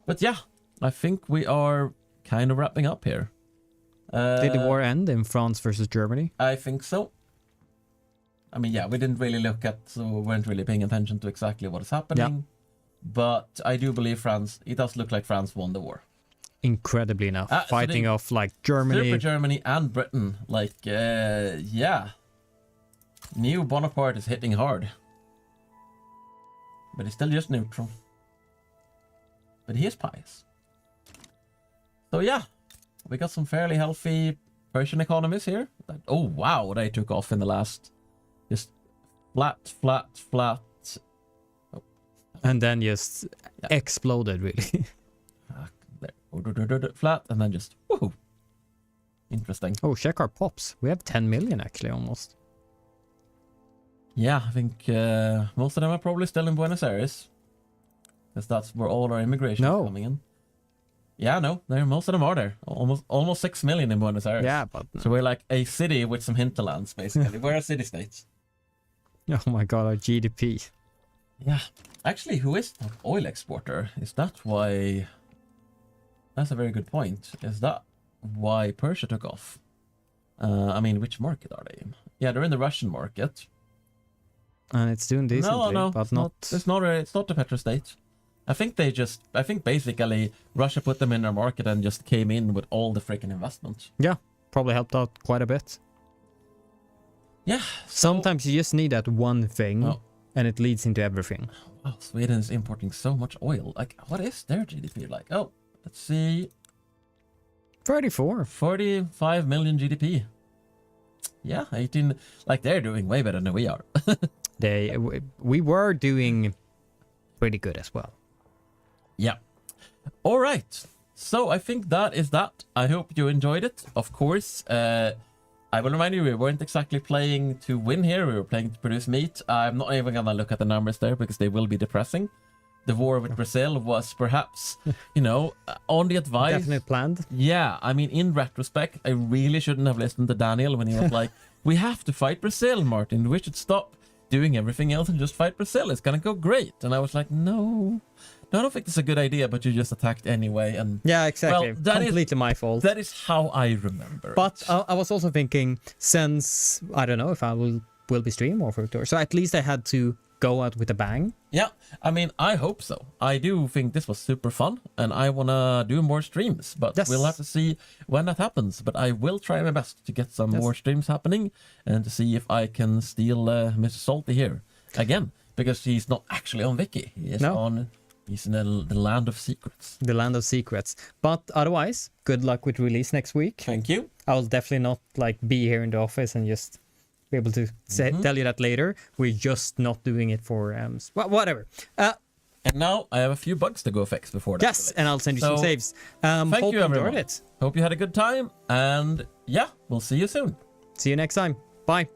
But yeah, I think we are kind of wrapping up here. Did the war end in France versus Germany? I think so. I mean, yeah, we didn't really look at, so we weren't really paying attention to exactly what is happening. Yeah. But I do believe France, it does look like France won the war. Incredibly enough. Fighting off like Germany. Super Germany and Britain. Like, yeah. New Bonaparte is hitting hard. But he's still just neutral. But he is pious. So yeah, we got some fairly healthy Persian economies here. Oh wow, they took off in the last... Just flat. Oh. And then just exploded, really. Flat, and then just... Woohoo! Interesting. Oh, check our pops. We have 10 million actually, almost. Yeah, I think most of them are probably still in Buenos Aires. Because that's where all our immigration is coming in. Yeah, no, most of them are there. Almost 6 million in Buenos Aires. Yeah, but... So we're like a city with some hinterlands, basically. We're a city-state. Oh my god, our GDP. Yeah. Actually, who is the oil exporter? Is that why... That's a very good point. Is that why Persia took off? I mean, which market are they in? Yeah, they're in the Russian market. And it's doing decently, No, but not... It's not the petrostate. I think basically Russia put them in their market and just came in with all the freaking investments. Yeah, probably helped out quite a bit. Yeah. Sometimes you just need that one thing, and it leads into everything. Wow, Sweden is importing so much oil. Like, what is their GDP like? Oh, let's see. 45 million GDP. Yeah, 18. Like, they're doing way better than we are. We were doing pretty good as well. Yeah. All right. So I think that is that. I hope you enjoyed it. Of course, I will remind you, we weren't exactly playing to win here. We were playing to produce meat. I'm not even gonna look at the numbers there because they will be depressing. The war with Brazil was perhaps, on the advice. Definitely planned. Yeah, I mean, in retrospect, I really shouldn't have listened to Daniel when he was like, we have to fight Brazil, Martin. We should stop doing everything else and just fight Brazil. It's gonna go great. And I was like, no, I don't think it's a good idea, but you just attacked anyway. And yeah, exactly. Well, completely my fault. That is how I remember But it. I was also thinking, since I don't know if I will be stream or for tour, so at least I had to go out with a bang. Yeah, I mean, I hope so. I do think this was super fun, and I want to do more streams, but we'll have to see when that happens. But I will try my best to get some more streams happening and to see if I can steal Mr. Salty here again, because he's not actually on Wiki. He is He's in the land of secrets. The land of secrets. But otherwise, good luck with release next week. Thank you. I'll definitely not be here in the office and just be able to tell you that later. We're just not doing it for whatever. And now I have a few bugs to go fix before that. Yes, and I'll send you some saves. Thank you, everyone. Enjoyed it. Hope you had a good time, and yeah, we'll see you soon. See you next time. Bye.